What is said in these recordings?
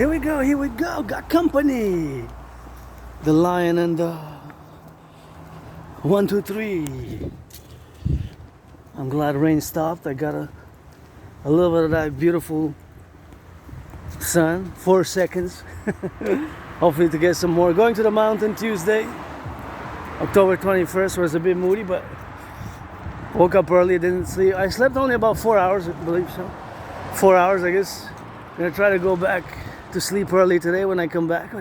Here we go, got company. The lion and the 1, 2, 3. I'm glad rain stopped. I got a little bit of that beautiful sun, 4 seconds. Hopefully to get some more. Going to the mountain Tuesday, October 21st. Was a bit moody, but woke up early, didn't sleep. I slept only about 4 hours, I believe so. 4 hours, I guess. Gonna try to go back to sleep early today when I come back.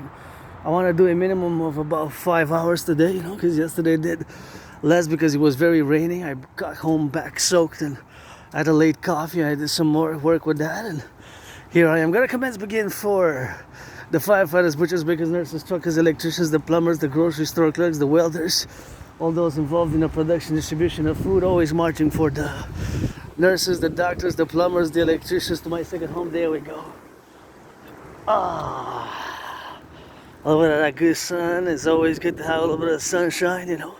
I want to do a minimum of about 5 hours today, you know, because yesterday I did less because it was very rainy. I got home back soaked and I had a late coffee. I did some more work with that, and here I am. Gonna begin for the firefighters, butchers, bakers, nurses, truckers, electricians, the plumbers, the grocery store clerks, the welders, all those involved in the production, distribution of food, always marching for the nurses, the doctors, the plumbers, the electricians to my second home. There we go. A little bit of that good sun. It's always good to have a little bit of sunshine, you know.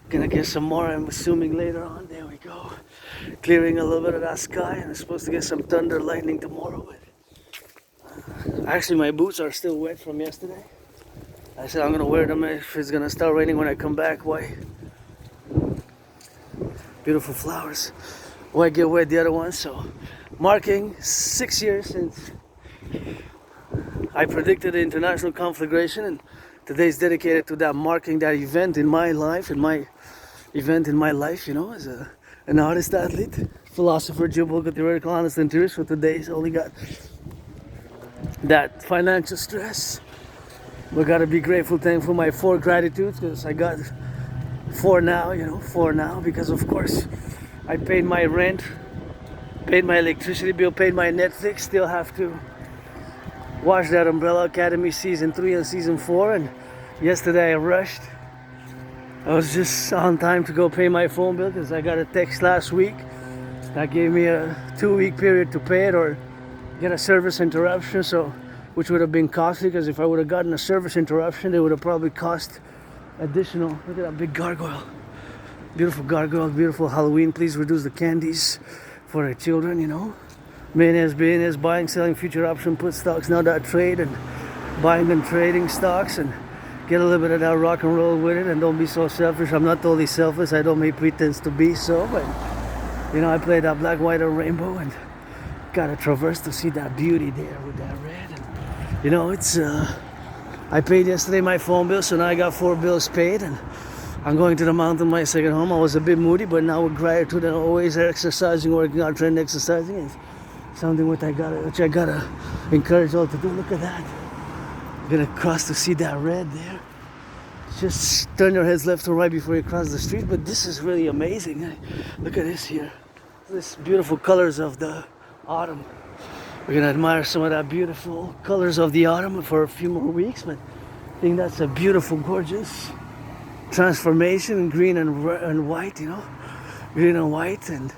Gonna get some more, I'm assuming, later on. There we go. Clearing a little bit of that sky, and I'm supposed to get some thunder, lightning tomorrow. But actually, my boots are still wet from yesterday. I said I'm gonna wear them if it's gonna start raining when I come back. Why? Beautiful flowers. Why get wet the other ones? So, marking 6 years since I predicted the international conflagration, and today's dedicated to that, marking that event in my life, you know, as an artist, athlete, philosopher, geopolitical, theoretical, honest, and theorist. For today's only got that financial stress. We gotta be grateful, thankful, my 4 gratitudes, because I got 4 now, you know, 4 now, because of course I paid my rent, paid my electricity bill, paid my Netflix, still have to watch that Umbrella Academy season 3 and season 4, and yesterday I rushed. I was just on time to go pay my phone bill because I got a text last week that gave me a 2-week period to pay it or get a service interruption, so which would have been costly, because if I would have gotten a service interruption, it would have probably cost additional. Look at that big gargoyle. Beautiful gargoyle, beautiful Halloween. Please reduce the candies for the children, you know. Billionaires buying, selling future option put stocks, now that trade, and buying and trading stocks, and get a little bit of that rock and roll with it, and don't be so selfish. I'm not totally selfish. I don't make pretense to be so, but you know, I play that black, white, or rainbow, and gotta traverse to see that beauty there with that red. And, you know, it's I paid yesterday my phone bill, so now I got 4 bills paid, and I'm going to the mountain, my second home. I was a bit moody, but now with gratitude and always exercising, working out, training, exercising is something which I gotta encourage all to do. Look at that. You're gonna cross to see that red there. Just turn your heads left or right before you cross the street, but this is really amazing. Look at this here. This beautiful colors of the autumn. We're gonna admire some of that beautiful colors of the autumn for a few more weeks, but I think that's a beautiful, gorgeous transformation in green and white, you know. Green and white, and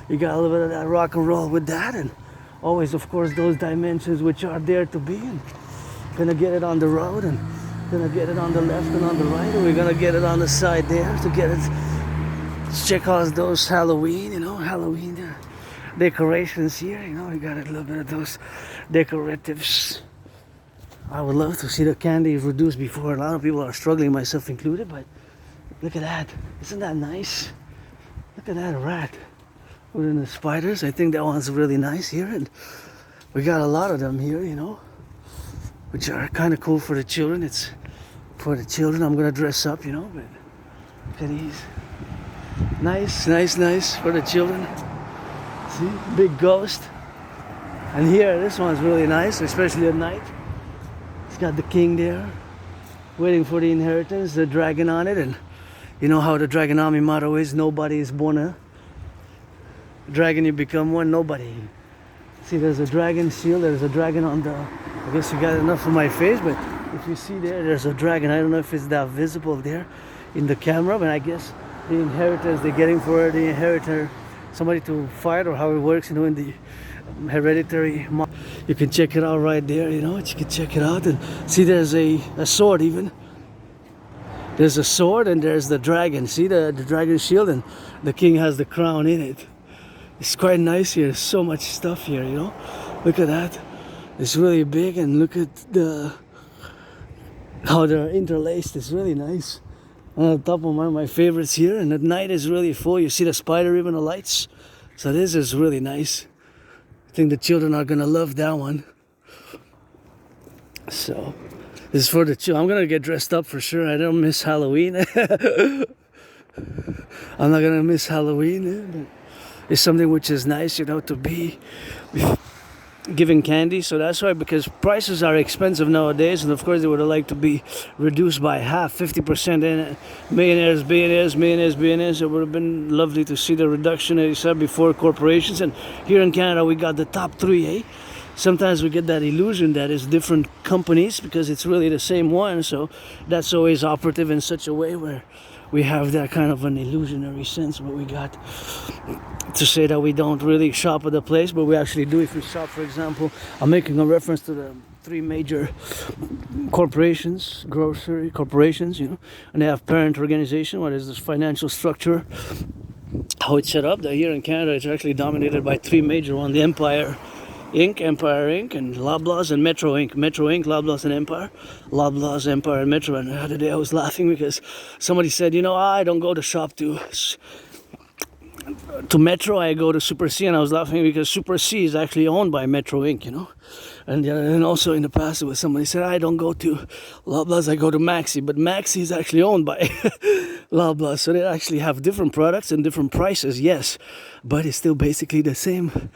you got a little bit of that rock and roll with that, and always, of course, those dimensions which are there to be, and gonna get it on the road, and gonna get it on the left and on the right, and we're gonna get it on the side there to get it. Let's check out those Halloween, you know, Halloween decorations here, you know. We got a little bit of those decoratives. I would love to see the candy reduced before. A lot of people are struggling, myself included, but look at that. Isn't that nice? Look at that rat within the spiders. I think that one's really nice here, and we got a lot of them here, you know, which are kind of cool for the children. It's for the children. I'm gonna dress up, you know, but look at these. Nice for the children. See, big ghost. And here, this one's really nice, especially at night. It's got the king there, waiting for the inheritance, the dragon on it, and you know how the Dragon Army motto is: nobody is born a dragon, you become one. Nobody. See, there's a dragon shield, there's a dragon on the, I guess you got enough of my face, but if you see there's a dragon. I don't know if it's that visible there in the camera, but I guess the inheritance they're getting for the inheritor, somebody to fight, or how it works, you know, in the hereditary. You can check it out right there, you know, you can check it out, and see there's a sword even. There's a sword, and there's the dragon. See the dragon shield, and the king has the crown in it. It's quite nice here. There's so much stuff here, you know. Look at that. It's really big, and look at how they're interlaced. It's really nice. On the top of one of my favorites here, and at night is really full. You see the spider ribbon of lights. So this is really nice. I think the children are gonna love that one. So this is for the children. I'm gonna get dressed up for sure. I don't miss Halloween. I'm not gonna miss Halloween, but it's something which is nice, you know, to be giving candy. So that's why, because prices are expensive nowadays, and of course they would have liked to be reduced by half, 50%. In millionaires, billionaires. It would have been lovely to see the reduction, as you said before, corporations. And here in Canada we got the top three, eh? Sometimes we get that illusion that it's different companies because it's really the same one. So that's always operative in such a way where we have that kind of an illusionary sense where we got to say that we don't really shop at the place, but we actually do. If we shop, for example, I'm making a reference to the three major corporations, grocery corporations, you know, and they have parent organization. What is this financial structure? How it's set up? That here in Canada, it's actually dominated by three major ones: the Empire Inc., and Loblaws and Metro Inc. Metro Inc., Loblaws and Empire. Loblaws, Empire, and Metro. And the other day I was laughing because somebody said, you know, I don't go to shop to Metro, I go to Super C, and I was laughing because Super C is actually owned by Metro Inc., you know. And also in the past, it was somebody said, I don't go to Loblaws, I go to Maxi, but Maxi is actually owned by Loblaws, so they actually have different products and different prices, yes, but it's still basically the same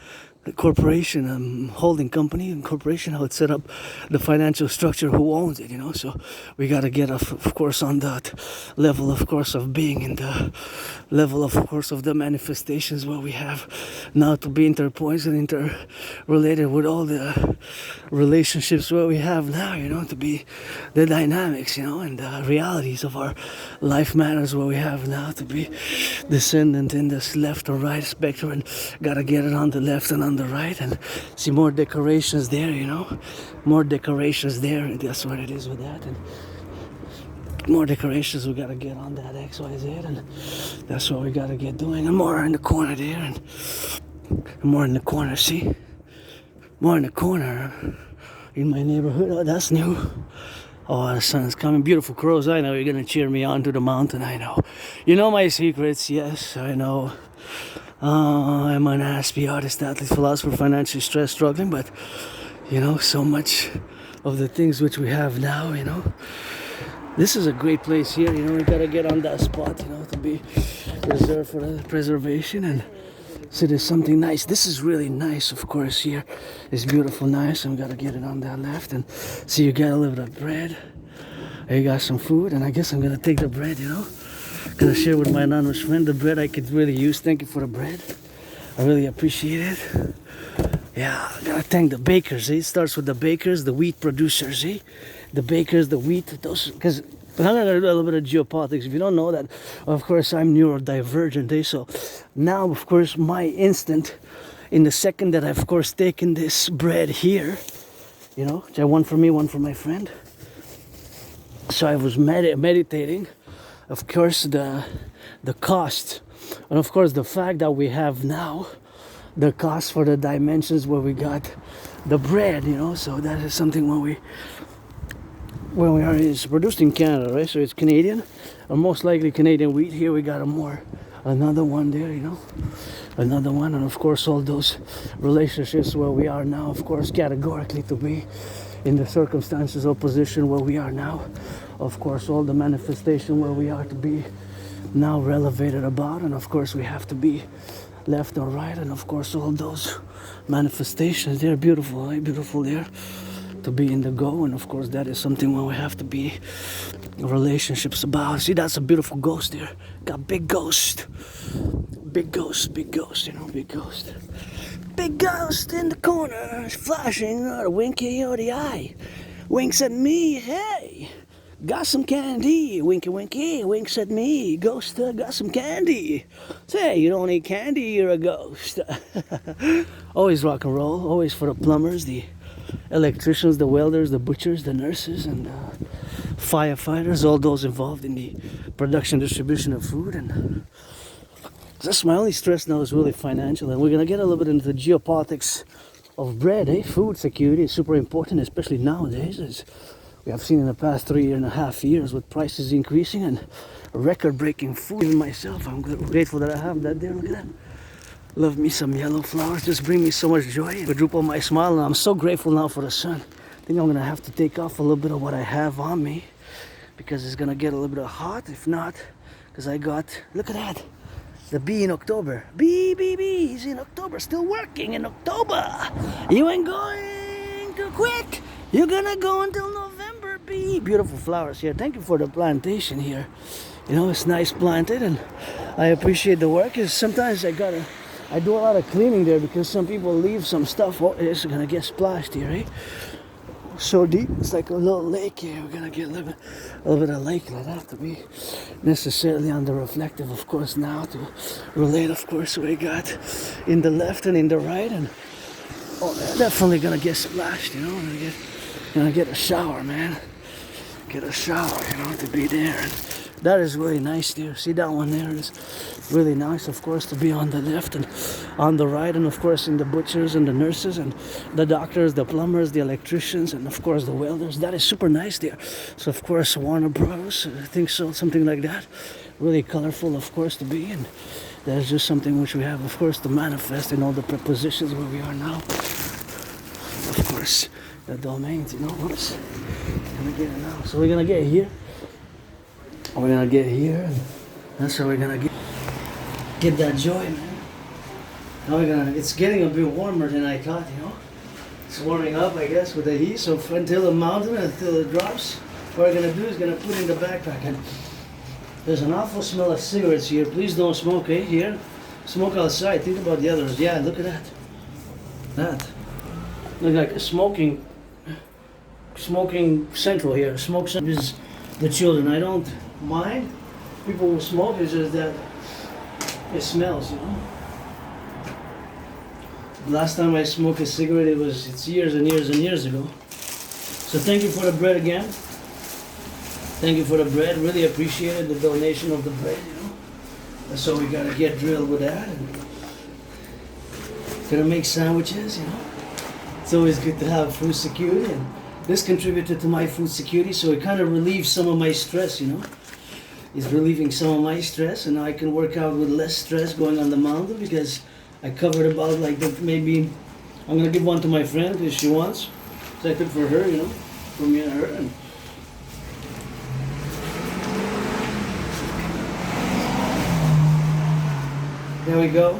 corporation, holding company and corporation, how it's set up, the financial structure, who owns it, you know. So we got to get of course on that level, of course, of being in the level, of course, of the manifestations where we have now to be interpoised and interrelated with all the relationships where we have now, you know, to be the dynamics, you know, and the realities of our life matters where we have now to be descendant in this left or right spectrum, and got to get it on the left and on the right, and see more decorations there, you know, more decorations there, and that's what it is with that, and more decorations. We gotta get on that XYZ, and that's what we gotta get doing. And more in the corner there, and more in the corner, see, more in the corner in my neighborhood. Oh, that's new. Oh, the sun's coming. Beautiful crows. I know you're gonna cheer me on to the mountain. I know. You know my secrets. Yes, I know. I'm an aspie, artist, athlete, philosopher, financially stressed, struggling, but you know, so much of the things which we have now, you know. This is a great place here, you know. We gotta get on that spot, you know, to be reserved for the preservation, and so there's something nice. This is really nice, of course. Here it's beautiful, nice, and we gotta get it on that left, and see, you got a little bit of bread. You got some food, and I guess I'm gonna take the bread, you know. Gonna share with my anonymous friend the bread I could really use. Thank you for the bread. I really appreciate it. Yeah, I gotta thank the bakers. Eh? It starts with the bakers, the wheat producers. Eh? The bakers, the wheat, those. Because I'm gonna do a little bit of geopolitics. If you don't know that, of course, I'm neurodivergent. Eh? So now, of course, my instant, in the second that I've, of course, taken this bread here, you know, one for me, one for my friend. So I was meditating. Of course, the cost, and of course the fact that we have now the cost for the dimensions where we got the bread, you know. So that is something when we are, it's produced in Canada, right? So it's Canadian, or most likely Canadian wheat. Here we got another one there, you know, another one, and of course all those relationships where we are now, of course, categorically to be in the circumstances or position where we are now. Of course, all the manifestation where we are to be now relevated about, and of course we have to be left or right, and of course all those manifestations, they're beautiful, right? Beautiful there to be in the go, and of course that is something where we have to be relationships about. See, that's a beautiful ghost there. Got big ghost, you know, big ghost. Big ghost in the corner, flashing a winky or the eye. Winks at me, hey. Got some candy, winky winky, winks at me, ghost, got some candy. Say, you don't need candy, you're a ghost. Always rock and roll, always for the plumbers, the electricians, the welders, the butchers, the nurses, and firefighters, all those involved in the production, distribution of food. And that's my only stress now is really financial, and we're gonna get a little bit into geopolitics of bread, food security is super important, especially nowadays, as we have seen in the past 3.5 years with prices increasing and record-breaking food. Even myself, I'm grateful that I have that there. Look at that. Love me some yellow flowers, just bring me so much joy, quadruple my smile, and I'm so grateful now for the sun. I think I'm gonna have to take off a little bit of what I have on me because it's gonna get a little bit hot. If not, because I got, look at that, the bee in October. Bee, he's in October, still working in October. You ain't going to quit. You're gonna go until November, bee. Beautiful flowers here. Thank you for the plantation here. You know, it's nice planted, and I appreciate the work. Cause sometimes I do a lot of cleaning there because some people leave some stuff. Oh, it's gonna get splashed here, right? So deep, it's like a little lake here. We're gonna get a little bit of lake. It doesn't have to be necessarily on the reflective, of course, now to relate, of course, what we got in the left and in the right, and definitely gonna get splashed, you know. Gonna get a shower, man. Get a shower, you know, to be there. And that is really nice there. See that one there is really nice, of course, to be on the left and on the right, and of course in the butchers and the nurses and the doctors, the plumbers, the electricians, and of course the welders. That is super nice there. So of course Warner Bros, I think so, something like that. Really colorful, of course, to be, and that is just something which we have, of course, to manifest in all the prepositions where we are now. Of course, the domains, you know. Oops. Gonna get it now. So we're gonna get here. We're gonna get here, and that's how we're gonna get that joy, man. Now it's getting a bit warmer than I thought, you know. It's warming up, I guess, with the heat. So until the mountain, until it drops, what we're gonna do is gonna put in the backpack. And there's an awful smell of cigarettes here. Please don't smoke, here. Smoke outside. Think about the others. Yeah, look at that. That. Look like a smoking central here. Smoke central is the children. I don't mind people who smoke. It's just that it smells, you know. Last time I smoked a cigarette, it's years and years and years ago. So thank you for the bread again. Thank you for the bread. Really appreciated the donation of the bread, you know. And so we gotta get drilled with that, and gonna make sandwiches, you know. It's always good to have food security, and this contributed to my food security, so it kind of relieves some of my stress, you know. It's relieving some of my stress, and I can work out with less stress going on the mountain because I covered about like maybe I'm gonna give one to my friend if she wants. So I took for her, you know, for me and her. And there we go.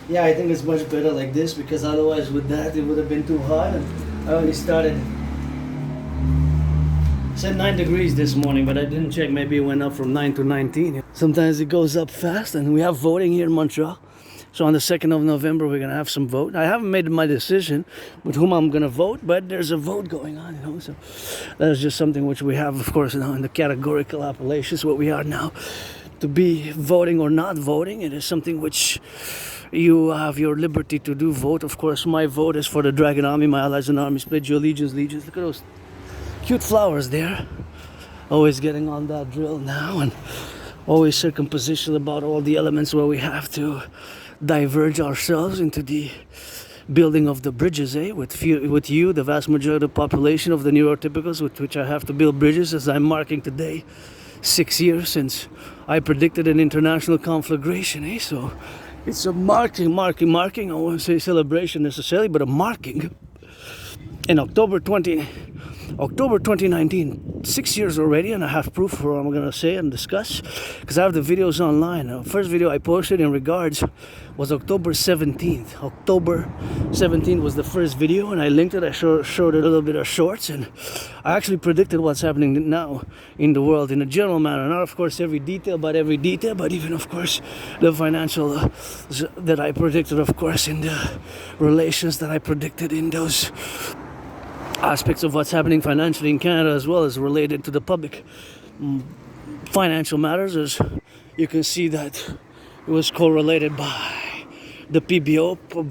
Yeah, I think it's much better like this because otherwise with that it would have been too hot, and I only started. Said 9 degrees this morning, but I didn't check. Maybe it went up from 9 to 19. Sometimes it goes up fast, and we have voting here in Montreal. So on the 2nd of November, we're going to have some vote. I haven't made my decision with whom I'm going to vote, but there's a vote going on, you know. So that is just something which we have, of course, now in the categorical appellations where we are now. To be voting or not voting, it is something which you have your liberty to do. Vote, of course. My vote is for the Dragon Army, my allies and armies. Pledge your legions. Look at those cute flowers there. Always getting on that drill now, and always circumpositional about all the elements where we have to diverge ourselves into the building of the bridges, with you, the vast majority of the population of the neurotypicals with which I have to build bridges, as I'm marking today 6 years since I predicted an international conflagration, So it's a marking. I won't say celebration necessarily, but a marking. In October 2019, 6 years already, and I have proof for what I'm going to say and discuss, because I have the videos online. The first video I posted in regards was October 17th. October 17th was the first video, and I linked it. I showed it a little bit of shorts, and I actually predicted what's happening now in the world in a general manner. Not, of course, every detail, but even, of course, the financial that I predicted, of course, in the relations that I predicted in those aspects of what's happening financially in Canada, as well as related to the public financial matters. As you can see that it was correlated by the PBO, the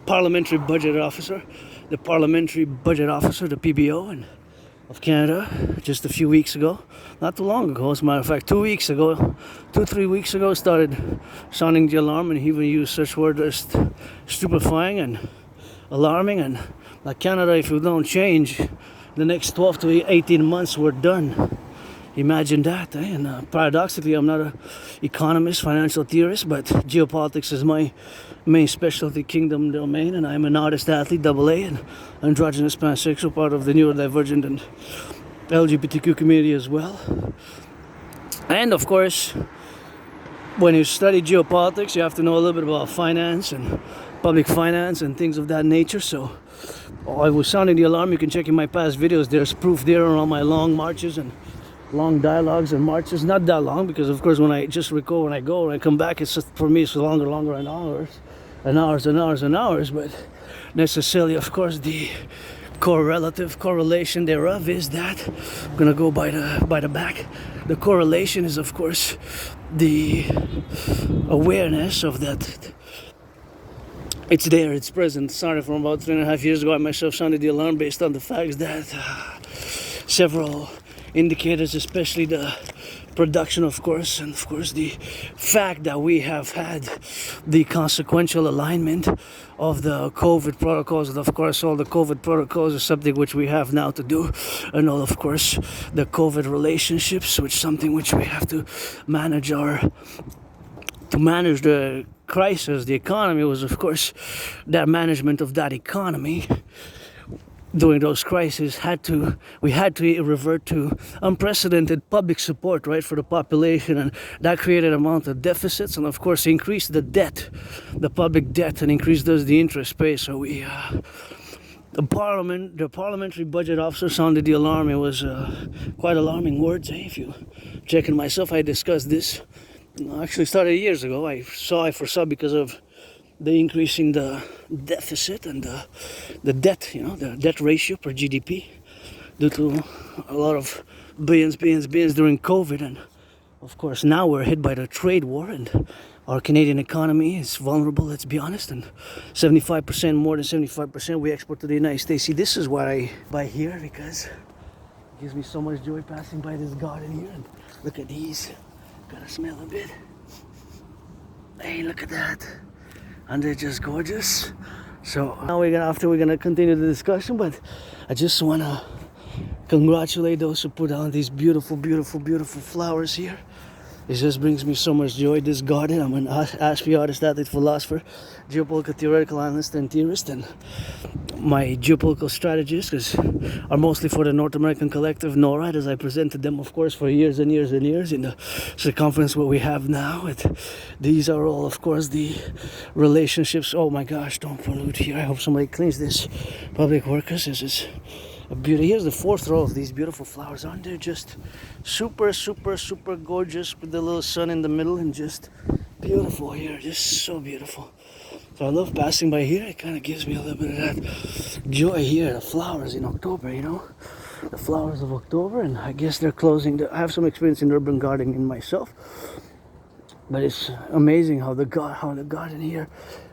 parliamentary budget officer, the PBO, and of Canada just a few weeks ago. Not too long ago, as a matter of fact, 2 weeks ago, 3 weeks ago, started sounding the alarm, and he even used such words as stupefying and alarming. And like Canada, if you don't change, the next 12 to 18 months, we're done. Imagine that, eh? And paradoxically, I'm not an economist, financial theorist, but geopolitics is my main specialty kingdom domain, and I'm an artist, athlete, AA, and androgynous pansexual, part of the neurodivergent and LGBTQ community as well. And of course, when you study geopolitics, you have to know a little bit about finance and public finance and things of that nature. So I was sounding the alarm. You can check in my past videos. There's proof there on all my long marches and long dialogues and marches. Not that long, because of course when I just record, when I go, when I come back, it's just, for me, it's longer and hours. But necessarily, of course, the correlation thereof is that I'm gonna go by the back. The correlation is, of course, the awareness of that. It's there, it's present. Started from about 3.5 years ago. I myself sounded the alarm based on the fact that several indicators, especially the production, of course, and of course the fact that we have had the consequential alignment of the COVID protocols, and of course all the COVID protocols is something which we have now to do, and all, of course, the COVID relationships, which is something which we have to manage the crisis. The economy was, of course, that management of that economy during those crises we had to revert to unprecedented public support, right, for the population, and that created an amount of deficits, and of course increased the debt, the public debt, and increased the interest pay. So the parliamentary budget officer sounded the alarm. It was quite alarming words. If you check in myself, I discussed this. Actually started years ago. I foresaw because of the increase in the deficit and the debt, the debt ratio per GDP, due to a lot of billions during COVID. And of course now we're hit by the trade war, and our Canadian economy is vulnerable, let's be honest, and 75%, more than 75% we export to the United States. See, this is why I buy here, because it gives me so much joy passing by this garden here. And look at these, gotta smell a bit. Hey, look at that. And they're just gorgeous. So now we're gonna continue the discussion, but I just wanna congratulate those who put down these beautiful flowers here. It just brings me so much joy. This garden, I'm an Ashby artist, athlete, philosopher, geopolitical theoretical analyst and theorist, and my geopolitical strategies are mostly for the North American Collectif, NORAD, as I presented them, of course, for years and years in the circumference what we have now. These are all, of course, the relationships. Oh my gosh, don't pollute here. I hope somebody cleans this. Public workers, this is a beauty. Here's the fourth row of these beautiful flowers. Aren't they just super gorgeous, with the little sun in the middle, and just beautiful here, just so beautiful. So I love passing by here. It kind of gives me a little bit of that joy here. The flowers in October, the flowers of October, and I guess they're closing. I have some experience in urban gardening myself, but it's amazing how the garden here,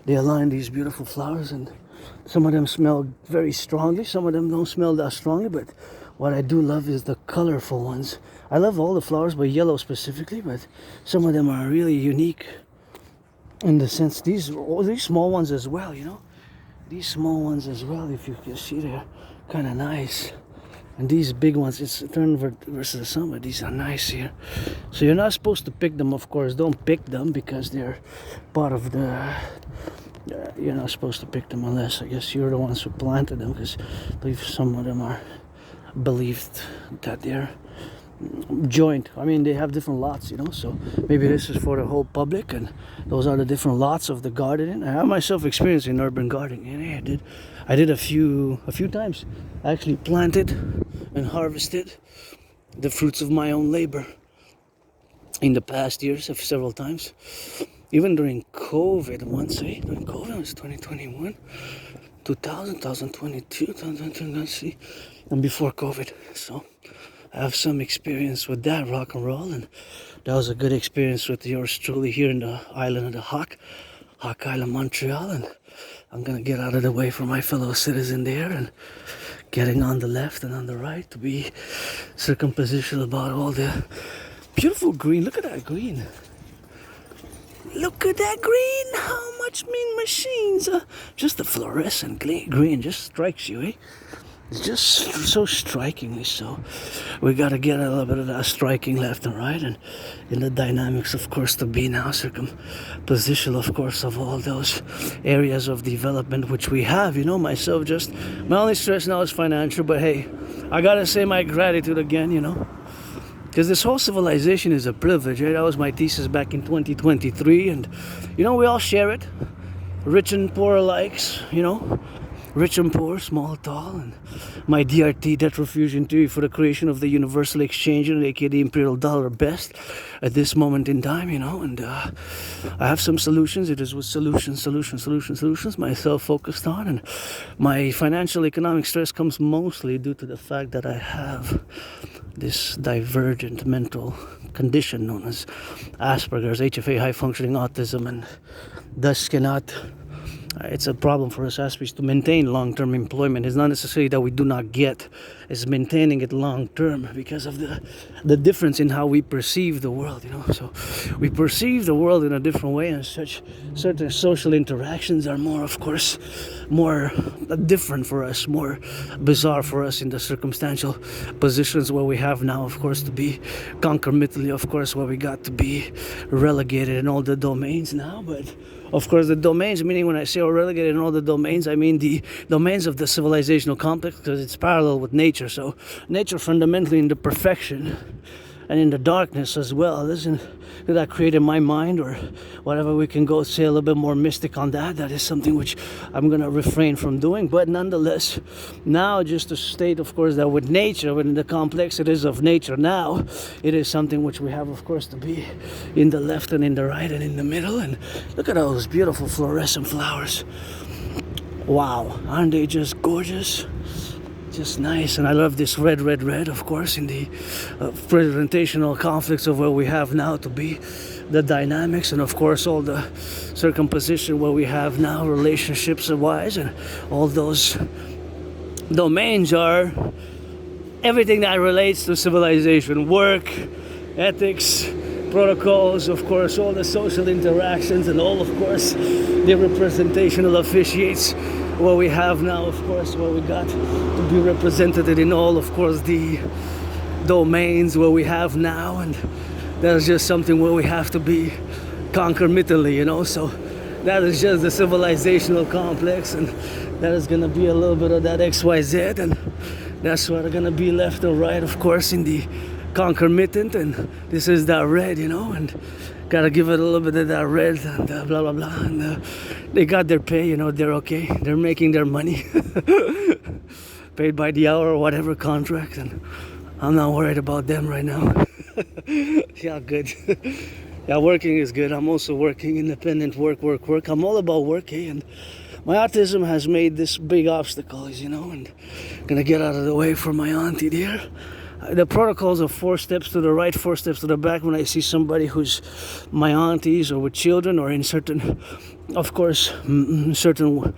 they align these beautiful flowers, and some of them smell very strongly, some of them don't smell that strongly. But what I do love is the colorful ones. I love all the flowers, but yellow specifically, but some of them are really unique in the sense, these small ones as well, these small ones as well, if you can see, they're kind of nice. And these big ones, it's turn versus the sun, but these are nice here. So you're not supposed to pick them, of course. Don't pick them, because they're part of the you're not supposed to pick them unless, I guess, you're the ones who planted them, because I believe some of them are believed that they're joint. I mean, they have different lots, so maybe this is for the whole public, and those are the different lots of the gardening. I have myself experience in urban gardening, and I did a few times. I actually planted and harvested the fruits of my own labor in the past years, several times. Even during COVID once, during COVID, it was 2021, 2022, 2023, and before COVID. So I have some experience with that, rock and roll, and that was a good experience with yours truly here in the island of the Hawk Island, Montreal. And I'm gonna get out of the way for my fellow citizen there and getting on the left and on the right to be circumpositional about all the beautiful green. Look at that green. Look at that green. How much mean machines? Just the fluorescent green just strikes you, eh? It's just so strikingly so. We got to get a little bit of that striking left and right, and in the dynamics, of course, to be now circumpositional, of course, of all those areas of development which we have. You know, myself, just my only stress now is financial, but hey, I gotta say my gratitude again, you know, because this whole civilization is a privilege, right? That was my thesis back in 2023, and you know, we all share it, rich and poor alike, you know. Rich and poor, small, tall, and my DRT, debt refusion theory for the creation of the universal exchange rate, aka the imperial dollar best at this moment in time, you know, and I have some solutions. It is with solutions myself focused on, and my financial economic stress comes mostly due to the fact that I have this divergent mental condition known as Asperger's, HFA, high functioning autism, and thus cannot. It's a problem for us aspects to maintain long-term employment. It's not necessarily that we do not get, it's maintaining it long-term because of the difference in how we perceive the world, you know. So we perceive the world in a different way, and certain social interactions are more, of course, more different for us, more bizarre for us in the circumstantial positions where we have now, of course, to be concomitantly, of course, where we got to be relegated in all the domains now, but of course, the domains, meaning when I say we're relegated in all the domains, I mean the domains of the civilizational complex, because it's parallel with nature. So nature fundamentally in the perfection and in the darkness as well. Isn't that created my mind, or whatever we can go say a little bit more mystic on that? That is something which I'm going to refrain from doing. But nonetheless, now just to state, of course, that with nature, within the complexities of nature now, it is something which we have, of course, to be in the left and in the right and in the middle. And look at all those beautiful fluorescent flowers. Wow, aren't they just gorgeous? Just nice. And I love this red, of course, in the presentational conflicts of where we have now to be the dynamics, and of course all the circumposition where we have now relationships wise, and all those domains are everything that relates to civilization, work, ethics, protocols, of course, all the social interactions, and all, of course, the representational officiates what we have now, of course, where we got to be represented in all, of course, the domains where we have now, and that's just something where we have to be concomitantly, you know. So that is just the civilizational complex, and that is going to be a little bit of that XYZ, and that's what are going to be left or right, of course, in the concomitant, and this is that red, you know, and gotta give it a little bit of that red, and blah blah blah, and they got their pay, you know, they're okay, they're making their money paid by the hour or whatever contract, and I'm not worried about them right now. Yeah, good. Yeah, working is good. I'm also working independent, work. I'm all about work, eh? And my autism has made this big obstacles, you know, and gonna get out of the way for my auntie there. The protocols are 4 steps to the right, 4 steps to the back. When I see somebody who's my aunties or with children or in certain, of course, certain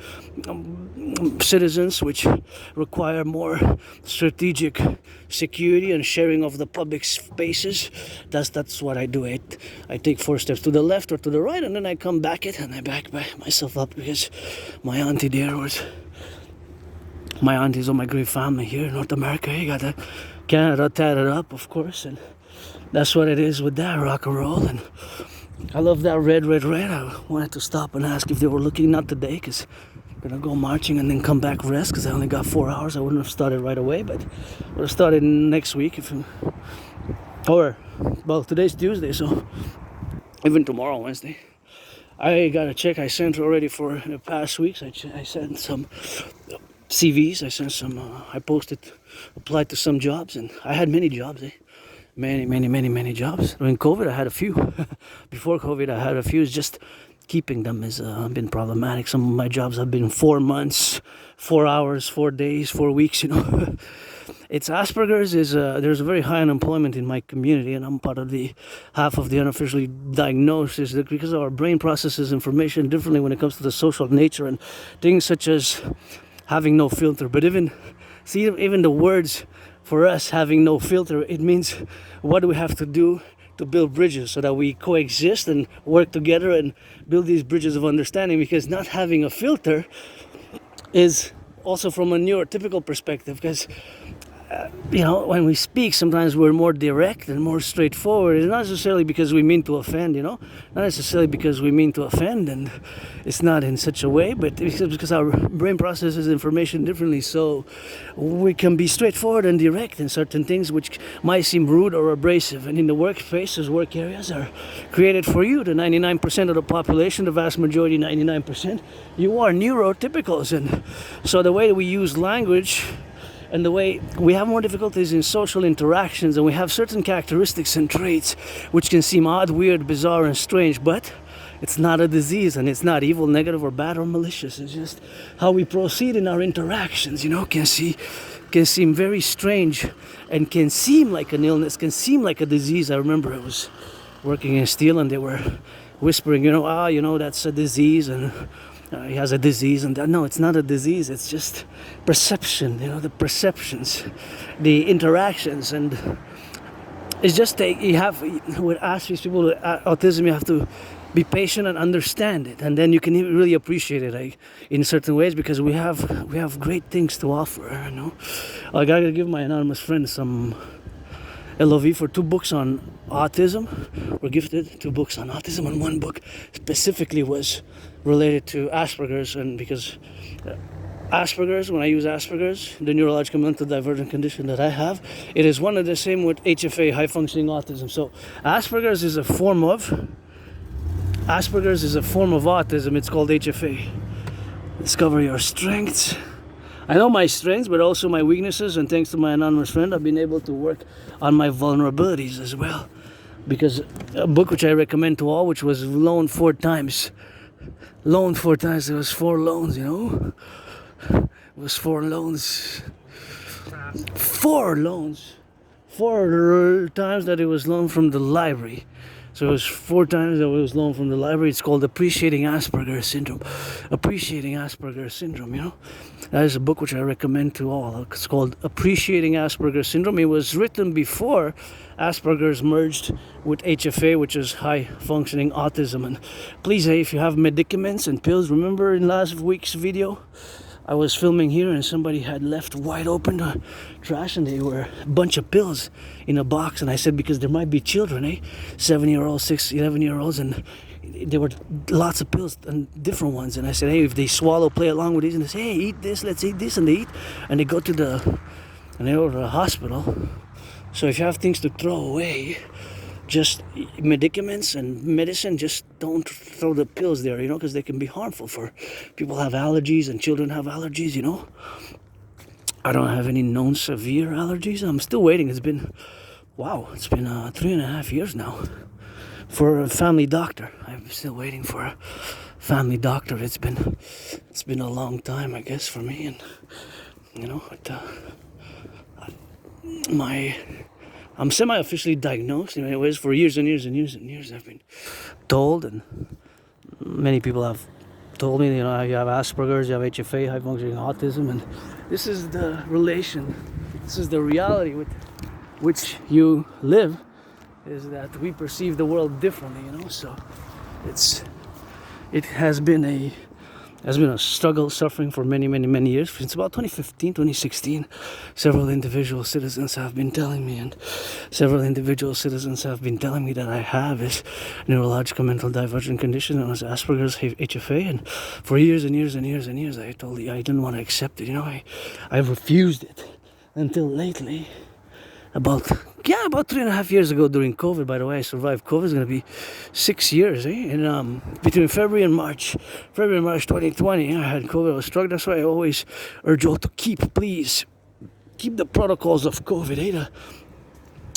citizens which require more strategic security and sharing of the public spaces, that's what I do. I take 4 steps to the left or to the right, and then I come back it, and I back myself up, because my auntie there was, my aunties are my great family here in North America. You got that Canada tatted up, of course, and that's what it is with that rock and roll. And I love that red. I wanted to stop and ask if they were looking, not today, because I'm gonna go marching and then come back rest, because I only got 4 hours. I wouldn't have started right away, but would have started next week well, today's Tuesday, so even tomorrow, Wednesday. I gotta check. I sent already for the past weeks. I sent some CVs. I sent some. I applied to some jobs, and I had many jobs. Many jobs. During COVID, I had a few. Before COVID, I had a few. It's just keeping them has been problematic. Some of my jobs have been 4 months, 4 hours, 4 days, 4 weeks. You know, it's Asperger's. There's a very high unemployment in my community, and I'm part of the half of the unofficially diagnosed, is that because our brain processes information differently when it comes to the social nature and things such as having no filter. But even See, even the words for us having no filter, it means what do we have to do to build bridges so that we coexist and work together and build these bridges of understanding. Because not having a filter is also from a neurotypical perspective, because when we speak, sometimes we're more direct and more straightforward. It's not necessarily because we mean to offend, not necessarily because we mean to offend, and it's not in such a way, but because our brain processes information differently, so we can be straightforward and direct in certain things which might seem rude or abrasive. And in the workspaces, work areas are created for you, the 99% of the population, the vast majority, 99%, you are neurotypicals. And so the way that we use language and the way we have more difficulties in social interactions, and we have certain characteristics and traits which can seem odd, weird, bizarre, and strange, but it's not a disease, and it's not evil, negative, or bad, or malicious. It's just how we proceed in our interactions, can seem very strange, and can seem like an illness, can seem like a disease. I remember I was working in steel, and they were whispering, that's a disease, and he has a disease, and no, it's not a disease. It's just perception. The perceptions, the interactions, and it's just with these people with autism, you have to be patient and understand it, and then you can really appreciate it, in certain ways, because we have great things to offer. I gotta give my anonymous friend some LOV for 2 books on autism. We're gifted 2 books on autism, and 1 book specifically was related to Asperger's, and because Asperger's, when I use Asperger's, the neurological mental divergent condition that I have, it is one of the same with HFA, high functioning autism. So Asperger's is a form of autism. It's called HFA. Discover your strengths. I know my strengths, but also my weaknesses, and thanks to my anonymous friend, I've been able to work on my vulnerabilities as well. Because a book which I recommend to all, which was loaned 4 times. It was 4 loans, It was 4 loans. 4 loans. 4 times that it was loaned from the library. So it was 4 times that it was loaned from the library. It's called Appreciating Asperger's Syndrome. That is a book which I recommend to all. It's called Appreciating Asperger's Syndrome. It was written before Asperger's merged with HFA, which is high functioning autism. And please, if you have medicaments and pills, remember in last week's video, I was filming here and somebody had left wide open the trash, and they were a bunch of pills in a box. And I said, because there might be children, 7-year-olds, 6, 11-year-olds, and there were lots of pills and different ones. And I said, hey, if they swallow, play along with these. And they say, hey, eat this, let's eat this. And they eat, and they go to the hospital. So if you have things to throw away, just medicaments and medicine, just don't throw the pills there, because they can be harmful for people who have allergies, and children have allergies, I don't have any known severe allergies. I'm still waiting. It's been 3.5 years now for a family doctor. I'm still waiting for a family doctor. It's been a long time, I guess, for me, and I'm semi-officially diagnosed. Anyways, for years and years and years and years, I've been told, and many people have told me, you have Asperger's, you have HFA, high functioning autism, and this is the reality with which you live, is that we perceive the world differently, So it has been a struggle, suffering for many, many, many years. Since about 2015, 2016, several individual citizens have been telling me that I have this neurological mental divergent condition known as Asperger's, HFA, and for years and years and years and years, I didn't want to accept it. I refused it until lately. About 3.5 years ago during COVID, by the way, I survived COVID. It's going to be 6 years, And between February and March 2020, I had COVID. I was struck. That's why I always urge you all to keep the protocols of COVID,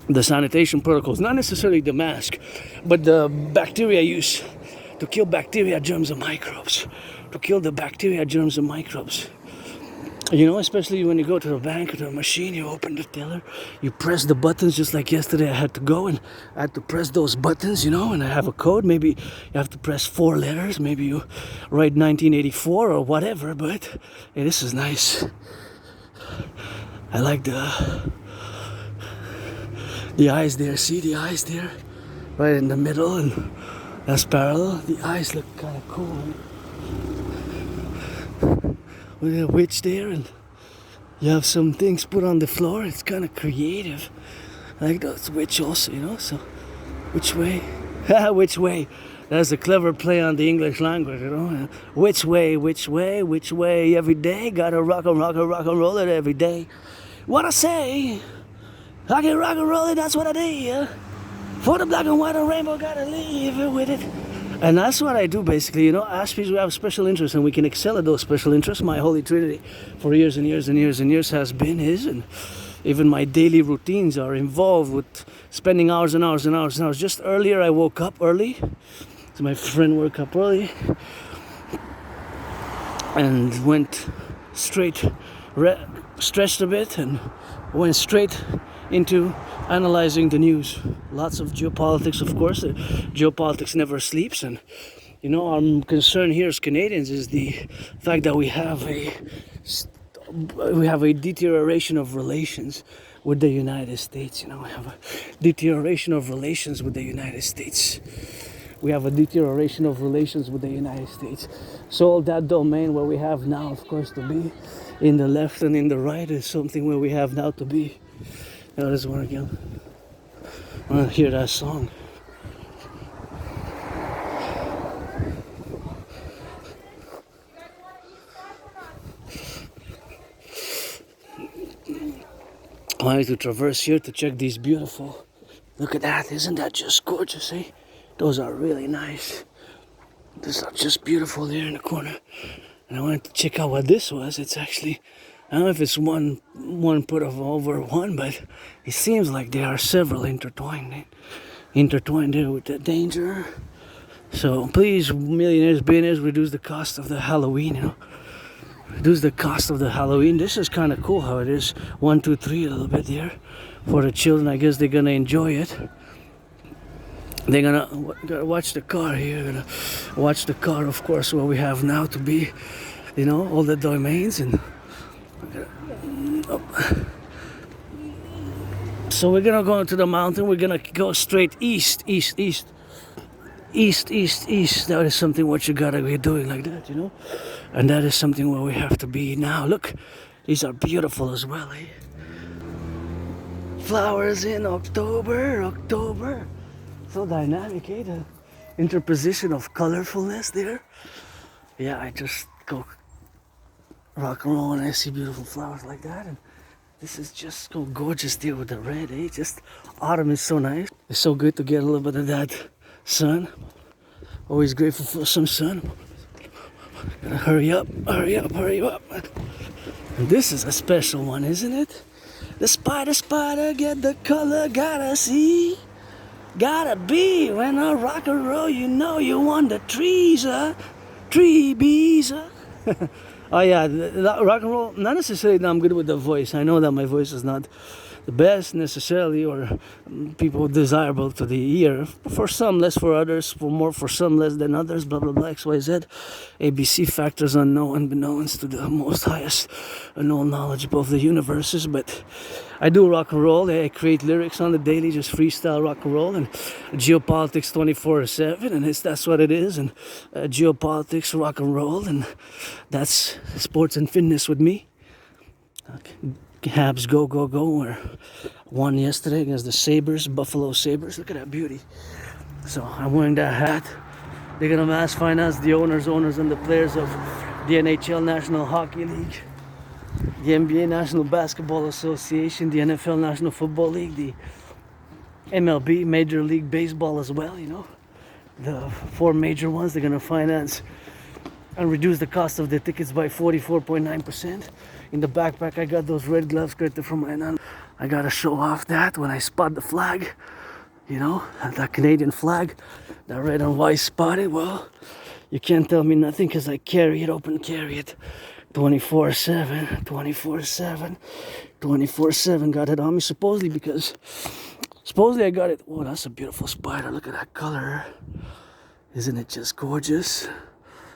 the sanitation protocols, not necessarily the mask, but the bacteria used to kill bacteria, germs, and microbes. Especially when you go to the bank or to a machine, you open the teller, you press the buttons. Just like yesterday, I had to go and I had to press those buttons, and I have a code. Maybe you have to press 4 letters. Maybe you write 1984 or whatever, but hey, this is nice. I like the eyes there. See the eyes there? Right in the middle, and that's parallel. The eyes look kind of cool. With a witch there, and you have some things put on the floor. It's kind of creative. I like those witch also, you know. So, which way? Which way? That's a clever play on the English language, you know. Which way? Which way? Which way? Every day, gotta rock and roll it every day. What I say? I can rock and roll it. That's what I do. For the black and white and rainbow, gotta leave it with it. And that's what I do basically, you know. Aspects we have special interests and we can excel at those special interests. My holy trinity for years and years and years and years has been his, and even my daily routines are involved with spending hours and hours and hours and hours. Just earlier I woke up early, so my friend woke up early and went straight, stretched a bit and went straight into analyzing the news. Lots of geopolitics, of course. Geopolitics never sleeps, and you know, our concern here as Canadians is the fact that we have a deterioration of relations with the United States. You know, we have a deterioration of relations with the United States. We have a deterioration of relations with the United States. So that domain where we have now, of course, to be in the left and in the right is something where we have now to be. Oh, this one again. I want to hear that song. I wanted to traverse here to check these beautiful. Look at that, isn't that just gorgeous, eh? Those are really nice. Those are just beautiful there in the corner. And I wanted to check out what this was. It's actually, I don't know if it's one put of over one, but it seems like there are several intertwined there with the danger. So please, millionaires, billionaires, reduce the cost of the Halloween, you know. Reduce the cost of the Halloween. This is kind of cool how it is. 1, 2, 3 a little bit there. For the children, I guess they're gonna enjoy it. They're gonna watch the car here. Gonna watch the car, of course, where we have now to be, you know, all the domains and. So we're gonna go into the mountain. We're gonna go straight east. That is something what you gotta be doing like that, you know. And that is something where we have to be now. Look, these are beautiful as well, eh? Flowers in October. So dynamic, eh? The interposition of colorfulness there. Yeah, I just go rock and roll and I see beautiful flowers like that, and this is just so gorgeous there with the red, eh? Just autumn is so nice. It's so good to get a little bit of that sun. Always grateful for some sun. Gotta hurry up. And this is a special one, isn't it? The spider, get the color, gotta see. Gotta be when I rock and roll, you know you want the trees, tree bees. Oh yeah, rock and roll, not necessarily that I'm good with the voice. I know that my voice is not the best necessarily, or people desirable to the ear. For some, less for others, for some, less than others, blah, blah, blah, XYZ. ABC factors unknown, unbeknownst to the most highest unknown knowledgeable of the universes. But I do rock and roll. I create lyrics on the daily, just freestyle rock and roll, and geopolitics 24/7, and that's what it is. And geopolitics, rock and roll, and that's sports and fitness with me. Okay. Habs go. We won yesterday against the Sabres, Buffalo Sabres. Look at that beauty. So I'm wearing that hat. They're gonna mass finance the owners and the players of the NHL National Hockey League, the NBA National Basketball Association, the NFL National Football League, the MLB Major League Baseball as well, you know. The 4 major ones, they're gonna finance and reduce the cost of the tickets by 44.9%. In the backpack, I got those red gloves created from my nan. I gotta show off that when I spot the flag, you know, that Canadian flag, that red and white spotted. Well, you can't tell me nothing because I carry it 24/7. Got it on me supposedly I got it. Oh, that's a beautiful spider. Look at that color. Isn't it just gorgeous?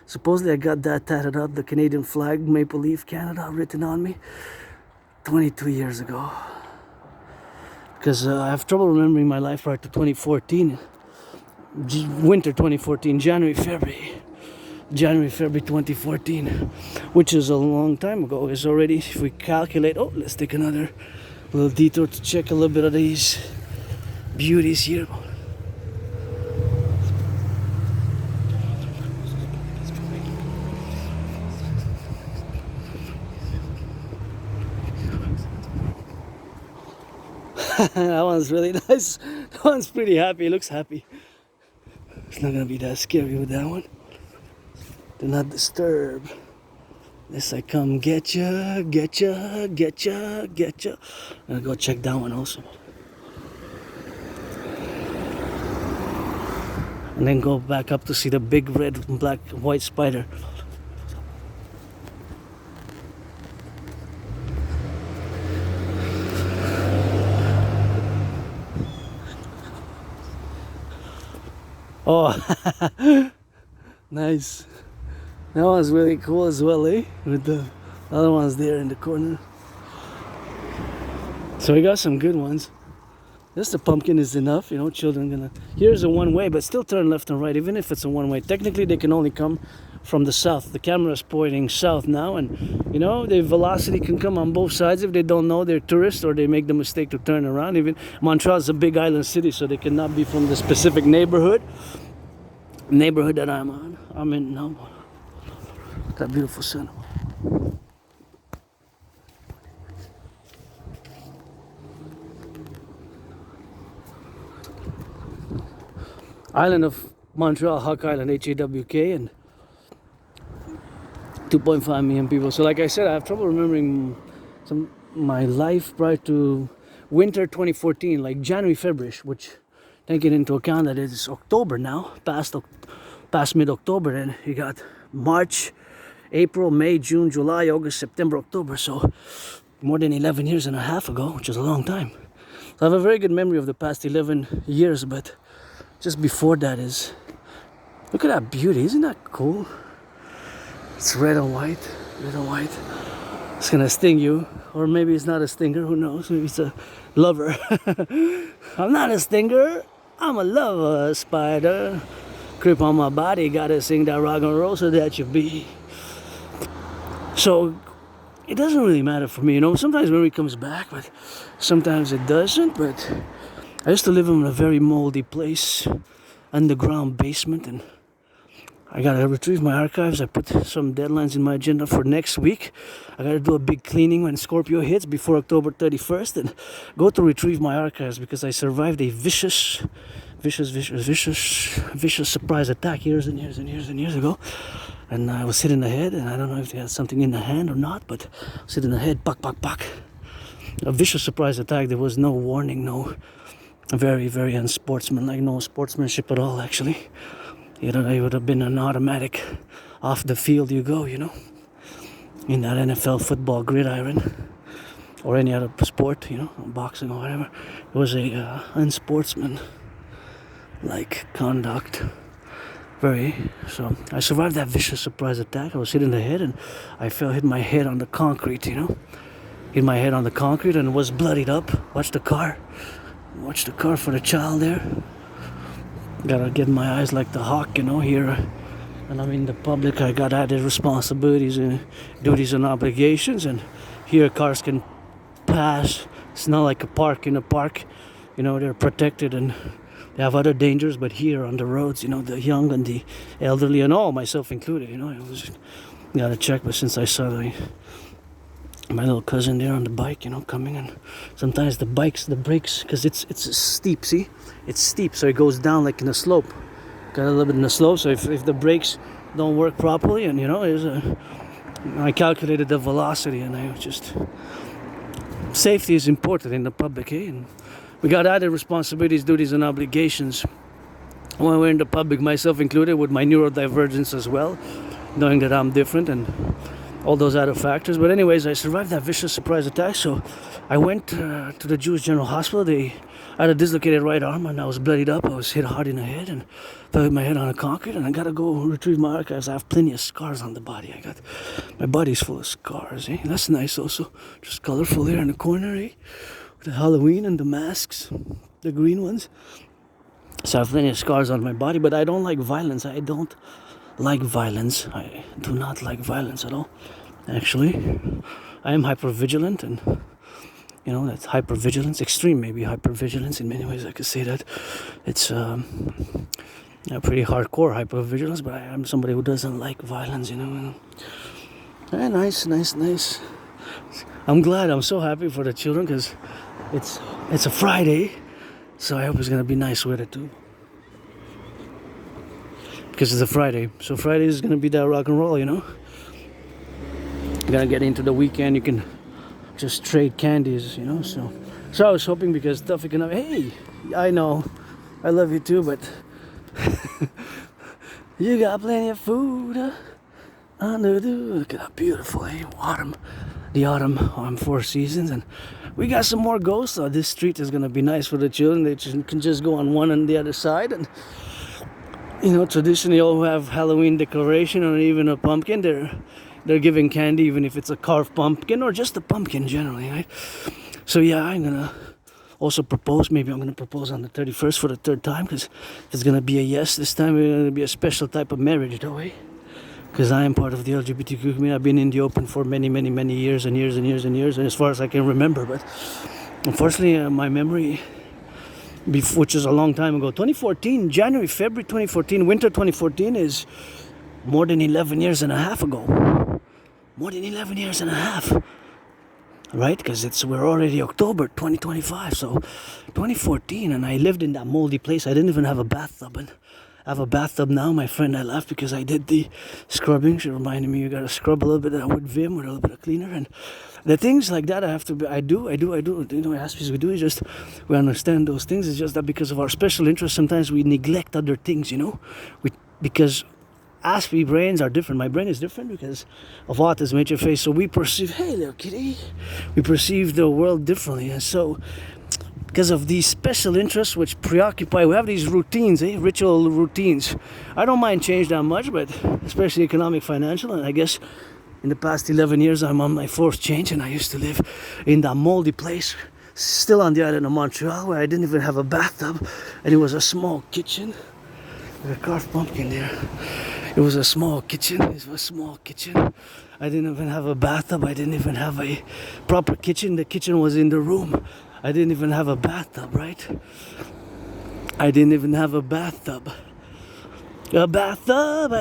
Supposedly I got that tatted up, the Canadian flag, Maple Leaf Canada, written on me. 22 years ago. Because I have trouble remembering my life prior to 2014. Winter 2014, January, February 2014, which is a long time ago. It's already, if we calculate, let's take another little detour to check a little bit of these beauties here. That one's really nice. That one's pretty happy. It looks happy. It's not gonna be that scary with that one. Do not disturb. This I come get ya, get ya, get ya, get ya. I'm gonna go check that one also. And then go back up to see the big red and black and white spider. Oh, nice. That one's really cool as well, eh? With the other ones there in the corner. So we got some good ones. Just the pumpkin is enough, children gonna... Here's a one-way, but still turn left and right, even if it's a one-way. Technically, they can only come from the south. The camera is pointing south now, and, the velocity can come on both sides if they don't know they're tourists or they make the mistake to turn around. Even Montreal is a big island city, so they cannot be from the specific neighborhood that I'm in now. That beautiful sun. Island of Montreal, Hawk Island, HAWK, and 2.5 million people. So like I said, I have trouble remembering my life prior to winter 2014, like January, February, which taking into account that it's October now, past mid-October, and you got March, April, May, June, July, August, September, October. So more than 11 years and a half ago, which is a long time. So I have a very good memory of the past 11 years, but just before that is, look at that beauty, isn't that cool? It's red and white. It's gonna sting you, or maybe it's not a stinger, who knows, maybe it's a lover. I'm not a stinger, I'm a lover, spider. Creep on my body, gotta sing that rock and roll so that you be. So, it doesn't really matter for me, sometimes memory comes back, but sometimes it doesn't, but I used to live in a very moldy place, underground basement, and I gotta retrieve my archives. I put some deadlines in my agenda for next week. I gotta do a big cleaning when Scorpio hits before October 31st and go to retrieve my archives because I survived a vicious surprise attack years and years ago. And I was hit in the head, and I don't know if they had something in the hand or not, but I was hit in the head, pak. A vicious surprise attack. There was no warning, no very, very unsportsmanlike, no sportsmanship at all, actually. It would have been an automatic off the field you go, in that NFL football gridiron or any other sport, boxing or whatever. It was a unsportsman like conduct. So I survived that vicious surprise attack. I was hit in the head and I hit my head on the concrete, hit my head on the concrete and was bloodied up. Watch the car for the child there. Gotta get my eyes like the hawk, here. And I'm in the public, I got added responsibilities and duties and obligations, and here cars can pass. It's not like a park. In a park, they're protected and they have other dangers, but here on the roads, the young and the elderly and all, myself included, I was gotta check. But since I saw my little cousin there on the bike, coming, and sometimes the brakes, because it's steep, see? It's steep, so it goes down like in a slope. Got a little bit in a slope, so if the brakes don't work properly, and I calculated the velocity, and I just... Safety is important in the public, eh? And we got added responsibilities, duties, and obligations when we're in the public, myself included, with my neurodivergence as well, knowing that I'm different, and all those other factors. But anyways, I survived that vicious surprise attack. So I went to the Jewish General Hospital. I had a dislocated right arm and I was bloodied up. I was hit hard in the head and fell with my head on the concrete. And I gotta go retrieve my archives. I have plenty of scars on the body. My body's full of scars. That's nice also. Just colorful there in the corner. With the Halloween and the masks, the green ones. So I have plenty of scars on my body. But I don't like violence. I don't like violence. I do not like violence at all. Actually, I am hypervigilant, and that's hypervigilance, extreme maybe hypervigilance. In many ways, I could say that it's pretty hardcore hypervigilance. But I am somebody who doesn't like violence. Nice. I'm glad. I'm so happy for the children because it's a Friday, so I hope it's gonna be nice weather too. Because it's a Friday. So Friday is going to be that rock and roll, You're going to get into the weekend. You can just trade candies, So I was hoping because stuff you can have. Hey, I know. I love you too, but you got plenty of food under the... Look at that beautiful, autumn. The autumn 4 seasons. And we got some more ghosts. So this street is going to be nice for the children. They can just go on one and the other side. And traditionally all have Halloween decoration or even a pumpkin. They're giving candy even if it's a carved pumpkin or just a pumpkin generally, right? So yeah, I'm gonna also propose. Maybe I'm gonna propose on the 31st for the third time because it's gonna be a yes this time. It's gonna be a special type of marriage, though, because I am part of the LGBTQ community. I've been in the open for many years and as far as I can remember. But unfortunately, my memory, which is a long time ago, 2014, January, February 2014, winter 2014 is more than 11 years and a half ago. More than 11 years and a half. Right? Because we're already October 2025. So 2014, and I lived in that moldy place. I didn't even have a bathtub. And I have a bathtub now. My friend, I laughed because I did the scrubbing. She reminded me you gotta scrub a little bit with Vim with a little bit of cleaner. And the things like that I do. As we do, is just we understand those things. It's just that because of our special interests, sometimes we neglect other things, because as we brains are different. My brain is different because of autism, HFA. So we perceive, hey, little kitty, we perceive the world differently. And so because of these special interests which preoccupy, we have these routines, ritual routines. I don't mind change that much, but especially economic, financial, and I guess in the past 11 years I'm on my fourth change, and I used to live in that moldy place, still on the island of Montreal, where I didn't even have a bathtub, and it was a small kitchen with a carved pumpkin there. It was a small kitchen. I didn't even have a bathtub. I didn't even have a proper kitchen. The kitchen was in the room. I didn't even have a bathtub, right? I didn't even have a bathtub. I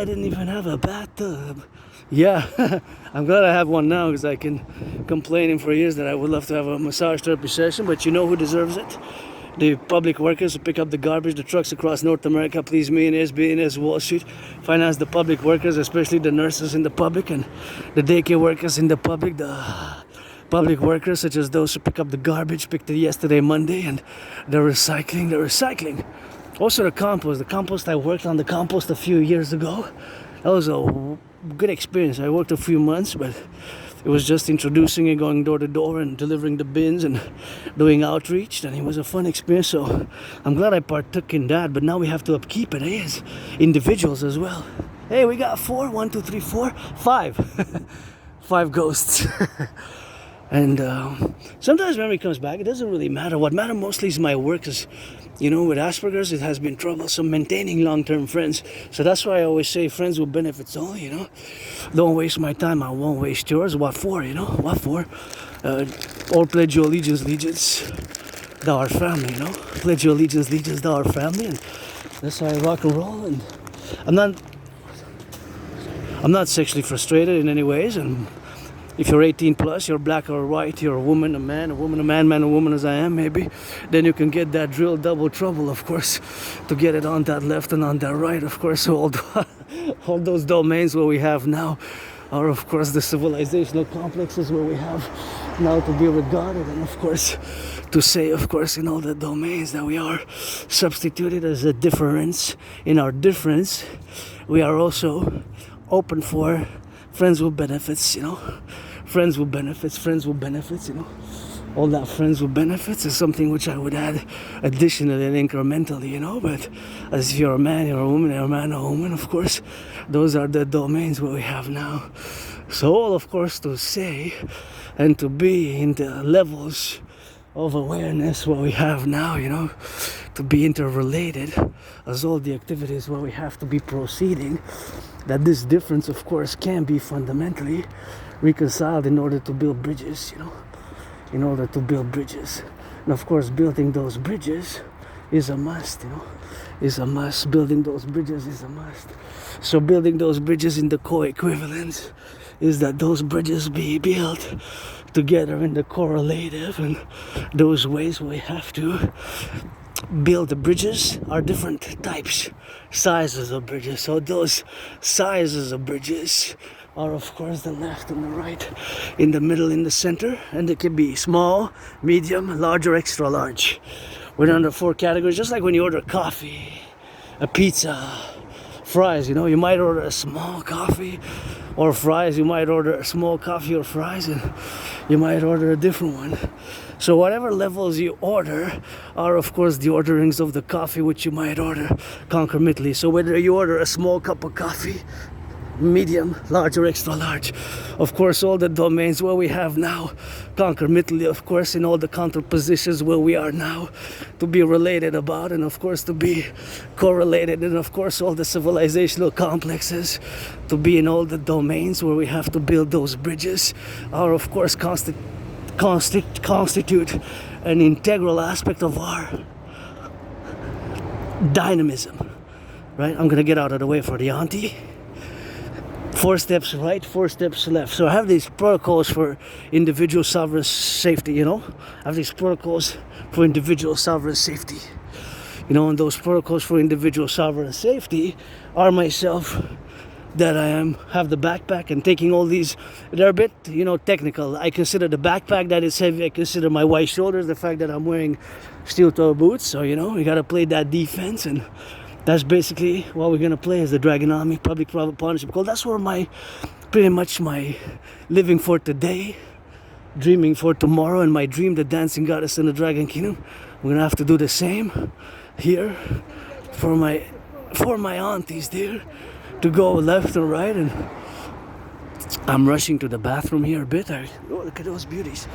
didn't even have a bathtub. Yeah, I'm glad I have one now because I can complain for years that I would love to have a massage therapy session, but you know who deserves it? The public workers who pick up the garbage, the trucks across North America, please me and SB Wall Street, finance the public workers, especially the nurses in the public and the daycare workers in the public, the public workers such as those who pick up the garbage, picked it yesterday, Monday, and the recycling. Also the compost, I worked on the compost a few years ago. That was a good experience. I worked a few months, but it was just introducing and going door to door and delivering the bins and doing outreach, and it was a fun experience. So I'm glad I partook in that, but now we have to upkeep it as individuals as well. Hey, we got 4, 1, 2, 3, 4, 5 5 ghosts. And sometimes memory comes back. It doesn't really matter. What matters mostly is my work, because with Asperger's, it has been troublesome maintaining long-term friends. So that's why I always say friends will benefit all, Don't waste my time, I won't waste yours. What for, What for? Or pledge your allegiance, thou art family, Pledge your allegiance, thou art family. And that's how I rock and roll. And I'm not sexually frustrated in any ways. And if you're 18 plus, you're black or white, you're a woman, a man, man, a woman as I am maybe, then you can get that drill double trouble, of course, to get it on that left and on that right, of course. So all those domains where we have now are, of course, the civilizational complexes where we have now to be regarded, and of course, to say, of course, in all the domains that we are substituted as a difference. In our difference, we are also open for friends with benefits, friends with benefits, all that friends with benefits is something which I would add additionally and incrementally, but as if you're a man, you're a woman, you're a man, or a woman, of course, those are the domains what we have now. So all, of course, to say and to be in the levels of awareness what we have now, to be interrelated as all the activities where we have to be proceeding, that this difference, of course, can be fundamentally reconciled in order to build bridges, in order to build bridges. And of course, building those bridges is a must, is a must. Building those bridges is a must. So building those bridges in the co-equivalence is that those bridges be built together in the correlative, and those ways we have to build the bridges are different types, sizes of bridges. So those sizes of bridges are, of course, the left and the right, in the middle, in the center, and they can be small, medium, large, or extra large. We're under 4 categories, just like when you order coffee, a pizza, fries, you might order a small coffee or fries, you might order a small coffee or fries, and you might order a different one. So whatever levels you order are, of course, the orderings of the coffee which you might order concomitantly. So whether you order a small cup of coffee, medium, large, or extra large, of course, all the domains where we have now concomitantly, of course, in all the counterpositions where we are now, to be related about, and of course to be correlated, and of course all the civilizational complexes to be in all the domains where we have to build those bridges are, of course, constitute an integral aspect of our dynamism, right? I'm gonna get out of the way for the auntie. 4 steps right, 4 steps left. So I have these protocols for individual sovereign safety, I have these protocols for individual sovereign safety. And those protocols for individual sovereign safety are myself, that I have the backpack and taking all these, they're a bit, technical. I consider the backpack that is heavy, I consider my wide shoulders, the fact that I'm wearing steel toe boots, so, we gotta play that defense, and that's basically what we're gonna play as the Dragonomy Public-Private Partnership Call. That's where pretty much my living for today, dreaming for tomorrow, and my dream, the dancing goddess in the Dragon Kingdom. We're gonna have to do the same here for my aunties there, to go left and right. And I'm rushing to the bathroom here a bit. Look at those beauties.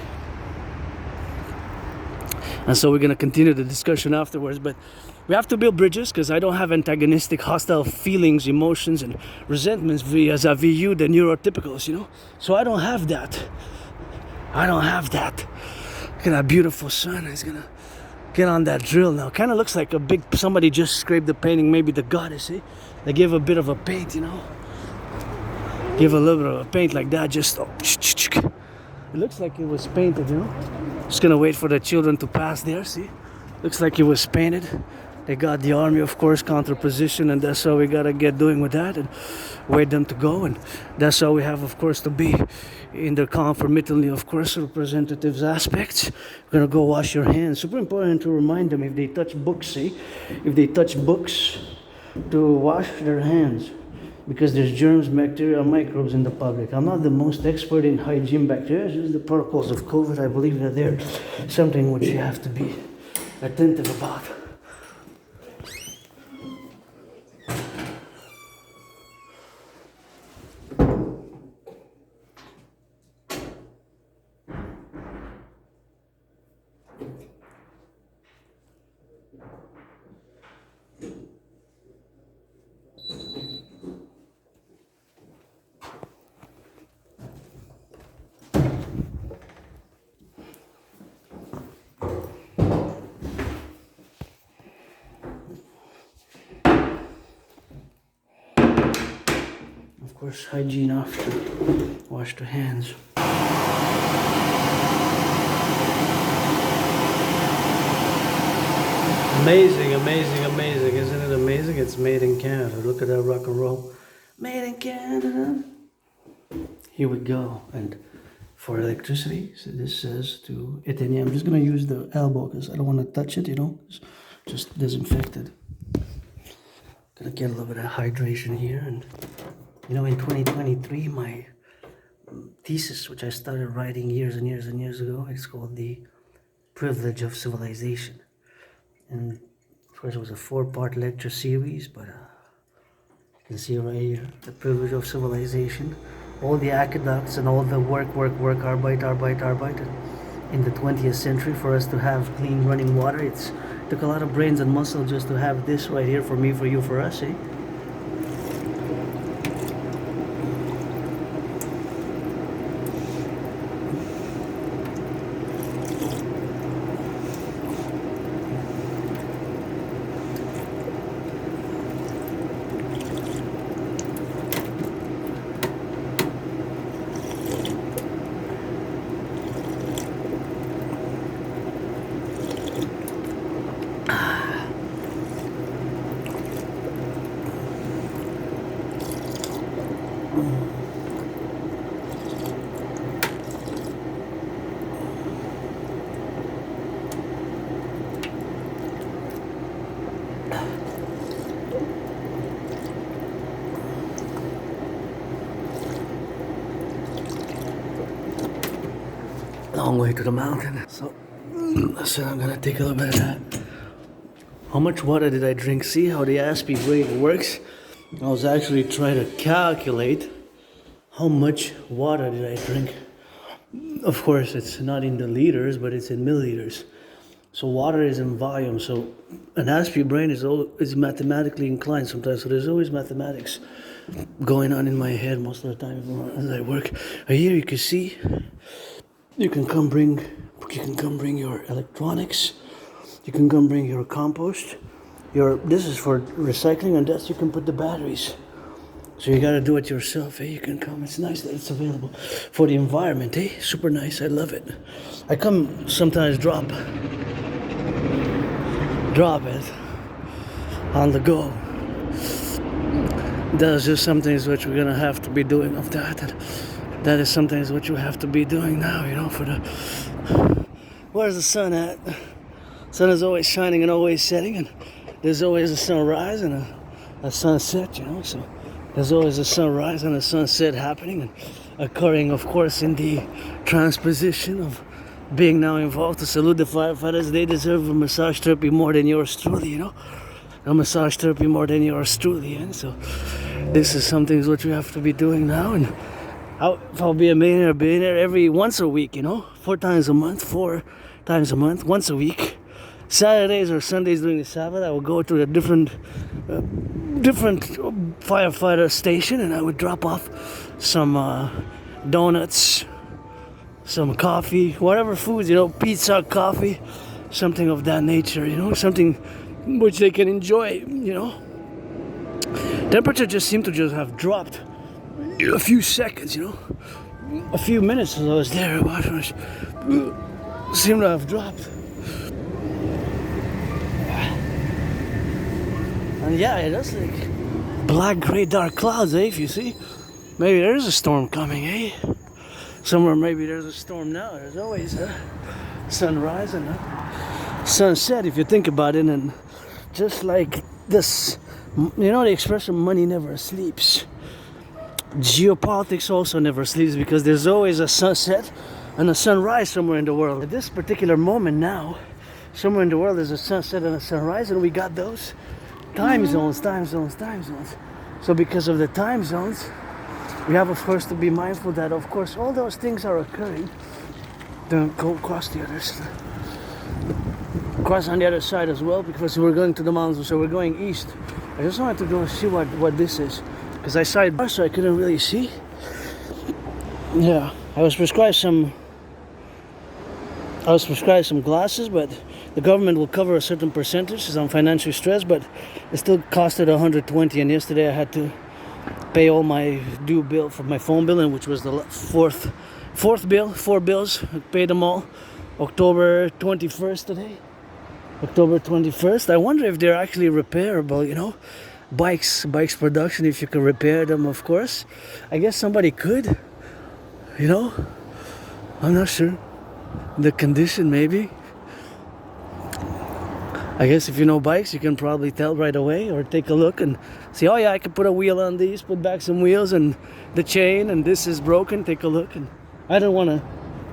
And so we're gonna continue the discussion afterwards, but we have to build bridges, because I don't have antagonistic, hostile feelings, emotions, and resentments vis-a-vis you, the neurotypicals, So I don't have that. Look at that beautiful sun. He's gonna get on that drill now. Kind of looks like somebody just scraped the painting, maybe the goddess, eh? They give a bit of a paint, Give a little bit of a paint like that, just, it looks like it was painted, Just gonna wait for the children to pass there, see? Looks like it was painted. They got the army, of course, counterposition, and that's how we gotta get doing with that and wait them to go. And that's how we have, of course, to be in the conformitally, of course, representatives aspects. We're gonna go wash your hands. Super important to remind them if they touch books, to wash their hands, because there's germs, bacteria, microbes in the public. I'm not the most expert in hygiene bacteria, just the protocols of COVID. I believe that they're something which you have to be attentive about. Of course, hygiene after wash the hands. Amazing, isn't it amazing? It's made in Canada. Look at that rock and roll. Made in Canada. Here we go. And for electricity, so this says to éteindre. I'm just gonna use the elbow because I don't want to touch it, it's just disinfected. Gonna get a little bit of hydration here, and You know, in 2023, my thesis, which I started writing years and years and years ago, it's called The Privilege of Civilization. And of course, it was a 4-part lecture series, but you can see right here, The Privilege of Civilization. All the aqueducts and all the work, arbeit in the 20th century for us to have clean running water. It took a lot of brains and muscle just to have this right here for me, for you, for us, eh? Long way to the mountain. So I'm gonna take a little bit of that. How much water did I drink? See how the ASPE brain works? I was actually trying to calculate how much water did I drink. Of course, it's not in the liters, but it's in milliliters. So water is in volume. So an ASPE brain is mathematically inclined sometimes. So there's always mathematics going on in my head most of the time as I work. Right here you can see. You can come bring your electronics. You can come bring your compost. This is for recycling, and that's you can put the batteries. So you gotta do it yourself, eh? You can come. It's nice that it's available for the environment, eh? Super nice. I love it. I come sometimes drop it on the go. That's just some things which we're gonna have to be doing of that. And that is something what you have to be doing now, you know, where's the sun at? Sun is always shining and always setting, and there's always a sunrise and a sunset, you know, so there's always a sunrise and a sunset happening and occurring, of course, in the transposition of being now involved. To salute the firefighters, they deserve a massage therapy more than yours truly, you know, a massage therapy more than yours truly, and so this is something what you have to be doing now. And if I'll be a billionaire once a week, you know, 4 times a month, once a week. Saturdays or Sundays during the Sabbath, I would go to a different firefighter station, and I would drop off some donuts, some coffee, whatever foods, you know, pizza, coffee, something of that nature, you know, something which they can enjoy, you know. Temperature just seemed to just have dropped. A few seconds, you know, a few minutes as I was there, seemed to have dropped. And yeah, it does like black, gray, dark clouds, eh? If you see, maybe there's a storm coming, eh? Somewhere, maybe there's a storm now. There's always a sunrise and a sunset, if you think about it. And just like this, you know, the expression "money never sleeps." Geopolitics also never sleeps, because there's always a sunset and a sunrise somewhere in the world. At this particular moment now, somewhere in the world there's a sunset and a sunrise, and we got those time zones. So because of the time zones, we have, of course, to be mindful that, of course, all those things are occurring. Don't go across the other side. Cross on the other side as well, because we're going to the mountains, so we're going east. I just wanted to go see what this is, because I saw it, so I couldn't really see. Yeah, I was prescribed some glasses, but the government will cover a certain percentage, because I'm financially stressed, but it still costed $120, and yesterday I had to pay all my due bill for my phone bill, and which was the fourth bill, 4 bills. I paid them all. October 21st today. October 21st. I wonder if they're actually repairable, you know. Bikes production, if you can repair them, of course. I guess somebody could, you know. I'm not sure. The condition, maybe. I guess if you know bikes, you can probably tell right away, or take a look and see, oh yeah, I can put a wheel on these, put back some wheels and the chain, and this is broken, take a look. And I don't want to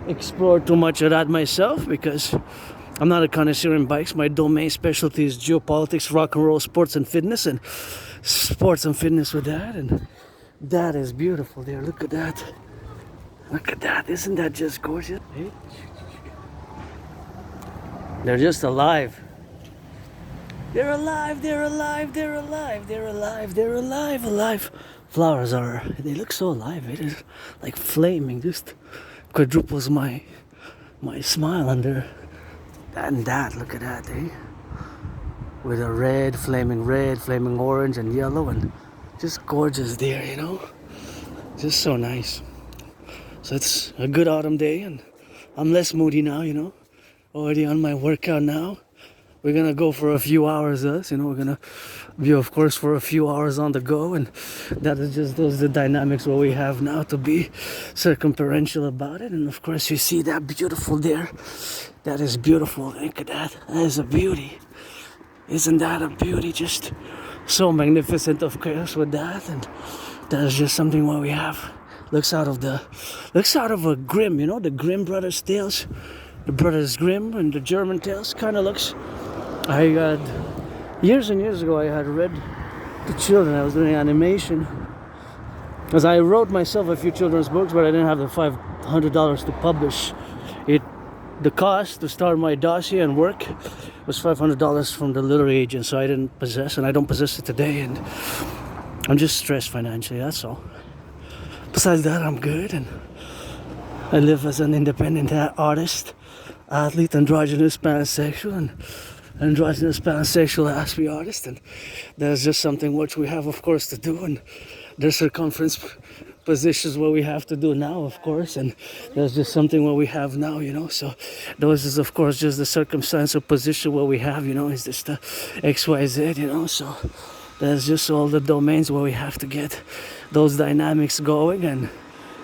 explore too much of that myself because I'm not a connoisseur in bikes. My domain specialty is geopolitics, rock and roll, sports and fitness with that. And that is beautiful there. Look at that. Look at that. Isn't that just gorgeous? Hey. They're just alive. They're alive, they're alive, they're alive, they're alive, they're alive, alive. Flowers they look so alive. It is like flaming, just quadruples my smile under that. Look at that, eh? With a red, flaming orange and yellow, and just gorgeous there, you know? Just so nice. So it's a good autumn day, and I'm less moody now, you know? Already on my workout now. We're gonna go for a few hours, we're gonna be, of course, for a few hours on the go, and that is just the dynamics what we have now to be circumferential about it. And of course, you see that beautiful there. That is beautiful. Look at that. That is a beauty. Isn't that a beauty? Just so magnificent, of course, with that. And that is just something what we have. Looks out of a Grimm, you know, the Grimm brothers tales. The Brothers Grimm and the German tales kind of looks. I had years and years ago I had read to children. I was doing animation because I wrote myself a few children's books, but I didn't have the $500 to publish it. The cost to start my dossier and work was $500 from the literary agent, so I didn't possess, and I don't possess it today, and I'm just stressed financially, that's all. Besides that, I'm good, and I live as an independent artist, athlete, androgynous, pansexual, and androgynous, pansexual aspie artist, and there's just something which we have, of course, to do, and there's circumference positions what we have to do now, of course, and there's just something what we have now, you know. So those is, of course, just the circumstance or position what we have, you know, is just the XYZ, you know. So there's just all the domains where we have to get those dynamics going, and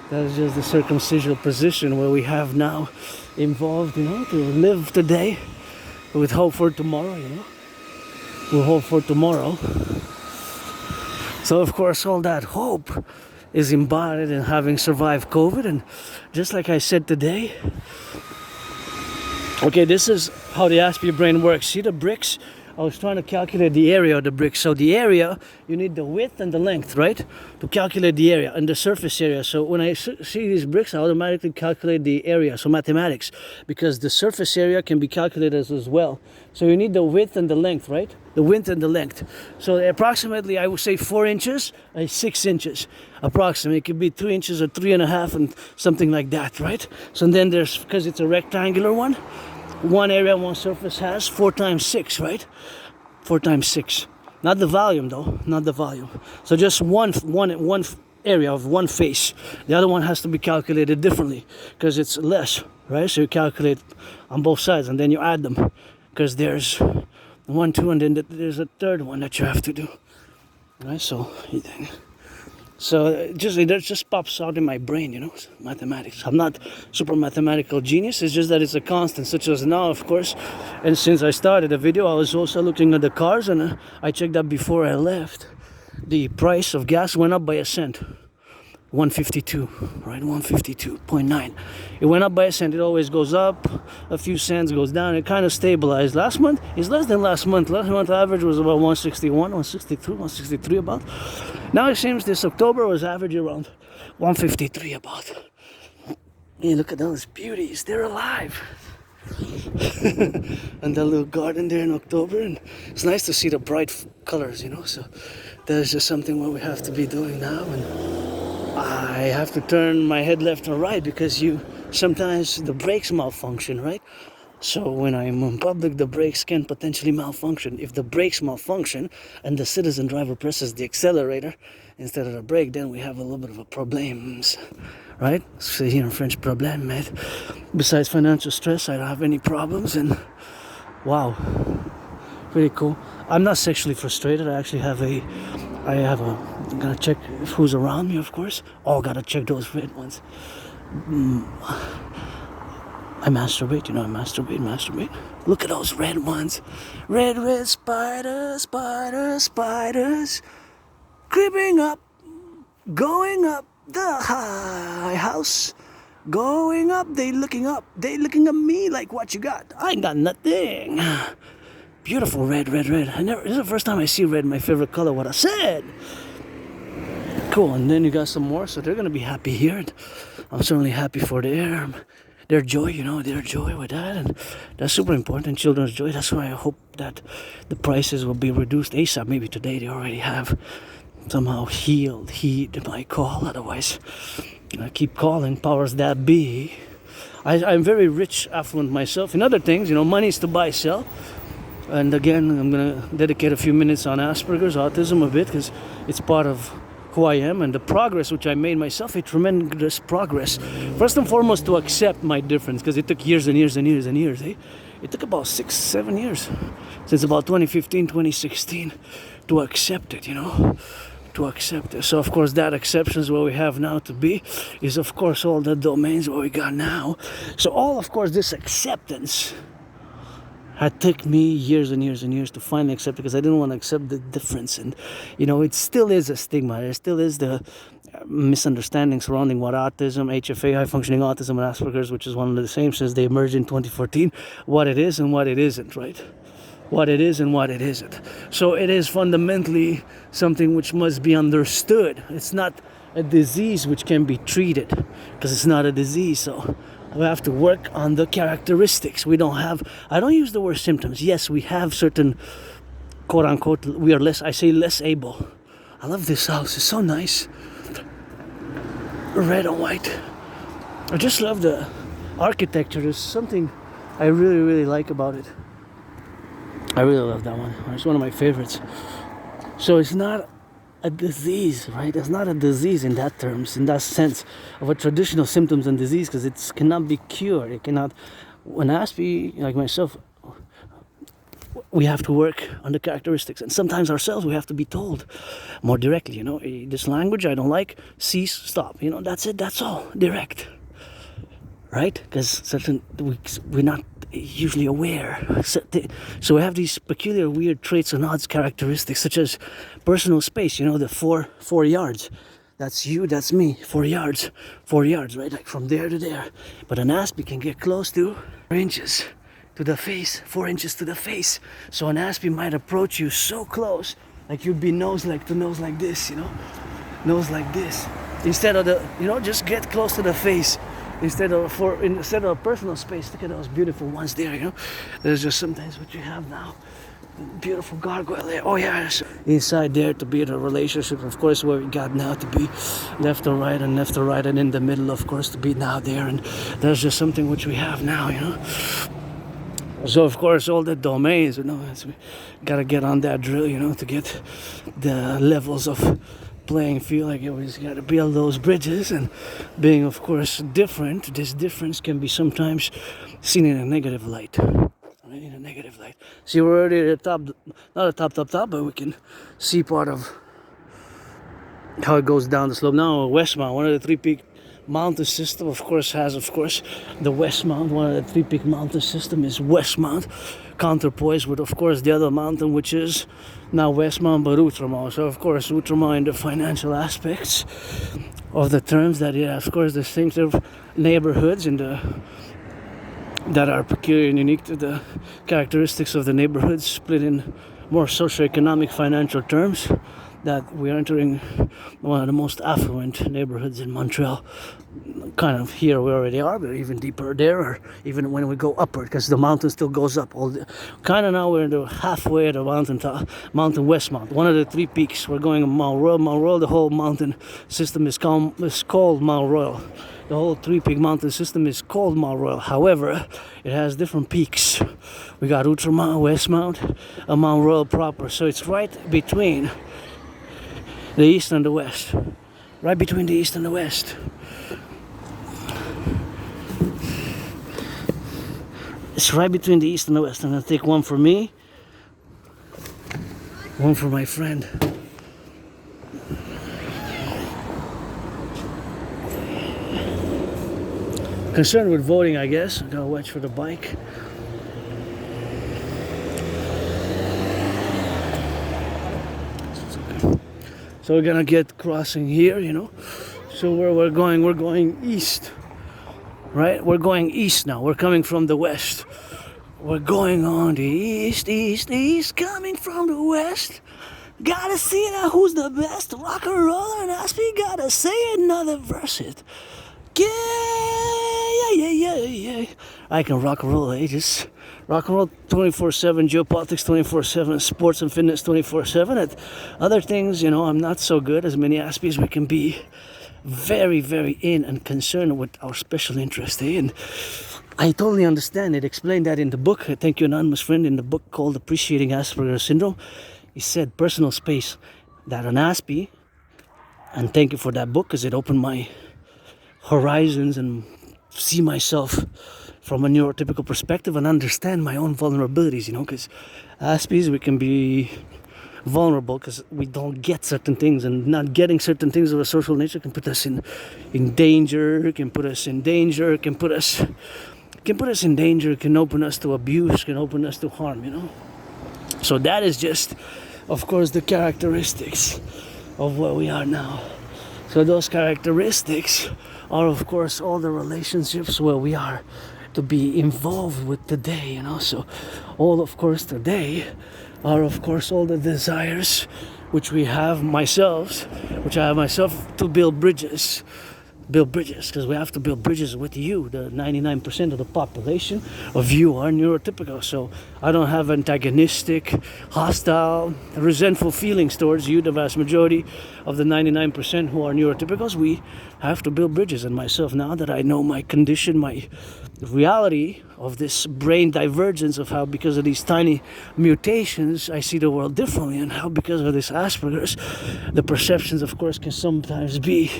that's just the circumstantial position where we have now involved, you know, to live today with hope for tomorrow, you know. With hope for tomorrow. So of course all that hope is embodied in having survived COVID, and just like I said today, okay, this is how the aspie brain works. See the bricks? I was trying to calculate the area of the bricks. So the area, you need the width and the length, right? To calculate the area and the surface area. So when I see these bricks, I automatically calculate the area. So mathematics, because the surface area can be calculated as well. So you need the width and the length, right? The width and the length. So approximately, I would say 4 inches and 6 inches. Approximately, it could be 2 inches or 3.5 and something like that, right? So then there's, because it's a rectangular one area, one surface has 4 times 6, right? 4 times 6. Not the volume though, not the volume. So just one area of one face. The other one has to be calculated differently because it's less, right? So you calculate on both sides and then you add them because there's 1, 2, and then there's a third one that you have to do, right? So it just pops out in my brain, you know, mathematics. I'm not super mathematical genius. It's just that it's a constant, such as now, of course. And since I started the video, I was also looking at the cars, and I checked that before I left. The price of gas went up by a cent. 152, right? 152.9. It went up by a cent. It always goes up a few cents, goes down. It kind of stabilized. Last month is less than last month. Last month average was about 161, 162, 163 about. Now it seems this October was average around 153 about. Hey, look at those beauties. They're alive. And the little garden there in October, and it's nice to see the bright colors, you know. So there's just something what we have to be doing now, and I have to turn my head left or right because sometimes the brakes malfunction, right? So when I'm in public, the brakes can potentially malfunction. If the brakes malfunction and the citizen driver presses the accelerator instead of the brake, then we have a little bit of a problems, right? So here in French, problem, mate. Besides financial stress, I don't have any problems, and wow, pretty cool. I'm not sexually frustrated. I actually have I'm gonna check who's around me, of course. Oh, gotta check those red ones. I masturbate, I masturbate. Look at those red ones. Red spiders, spiders. Creeping up, going up the high house. Going up, they looking at me like, what you got? I ain't got nothing. Beautiful red. This is the first time I see red, my favorite color, what I said. Cool, and then you got some more, so they're gonna be happy here. And I'm certainly happy for their joy, their joy with that, and that's super important, children's joy. That's why I hope that the prices will be reduced ASAP. Maybe today they already have somehow heed my call, otherwise I keep calling powers that be. I'm very rich, affluent myself in other things, money is to buy, sell. And again, I'm gonna dedicate a few minutes on Asperger's, autism a bit, because it's part of who I am and the progress which I made myself, a tremendous progress. First and foremost, to accept my difference, because it took years and years. It took about 6-7 years, since about 2015, 2016, to accept it, to accept it. So of course that acceptance is what we have now to be, is of course all the domains what we got now. So all of course this acceptance had took me years and years to finally accept it, because I didn't want to accept the difference. And it still is a stigma, there still is the misunderstanding surrounding what autism, HFA, high functioning autism, and Asperger's, which is one of the same since they emerged in 2014, what it is and what it isn't, right? What it is and what it isn't. So it is fundamentally something which must be understood. It's not a disease which can be treated, because it's not a disease. So we have to work on the characteristics. I don't use the word symptoms. Yes, we have certain, quote unquote, we are less able. I love this house, it's so nice. Red and white. I just love the architecture. There's something I really like about it. I really love that one. It's one of my favorites. So it's not a disease, right? It's not a disease in that terms, in that sense of a traditional symptoms and disease, because it cannot be cured. It cannot. When Aspie, like myself, we have to work on the characteristics, and sometimes ourselves we have to be told more directly. This language I don't like. Cease, stop. That's it. That's all. Direct. Right? Because we're not usually aware. So we have these peculiar, weird traits and odds characteristics, such as personal space. The four yards. That's you, that's me. 4 yards, right? Like from there to there. But an Aspie can get close to 4 inches to the face, 4 inches to the face. So an Aspie might approach you so close, like you'd be nose like this, nose like this. Instead of just get close to the face. Instead of personal space, look at those beautiful ones there, There's just sometimes what you have now. Beautiful gargoyle there. Oh yeah, inside there to be the relationship, of course, where we got now to be left or right, and in the middle, of course, to be now there. And there's just something which we have now, So of course, all the domains, we gotta get on that drill, to get the levels of playing field. Like you always got to build those bridges, and being of course different, this difference can be sometimes seen in a negative light. In a negative light. See, we're already at the top, not the top, but we can see part of how it goes down the slope. Now West Mount, one of the 3 peak mountain system, of course, has the West Mount. One of the 3 peak mountain system is West Mount, counterpoise with of course the other mountain, which is now West Mount, but Outremer. So of course Outremer in the financial aspects of the terms, that of course the same sort of neighborhoods that are peculiar and unique to the characteristics of the neighborhoods, split in more socioeconomic financial terms, that we're entering one of the most affluent neighborhoods in Montreal. Kind of here we already are, but even deeper there, or even when we go upward, because the mountain still goes up. Kind of now we're in the halfway of the mountain West Mount, one of the 3 peaks. We're going to Mount Royal. The whole mountain system is called Mount Royal. The whole 3 peak mountain system is called Mount Royal. However, it has different peaks. We got Outremer, West Mount, and Mount Royal proper. So it's right between the east and the west. Right between the east and the west. It's right between the east and the west. I'm gonna take one for me, one for my friend. concerned with voting, I guess. I gotta watch for the bike. So we're gonna get crossing here, you know. So where we're going east, right? We're going east now. We're coming from the west. We're going on the east, coming from the west. Gotta see now who's the best rock and roller, and ask me, gotta say another verse it. Yeah. I can rock and roll ages. Rock and roll 24/7, geopolitics 24/7, sports and fitness 24/7. At other things, you know, I'm not so good. As many aspects we can be very, very in and concerned with our special interest. And I totally understand it. Explained that in the book. Thank you, anonymous friend, in the book called Appreciating Asperger's Syndrome. He said personal space, that an aspie, and thank you for that book because it opened my horizons and see myself from a neurotypical perspective and understand my own vulnerabilities, you know, because aspies, we can be vulnerable because we don't get certain things, and not getting certain things of a social nature can put us in danger, can put us in danger, can put us in danger, can open us to abuse, can open us to harm, you know. So that is just, of course, the characteristics of where we are now. So those characteristics are, of course, all the relationships where we are to be involved with today, you know. So all, of course, today are, of course, all the desires which I have myself to build bridges, because we have to build bridges with you. The 99% of the population of you are neurotypical, so I don't have antagonistic, hostile, resentful feelings towards you, the vast majority of the 99% who are neurotypicals. We have to build bridges, and myself, now that I know my condition, my reality of this brain divergence, of how because of these tiny mutations I see the world differently, and how because of this Asperger's the perceptions, of course, can sometimes be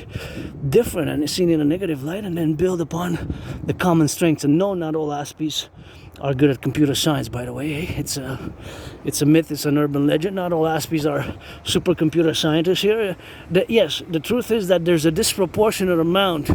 different and seen in a negative light, and then build upon the common strengths. And no, not all Aspies are good at computer science, by the way. It's a myth, it's an urban legend. Not all Aspies are supercomputer scientists here. Yes, the truth is that there's a disproportionate amount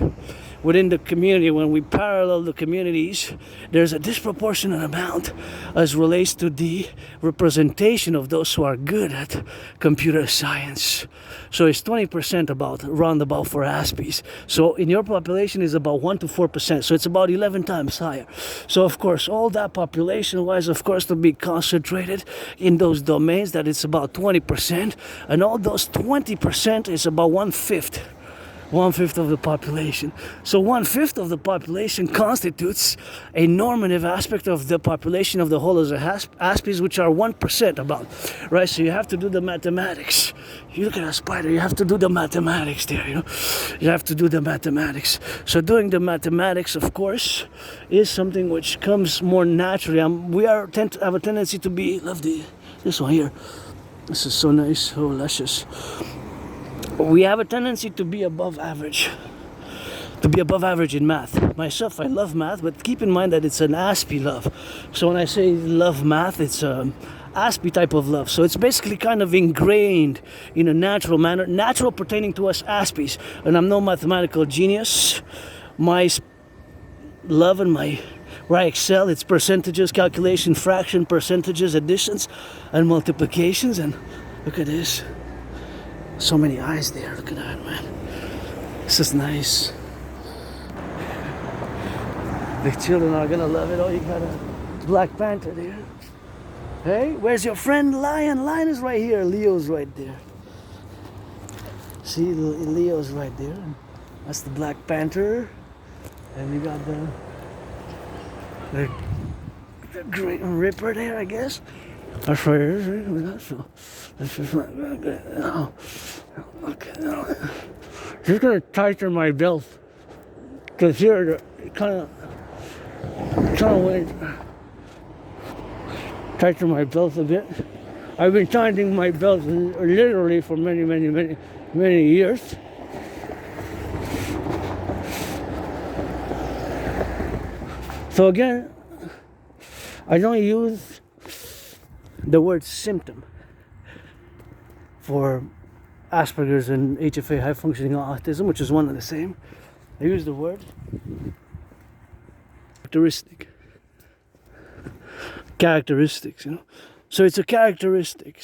within the community. When we parallel the communities, there's a disproportionate amount as relates to the representation of those who are good at computer science. So it's 20% roundabout for Aspies. So in your population is about 1 to 4%. So it's about 11 times higher. So of course, all that population wise, of course, to be concentrated in those domains, that it's about 20%. And all those 20% is about 1/5 of the population. So 1/5 of the population constitutes a normative aspect of the population of the whole as a Aspies, which are 1% about, right? So you have to do the mathematics. You look at a spider, you have to do the mathematics there, you know. You have to do the mathematics. So doing the mathematics, of course, is something which comes more naturally. We have a tendency to be, love this one here. This is so nice, so luscious. We have a tendency to be above average. In math. Myself, I love math, but keep in mind that it's an Aspie love. So when I say love math, it's a Aspie type of love. So it's basically kind of ingrained in a natural manner, natural pertaining to us Aspies. And I'm no mathematical genius. My love and where I excel, it's percentages, calculation, fraction, percentages, additions, and multiplications. And look at this. So many eyes there. Look at that, man. This is nice. The children are gonna love it. Oh, you got a Black Panther there. Hey, where's your friend Lion? Lion is right here. Leo's right there. See, Leo's right there. That's the Black Panther. And you got the Green Ripper there, I guess. That's right here. So that's just not good. Oh, okay. Just gonna tighten my belt, cause here kind of tighten my belt a bit. I've been tightening my belt literally for many years. So again, I don't use the word symptom for Asperger's and HFA, high functioning autism, which is one and the same. I use the word characteristics, you know. So it's a characteristic.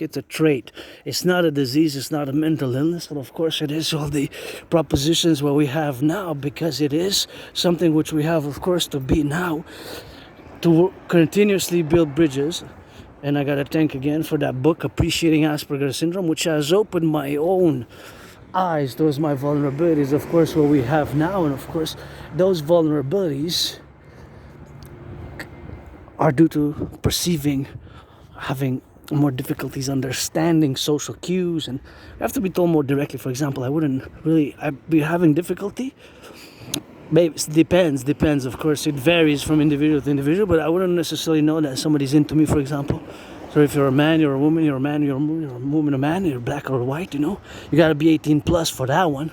It's a trait. It's not a disease, it's not a mental illness. And of course it is all the propositions what we have now, because it is something which we have, of course, to be now, to continuously build bridges. And I gotta thank again for that book, Appreciating Asperger's Syndrome, which has opened my own eyes towards my vulnerabilities, of course, what we have now. And of course, those vulnerabilities are due to perceiving, having more difficulties understanding social cues, and I have to be told more directly. For example, I'd be having difficulty. Maybe it depends, of course, it varies from individual to individual, but I wouldn't necessarily know that somebody's into me, for example. So if you're a man, you're a woman, you're a man, you're a woman, you're a woman, a man, you're black or white, you know, you gotta be 18 plus for that one.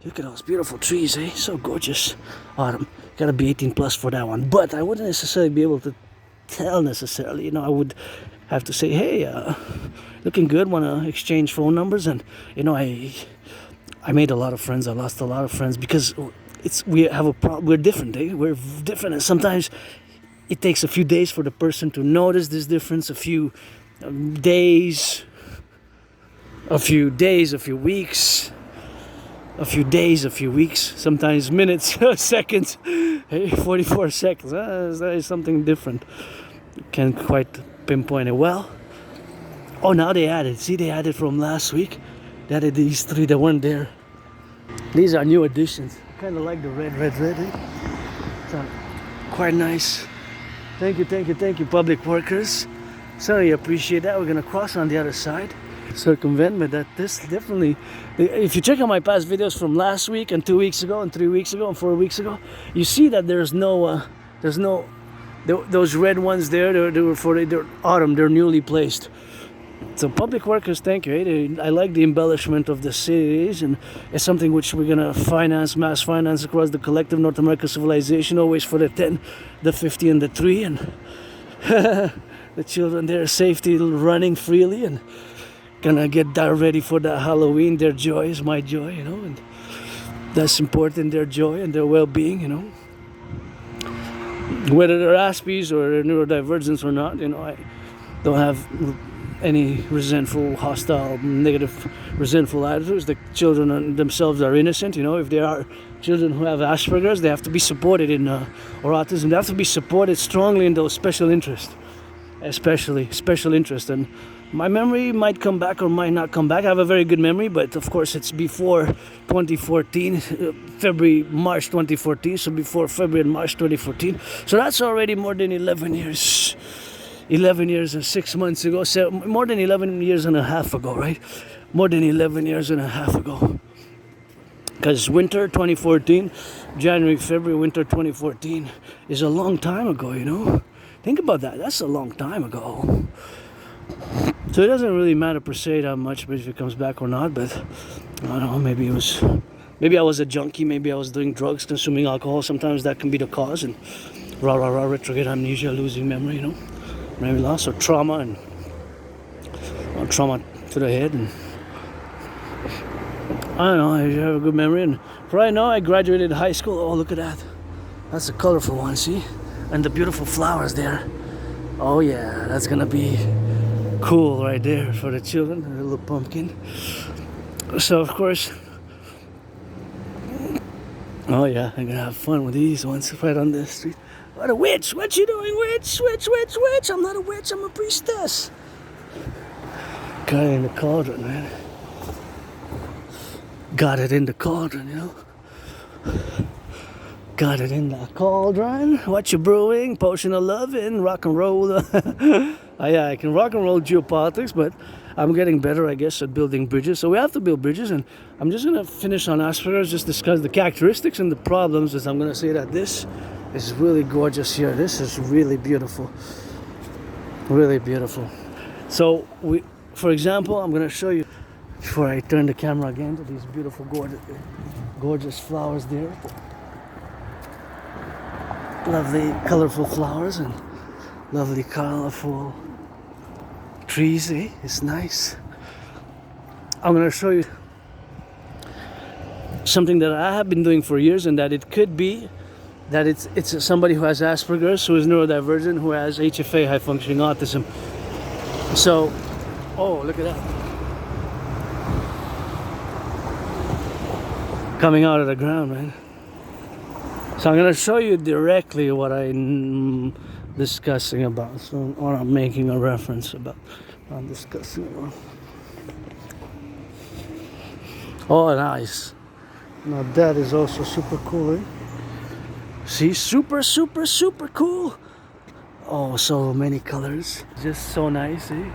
Look at those beautiful trees, eh? So gorgeous. Autumn. You gotta be 18 plus for that one. But I wouldn't necessarily be able to tell necessarily, you know. I would have to say, hey, looking good, want to exchange phone numbers. And you know, I made a lot of friends, I lost a lot of friends, because we have a problem. We're different, eh? We're different, and sometimes it takes a few days for the person to notice this difference, a few days, a few weeks, sometimes minutes, seconds, hey, 44 seconds, that is something different. Can't quite pinpoint it well. Oh, now they added from last week. They added these three that weren't there. These are new additions. I kind of like the red, eh? So, quite nice. Thank you, public workers. Sorry, appreciate that. We're gonna cross on the other side, circumvent, but that this definitely, if you check out my past videos from last week and 2 weeks ago and 3 weeks ago and 4 weeks ago, you see that there's no those red ones there. They're autumn. They're newly placed. So public workers, thank you. I like the embellishment of the cities, and it's something which we're gonna mass finance across the collective North American civilization, always for the 10, the 50, and the 3, and the children, their safety, running freely, and gonna get that ready for that Halloween. Their joy is my joy, you know, and that's important. Their joy and their well-being, you know. Whether they're Aspies or neurodivergence or not, you know, I don't have any resentful, hostile, negative, resentful attitudes. The children themselves are innocent, you know. If there are children who have Asperger's, they have to be supported or autism. They have to be supported strongly in those special interests, especially special interest. And my memory might come back or might not come back. I have a very good memory, but of course it's before 2014, March 2014, so before February and March 2014. So that's already more than 11 years. 11 years and 6 months ago, so more than 11 years and a half ago, right? More than 11 years and a half ago. Because winter 2014, January, February, winter 2014 is a long time ago, you know? Think about that. That's a long time ago. So it doesn't really matter per se that much, but if it comes back or not. But I don't know, maybe I was a junkie, maybe I was doing drugs, consuming alcohol. Sometimes that can be the cause. And retrograde amnesia, losing memory, you know? Memory loss or trauma, and trauma to the head, and I don't know. I have a good memory, and right now I graduated high school. Oh, look at that! That's a colorful one, see, and the beautiful flowers there. Oh yeah, that's gonna be cool right there for the children. A little pumpkin. So of course, oh yeah, I'm gonna have fun with these ones right on the street. What a witch! What you doing, witch? Witch! I'm not a witch, I'm a priestess. Got it in the cauldron, man. Got it in the cauldron, you know. Got it in the cauldron. What you brewing? Potion of love and rock and roll. Yeah, I can rock and roll geopolitics, but I'm getting better, I guess, at building bridges. So we have to build bridges, and I'm just gonna finish on Asperger's, just discuss the characteristics and the problems, as I'm gonna say that this is really gorgeous here. This is really beautiful. Really beautiful. So for example, I'm gonna show you, before I turn the camera again, to these beautiful gorgeous flowers there. Lovely colorful flowers and lovely colorful trees, eh? It's nice. I'm gonna show you something that I have been doing for years, and that it could be that it's somebody who has Asperger's, who is neurodivergent, who has HFA, high functioning autism. So, oh, look at that. Coming out of the ground, man. So I'm gonna show you directly what I'm discussing about, so, or I'm making a reference about. I'm discussing about. Oh, nice. Now that is also super cool, eh? See, super cool. Oh, so many colors. Just so nice, eh?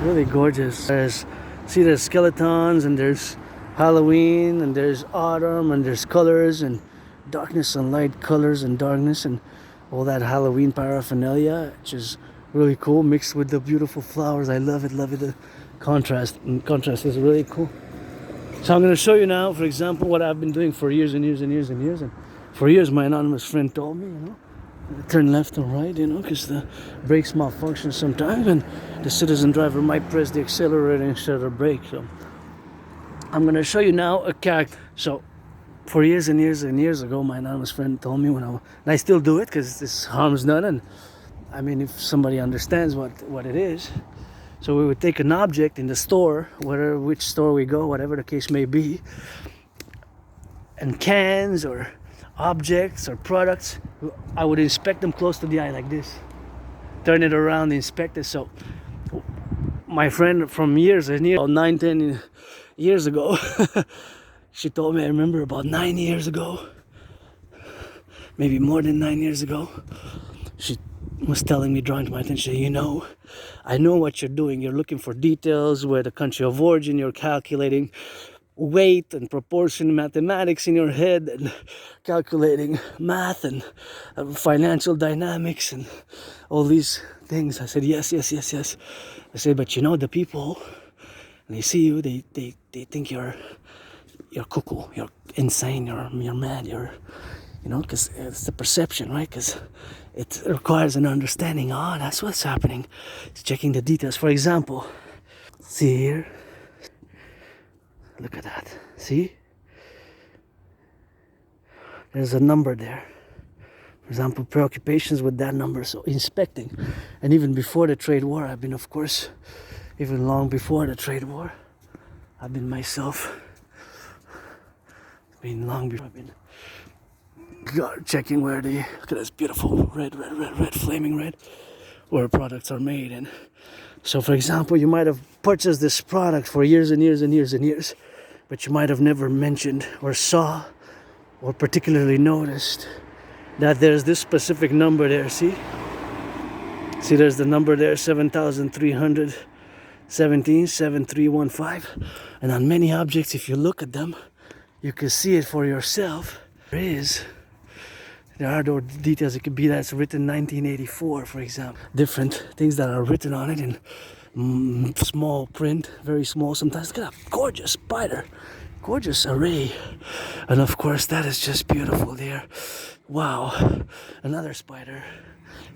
Really gorgeous. There's skeletons, and there's Halloween, and there's autumn, and there's colors, and darkness and light, colors and darkness, and all that Halloween paraphernalia, which is really cool, mixed with the beautiful flowers. I love it. The contrast is really cool. So I'm going to show you now, for example, what I've been doing for years and years. And for years, my anonymous friend told me, turn left and right, because the brakes malfunction sometimes, and the citizen driver might press the accelerator instead of the brake. So I'm going to show you now a character. So for years and years ago, my anonymous friend told me and I still do it because this harm's none, and I mean, if somebody understands what it is. So we would take an object in the store, which store we go, whatever the case may be, and cans or objects or products, I would inspect them close to the eye like this. Turn it around, inspect it. So my friend from years and years, 9-10 years ago, she told me, I remember about 9 years ago, maybe more than 9 years ago, she was telling me, drawing to my attention, I know what you're doing. You're looking for details, where the country of origin, you're calculating weight and proportion mathematics in your head, and calculating math and financial dynamics and all these things. I said, yes. I said, but the people, and they see you, they think you're cuckoo, you're insane, you're mad, because it's the perception, right? Because it requires an understanding. That's what's happening. It's checking the details. For example, see here. Look at that. See? There's a number there. For example, preoccupations with that number. So inspecting. And even before the trade war, I've been, of course, even long before the trade war, I've been myself. Long before I've been checking where look at this beautiful red, flaming red, where products are made. And so, for example, you might have purchased this product for years and years, but you might have never mentioned or saw or particularly noticed that there's this specific number there. See, there's the number there, 7,317, 7315. And on many objects, if you look at them, you can see it for yourself. There are those details. It could be that's written 1984, for example. Different things that are written on it in small print, very small sometimes. Look at that gorgeous spider, gorgeous array. And of course, that is just beautiful there. Wow, another spider.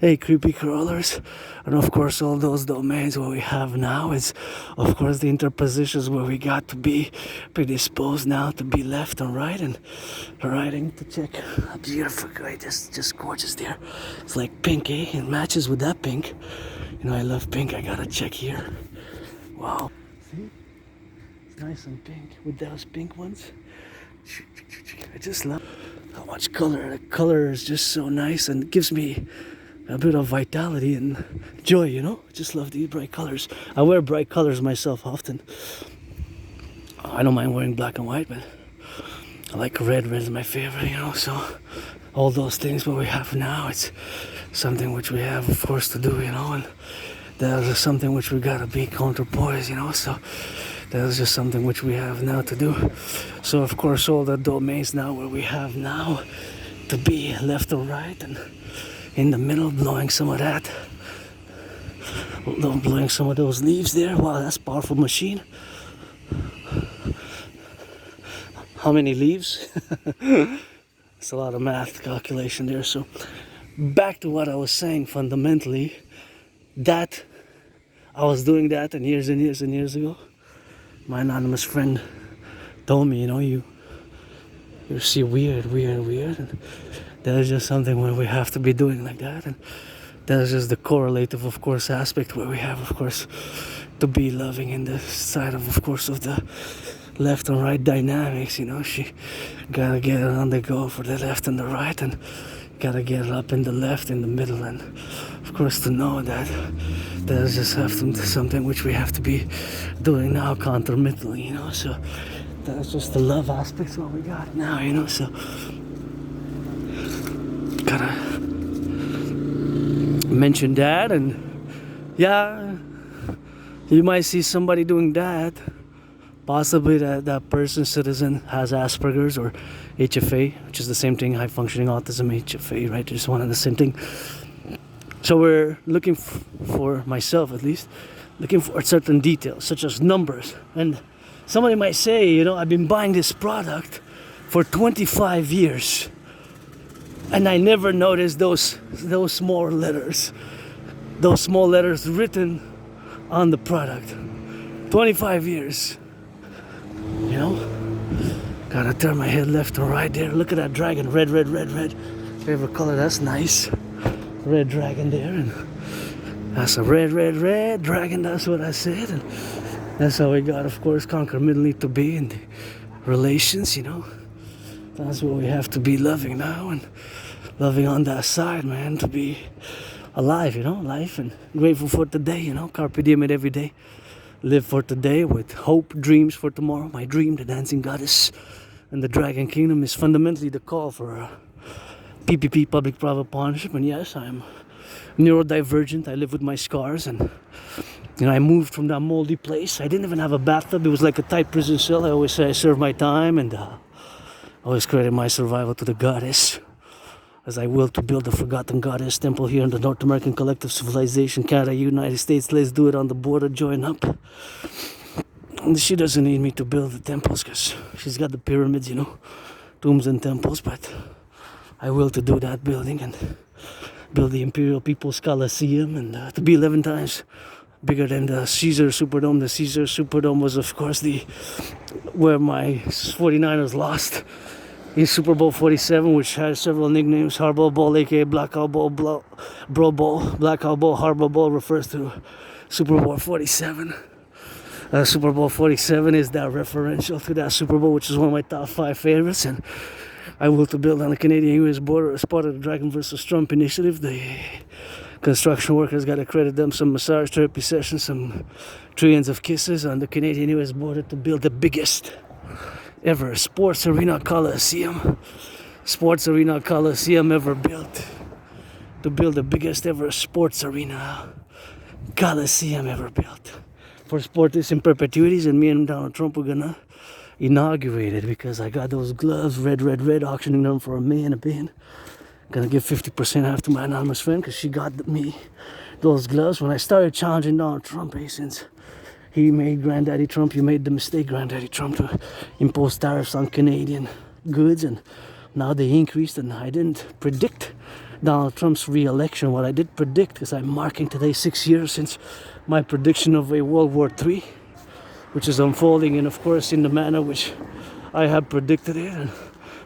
Hey, creepy crawlers. And of course, all those domains what we have now is, of course, the interpositions where we got to be predisposed now to be left and right, and writing to check. Beautiful, great, just gorgeous there. It's like pink, eh? It matches with that pink. I love pink. I gotta check here. Wow. See? It's nice and pink with those pink ones. I just love how much color. The color is just so nice and gives me a bit of vitality and joy, Just love these bright colors. I wear bright colors myself often. I don't mind wearing black and white, but I like red. Red is my favorite, So all those things what we have now, it's something which we have, of course, to do, and that is something which we gotta be counterpoise, So that is just something which we have now to do. So of course, all the domains now where we have now to be left or right, and in the middle, blowing some of that, blowing some of those leaves there. Wow, that's a powerful machine. How many leaves? It's a lot of math calculation there. So back to what I was saying, fundamentally, that I was doing that, and years ago, my anonymous friend told me, you see weird. And that is just something where we have to be doing like that. And that is just the correlative, of course, aspect where we have, of course, to be loving in the side of course, of the left and right dynamics. She gotta get it on the go for the left and the right, and gotta get it up in the left, in the middle, and of course to know that is just something which we have to be doing now concomitantly. So that's just the love aspects what we got now. So gotta mention that. And yeah, you might see somebody doing that. Possibly that person, citizen, has Asperger's or HFA, which is the same thing, high functioning autism, HFA, right? Just one and the same thing. So we're looking for myself, at least, looking for certain details, such as numbers. And somebody might say, I've been buying this product for 25 years, and I never noticed those small letters written on the product. 25 years. Gotta turn my head left and right there. Look at that dragon, red. Favorite color, that's nice. Red dragon there, and that's a red dragon, that's what I said. And that's how we got, of course, concomitantly to be in the relations. That's what we have to be loving now, and loving on that side, man, to be alive, life, and grateful for today, carpe diem it every day. Live for today with hope, dreams for tomorrow. My dream, the dancing goddess and the dragon kingdom, is fundamentally the call for PPP, public-private partnership. And yes, I'm neurodivergent. I live with my scars, and I moved from that moldy place. I didn't even have a bathtub. It was like a tight prison cell. I always say I served my time, and always credit my survival to the goddess, as I will to build a forgotten goddess temple here in the North American Collectif, Civilisation, Canada, United States. Let's do it on the border, join up. And she doesn't need me to build the temples, because she's got the pyramids, tombs and temples, but I will to do that building and build the Imperial People's Coliseum, and to be 11 times bigger than the Caesar Superdome. The Caesar Superdome was, of course, where my 49ers lost in Super Bowl 47, which has several nicknames. Harbor Bowl, aka Blackout Bowl, Bro Bowl. Blackout Bowl, Harbor Bowl refers to Super Bowl 47. Super Bowl 47 is that referential to that Super Bowl, which is one of my top 5 favorites. And I will to build on the Canadian-US border as part of the Dragon versus Trump initiative. The construction workers got to credit them some massage therapy sessions, some trillions of kisses on the Canadian-US border to build the biggest ever sports arena coliseum ever built. To build the biggest ever sports arena coliseum ever built for sports in perpetuities. And me and Donald Trump were gonna inaugurate it, because I got those gloves, red, auctioning them for $1 million. Gonna give 50% half to my anonymous friend, because she got me those gloves when I started challenging Donald Trump, since he made Granddaddy Trump, you made the mistake, Granddaddy Trump, to impose tariffs on Canadian goods, and now they increased. And I didn't predict Donald Trump's re-election. What I did predict, because I'm marking today 6 years since my prediction of a World War III, which is unfolding, and of course in the manner which I have predicted it. And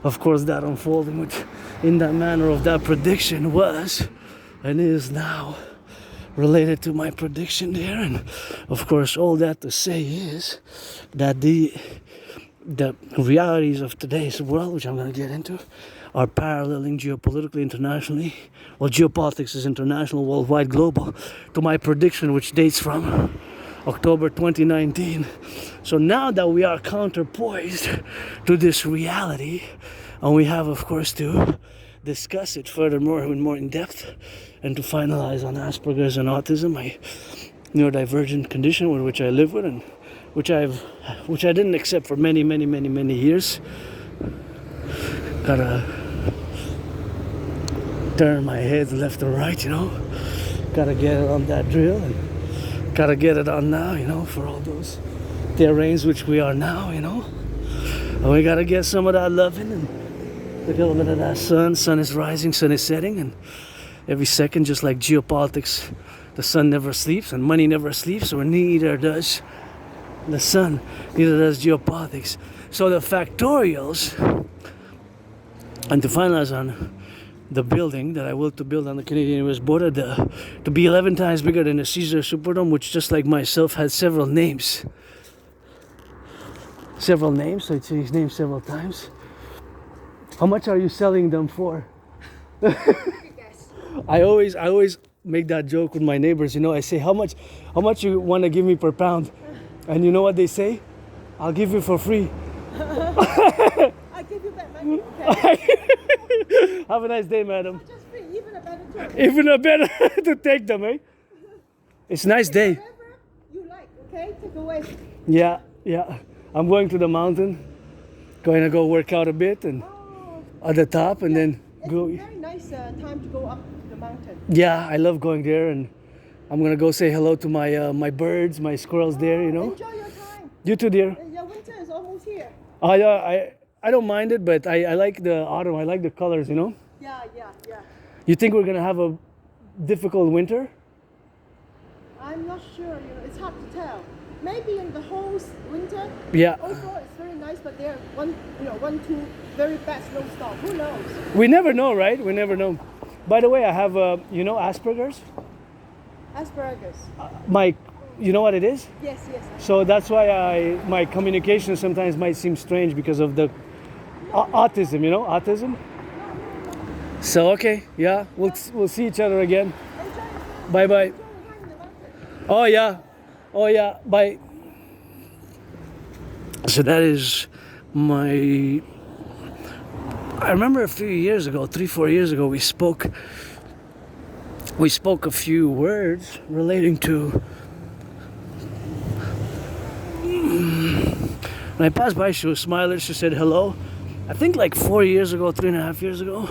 of course that unfolding which in that manner of that prediction was and is now related to my prediction there. And of course all that to say is that the realities of today's world, which I'm going to get into, are paralleling geopolitically, internationally. Well, geopolitics is international, worldwide, global, to my prediction, which dates from October 2019. So now that we are counterpoised to this reality, and we have, of course, to discuss it furthermore and more in depth, and to finalize on Asperger's and autism, my neurodivergent condition with which I live with, and which I didn't accept for many years. Gotta turn my head left and right, Gotta get it on that drill, and gotta get it on now, for all those terrains which we are now, And we gotta get some of that loving, and look at a little bit of that sun. Sun is rising, sun is setting, and every second, just like geopolitics, the sun never sleeps and money never sleeps, or neither does the sun. Neither does geopolitics. So the factorials, and to finalize on the building that I will to build on the Canadian-US border, to be 11 times bigger than the Caesar Superdome, which just like myself has several names. Several names, so I changed names several times. How much are you selling them for? I always make that joke with my neighbors, you know. I say, how much you want to give me per pound? And you know what they say? I'll give you for free. I give you back money, okay? Have a nice day, madam. Not just free, even a better joke. Even a better to take them, eh? It's a nice day. Whatever you like, okay? Take away. Yeah. I'm going to the mountain. Going to go work out a bit and at the top and then go. It's a very nice time to go up the mountain. Yeah, I love going there, and I'm gonna go say hello to my birds, my squirrels there, you know. Enjoy your time. You too, dear. Your winter is almost here. Oh yeah, I don't mind it, but I like the autumn. I like the colors, you know. Yeah. You think we're gonna have a difficult winter? I'm not sure, you know, it's hard to tell. Maybe in the whole winter, Yeah. overall it's very nice, but there are one, two very bad snowstorm. Who knows? We never know, right? We never know. By the way, I have Asperger's. Asparagus. You know what it is? Yes. So that's why my communication sometimes might seem strange because of the autism, you know, autism. So okay, yeah, we'll see each other again. Bye bye. Oh yeah, bye. So that is my. I remember a few years ago, 3-4 years ago, we spoke a few words relating to. When I passed by, she was smiling. She said hello. I think like 4 years ago, 3.5 years ago.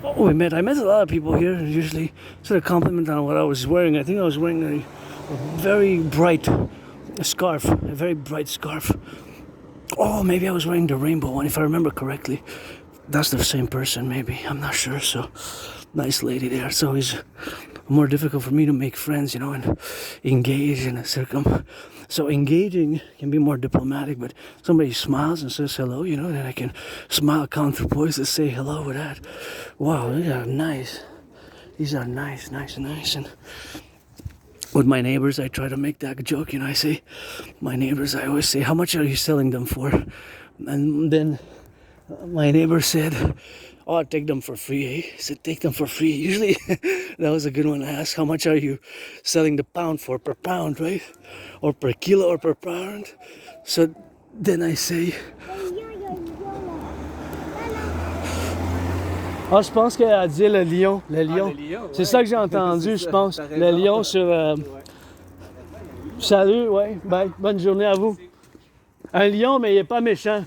I met a lot of people here. Usually, sort of compliment on what I was wearing. I think I was wearing a very bright scarf, a very bright scarf. Oh, maybe I was wearing the rainbow one, if I remember correctly. That's the same person, maybe. I'm not sure. So, nice lady there. It's always more difficult for me to make friends, you know, and engage in a So engaging can be more diplomatic, but somebody smiles and says hello, you know, then I can smile, counterpoise to say hello with that. Wow, these are nice. These are nice. And with my neighbors, I try to make that joke, you know, I say, my neighbors, I always say, how much are you selling them for? And then my neighbor said, oh, I'll take them for free, eh? I said, take them for free. Usually, that was a good one to ask. How much are you selling the pound for per pound, right? Or per kilo or per pound? So then I say... Ah, je pense qu'elle a dit le lion. Le lion. C'est ça que j'ai entendu, je pense. Le lion sur... Salut, ouais. Bye. Bonne journée à vous. Un lion, mais il n'est pas méchant.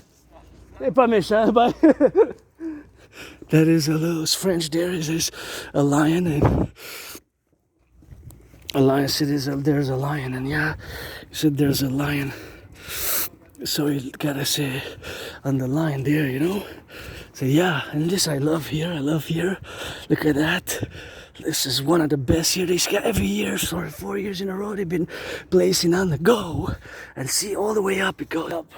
Il n'est pas méchant. Bye. That is a little French there. There's a lion and a lion said there's a lion, and yeah, he said there's a lion. So you gotta say on the line there, you know. So yeah, and this I love here. Look at that. This is one of the best here. They got every year, 4 years in a row, they've been placing on the go. And see all the way up, it goes up.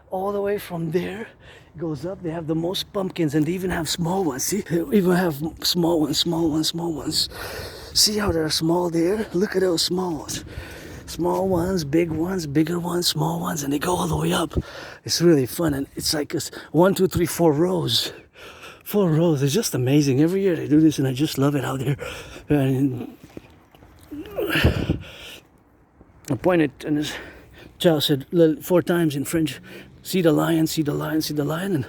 All the way from there. Goes up. They have the most pumpkins, and they even have small ones. See, they even have small ones. See how they're small there? Look at those small ones. Small ones, big ones, bigger ones, small ones, and they go all the way up. It's really fun, and it's like 1, 2, 3, 4 rows. 4 rows. It's just amazing. Every year they do this, and I just love it how they're. And I pointed, and this child said 4 times in French. See the lion, see the lion, see the lion. And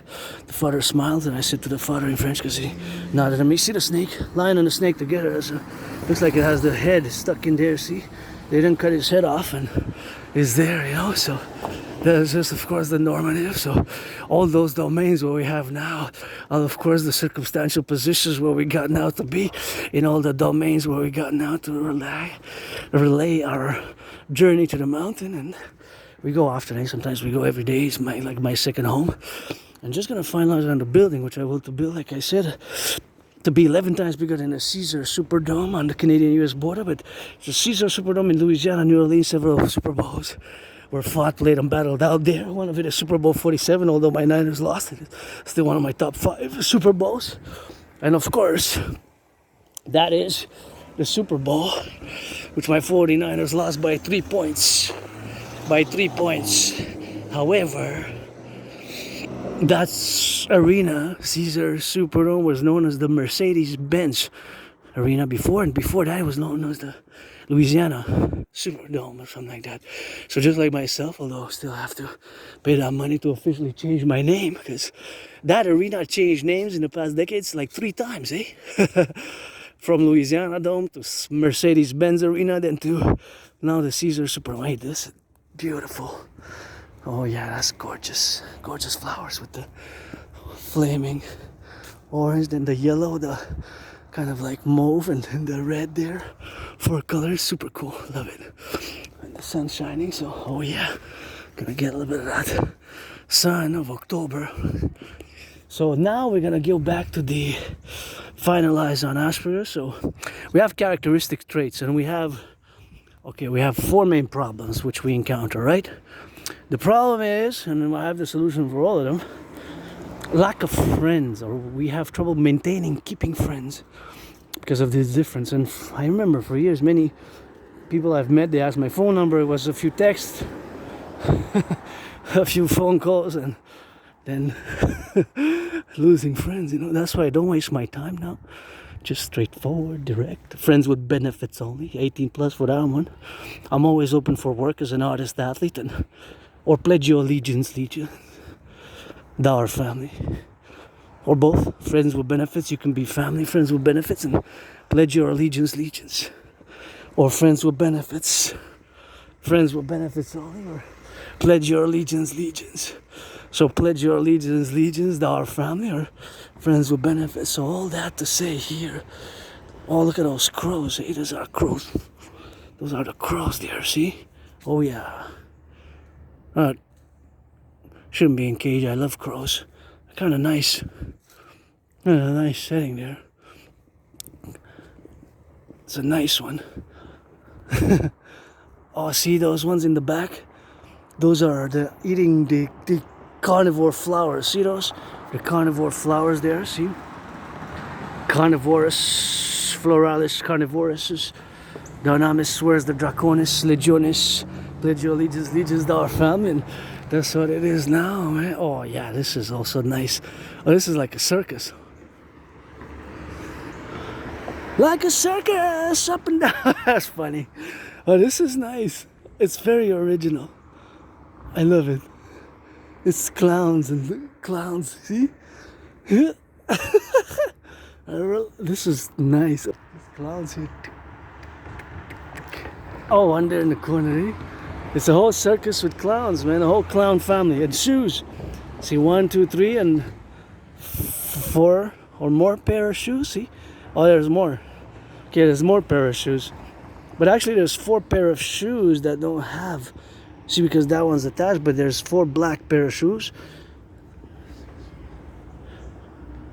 the father smiled, and I said to the father in French, because he nodded at me, see the snake? Lion and the snake together. Looks like it has the head stuck in there, see? They didn't cut his head off, and it's there, you know? So that's just, of course, the normative. So all those domains where we have now are, of course, the circumstantial positions where we got now to be, in all the domains where we got now to relay our journey to the mountain. And we go often, sometimes we go every day. It's my second home. I'm just gonna finalize on the building, which I will to build, like I said, to be 11 times bigger than the Caesar Superdome on the Canadian-US border. But the Caesar Superdome in Louisiana, New Orleans, several Super Bowls. were fought, played, and battled out there. One of it is Super Bowl 47, although my Niners lost it. It's still one of my top 5 Super Bowls. And of course, that is the Super Bowl, which my 49ers lost by 3 points. By 3 points. However, that arena, Caesar Superdome, was known as the Mercedes-Benz Arena before, and before that it was known as the Louisiana Superdome or something like that. So just like myself, although I still have to pay that money to officially change my name, because that arena changed names in the past decades like 3 times, eh? From Louisiana Dome to Mercedes-Benz Arena, then to now the Caesar Superdome. Hey, this is beautiful. Oh yeah, that's gorgeous. Gorgeous flowers with the flaming orange, then the yellow, the kind of like mauve, and then the red there. 4 colors, super cool. Love it. And the sun's shining, so oh yeah. Gonna get a little bit of that sun of October. So now we're gonna go back to the finalize on Asperger's. So we have characteristic traits, and we have 4 main problems which we encounter, right? The problem is, and I have the solution for all of them, lack of friends, or we have trouble maintaining, keeping friends because of this difference. And I remember for years, many people I've met, they asked my phone number, it was a few texts, a few phone calls, and then losing friends, That's why I don't waste my time now. Just straightforward, direct. Friends with benefits only. 18 plus for that one. I'm always open for work as an artist, athlete, or pledge your allegiance, our family. Or both. Friends with benefits. You can be family, friends with benefits, and pledge your allegiance. Or friends with benefits. Friends with benefits only, or pledge your allegiance. So pledge your allegiance, our family, or friends with benefits. So all that to say here. Oh, look at those crows. Hey, those are crows. Those are the crows there, see? Oh yeah. Shouldn't be in cage. I love crows. Kind of nice. Kind of a nice setting there. It's a nice one. Oh, see those ones in the back? Those are eating the carnivore flowers. See those? The carnivore flowers there, see? Carnivorous, floralis, carnivorous, dynamis, where's the draconis, legionis, pledge your allegiance, our family, and that's what it is now, man. Oh yeah, this is also nice. Oh, this is like a circus. Like a circus, up and down. That's funny. Oh, this is nice. It's very original. I love it. It's clowns and clowns, see? This is nice. There's clowns here. Oh, one there in the corner, eh? It's a whole circus with clowns, man. A whole clown family. And shoes. See, 1, 2, 3, and 4 or more pair of shoes, see? Oh, there's more. Okay, there's more pair of shoes. But actually, there's 4 pair of shoes that don't have. See, because that one's attached, but there's 4 black pair of shoes.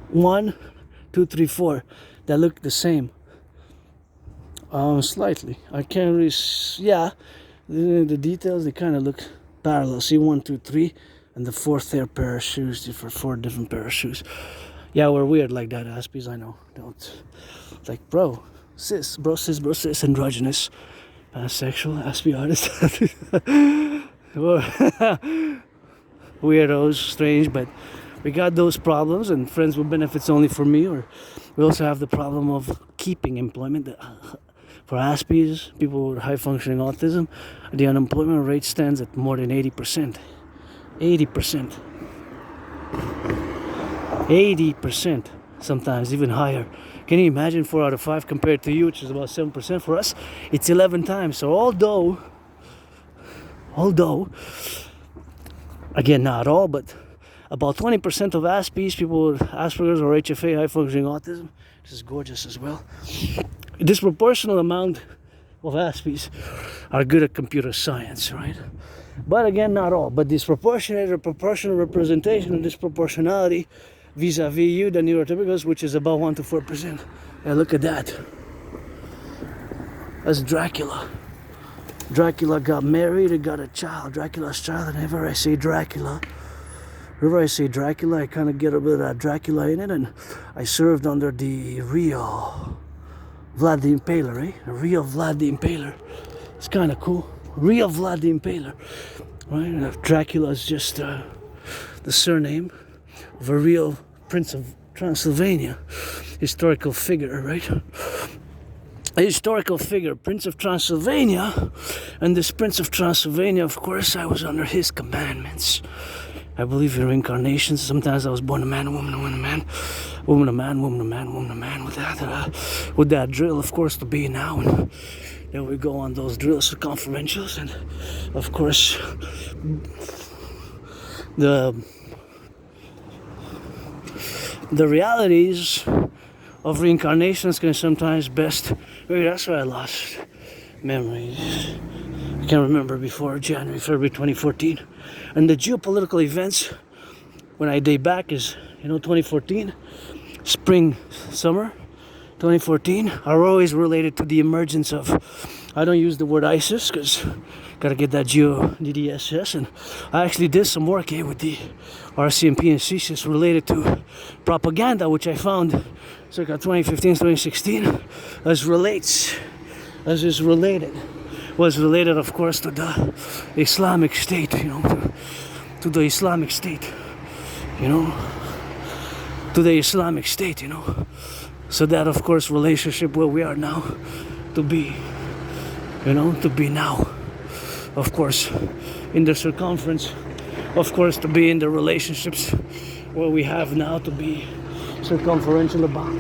1, 2, 3, 4 that look the same. Slightly. I can't really. Yeah, the details, they kind of look parallel. See, 1, 2, 3, and the 4th pair of shoes for 4 different pair of shoes. Yeah, we're weird like that, Aspies. I know. Don't. Like, bro, cis, androgynous. Pansexual, Aspie artist. Weirdos, strange, but we got those problems, and friends with benefits only for me. Or we also have the problem of keeping employment. For Aspies, people with high functioning autism, the unemployment rate stands at more than 80%. 80%. 80%. Sometimes even higher. Can you imagine 4 out of 5 compared to you, which is about 7% for us? It's 11 times. So although, again, not all, but about 20% of Aspies, people with Asperger's or HFA, high functioning autism, this is gorgeous as well. A disproportional amount of Aspies are good at computer science, right? But again, not all. But disproportionate or proportional representation and disproportionality vis-a-vis you, the neurotypicals, which is about 1 to 4%. Yeah, look at that. That's Dracula. Dracula got married and got a child. Dracula's child. And whenever I say Dracula, I kind of get a bit of that Dracula in it. And I served under the real Vlad the Impaler, eh? The real Vlad the Impaler. It's kind of cool. Real Vlad the Impaler. Right? Dracula is just the surname of a real Prince of Transylvania. Historical figure, right? A historical figure, Prince of Transylvania. And this Prince of Transylvania, of course, I was under his commandments. I believe in reincarnations. Sometimes I was born a man, a woman, a woman, a man, woman, a man, woman, a man, woman, a man. With that drill, of course, to be now. And then we go on those drill circumferentials, and of course, the realities of reincarnations can sometimes best. Maybe that's where I lost memories. I can't remember before January, February 2014. And the geopolitical events, when I date back, is 2014, spring, summer, 2014, are always related to the emergence of. I don't use the word ISIS because gotta get that GeoDDSS, and I actually did some work with the RCMP and CSIS related to propaganda, which I found circa 2015, 2016, was related, of course, to the Islamic State, to the Islamic State, to the Islamic State, So that, of course, relationship where we are now, to be now, of course, in the circumference, of course, to be in the relationships where we have now, to be circumferential about,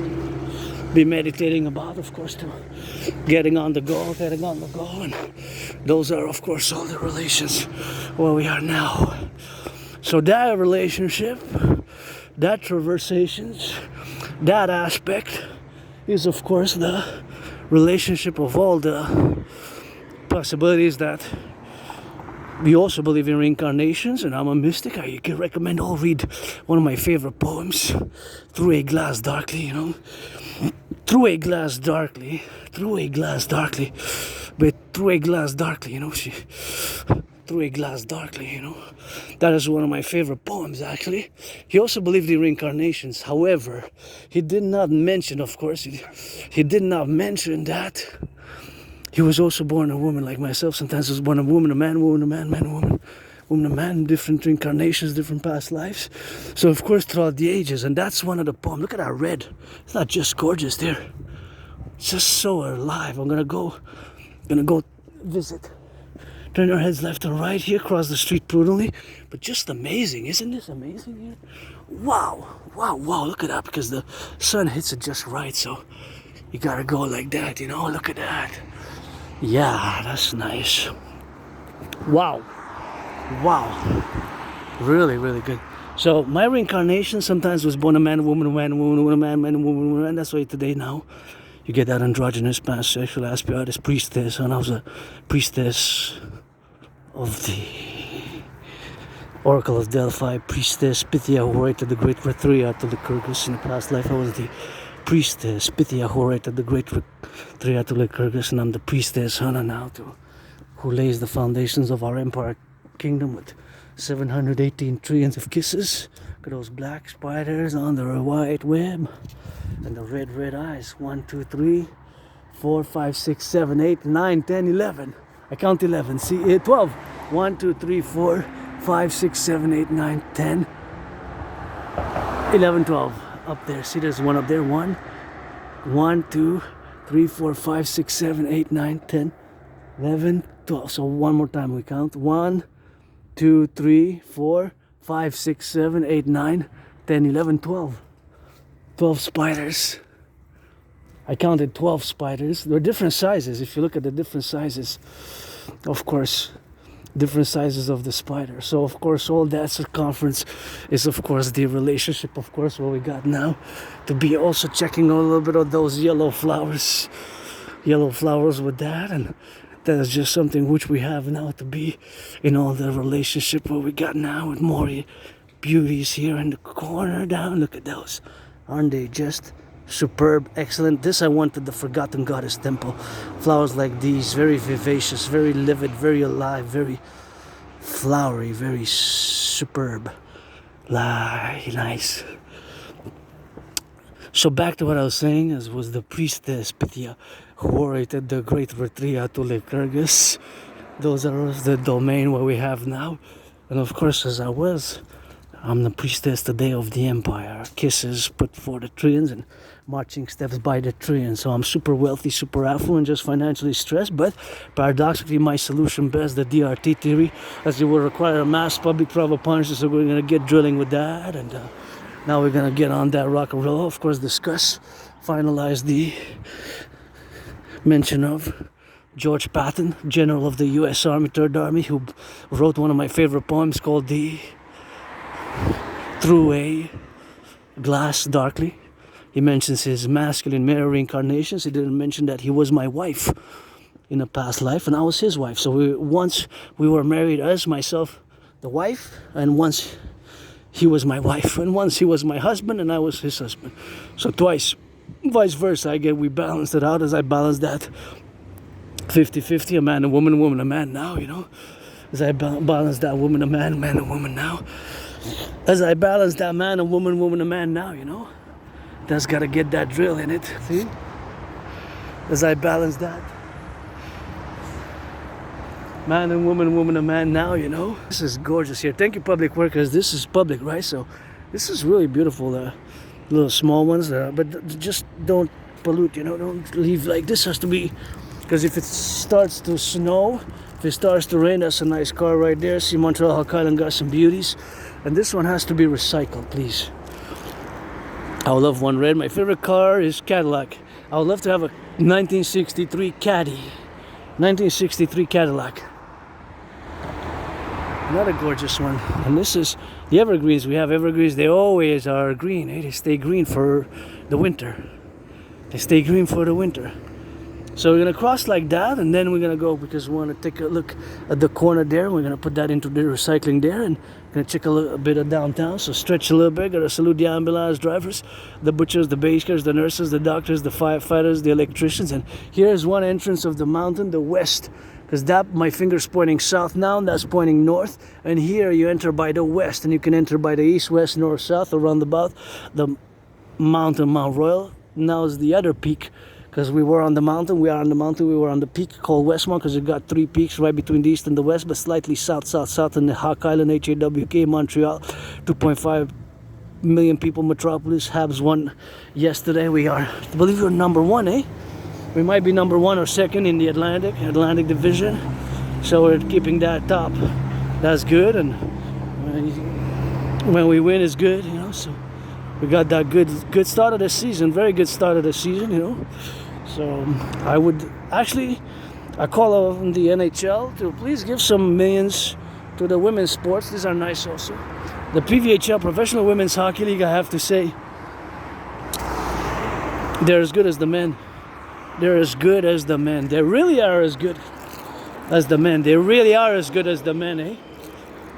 be meditating about, of course, to getting on the go, and those are, of course, all the relations where we are now. So that relationship, that traversations, that aspect is, of course, the relationship of all the possibilities that we also believe in reincarnations, and I'm a mystic. I can recommend all read one of my favorite poems, Through a Glass Darkly, Through a Glass Darkly, Through a Glass Darkly, but Through a Glass Darkly, Through a Glass Darkly, That is one of my favorite poems, actually. He also believed in reincarnations. However, he did not mention, of course, he did not mention that he was also born a woman like myself. Sometimes he was born a woman, a man, woman, a man, man, a woman, woman, a man, different reincarnations, different past lives. So, of course, throughout the ages, and that's one of the poems. Look at that red. It's not just gorgeous there. It's just so alive. I'm gonna go visit. Turn your heads left and right here, cross the street prudently. But just amazing. Isn't this amazing here? Wow. Wow, wow. Look at that, because the sun hits it just right. So you gotta go like that, Look at that. Yeah, that's nice. Wow. Wow. Really, really good. So my reincarnation sometimes was born a man, a woman, a man, a woman, a man, man, a woman, a man. That's why today now you get that androgynous pansexual aspiratus priestess, and I was a priestess of the Oracle of Delphi, priestess Pythia Horata, the great Triad of the Kyrgyz. In the past life I was the priestess Pythia Horata, the great Triad of the Kyrgyz, and I'm the priestess Hana now, who lays the foundations of our empire kingdom with 718 trillions of kisses. Look at those black spiders on the white web. And the red eyes. 1, 2, 3, 4, 5, 6, 7, 8, 9, 10, 11. I count 11. See, 12. 1, 2, 3, 4, 5, 6, 7, 8, 9, 10, 11, 12. Up there. See, there's one up there. 1, 2, 3, 4, 5, 6, 7, 8, 9, 10, 11, 12. So one more time we count. 1, 2, 3, 4, 5, 6, 7, 8, 9, 10, 11, 12. 12 spiders. I counted 12 spiders. They're different sizes. If you look at the different sizes, of course, different sizes of the spider. So, of course, all that circumference is, of course, the relationship, of course, what we got now. To be also checking a little bit of those yellow flowers with that. And that is just something which we have now, to be in all the relationship what we got now, with more beauties here in the corner down. Look at those. Aren't they just superb, excellent. This I wanted, the Forgotten Goddess Temple. Flowers like these, very vivacious, very livid, very alive, very flowery, very superb. Nice. So back to what I was saying, as was the priestess Pythia, who orated the great Retria to Lycurgus. Those are the domain where we have now. And of course, as I'm the priestess today of the empire. Kisses put for the Trians and marching steps by the Trians. So I'm super wealthy, super affluent, just financially stressed. But paradoxically, my solution best, the DRT theory, as it will require a mass public trial of punches. So we're going to get drilling with that. And now we're going to get on that rock and roll. Of course, discuss, finalize the mention of George Patton, General of the U.S. Army, Third Army, who wrote one of my favorite poems called Through a Glass Darkly. He mentions his masculine male reincarnations. He didn't mention that he was my wife in a past life, and I was his wife. So once we were married as myself, the wife, and once he was my wife, and once he was my husband, and I was his husband. So twice, vice versa. We balanced it out as I balanced that 50-50, a man, a woman, a man now, as I balance that woman, a man, a woman now, as I balance that man, a woman, a man now, that's got to get that drill in it, see, as I balance that man and woman, a man now, this is gorgeous here. Thank you, public workers. This is public, right? So this is really beautiful, little small ones, but just don't pollute, don't leave like this. Has to be, because if it starts to snow, if it starts to rain, that's a nice car right there. See, Montreal Hawk Island got some beauties. And this one has to be recycled, please. I would love one red. My favorite car is Cadillac. I would love to have a 1963 Caddy. 1963 Cadillac. Another gorgeous one. And this is the evergreens. We have evergreens. They always are green. They stay green for the winter. They stay green for the winter. So we're going to cross like that, and then we're going to go, because we want to take a look at the corner there. We're going to put that into the recycling there, and going to check a little bit of downtown. So stretch a little bit. Got to salute the ambulance drivers, the butchers, the bakers, the nurses, the doctors, the firefighters, the electricians. And here's one entrance of the mountain, the west, because that, my finger's pointing south now, and that's pointing north. And here you enter by the west, and you can enter by the east, west, north, south, around about the mountain, Mount Royal. Now is the other peak, because we were on the mountain, we are on the mountain, we were on the peak called Westmount, because it got three peaks right between the east and the west, but slightly south in the Hawk Island, HAWK, Montreal, 2.5 million people metropolis. Habs won yesterday. I believe we're number one, eh? We might be number one or second in the Atlantic Division. So we're keeping that top. That's good, and when we win, it's good, so we got that good start of the season, very good start of the season, So I call on the NHL to please give some millions to the women's sports. These are nice also. The PVHL, Professional Women's Hockey League, I have to say, they're as good as the men. They're as good as the men. They really are as good as the men. They really are as good as the men, eh?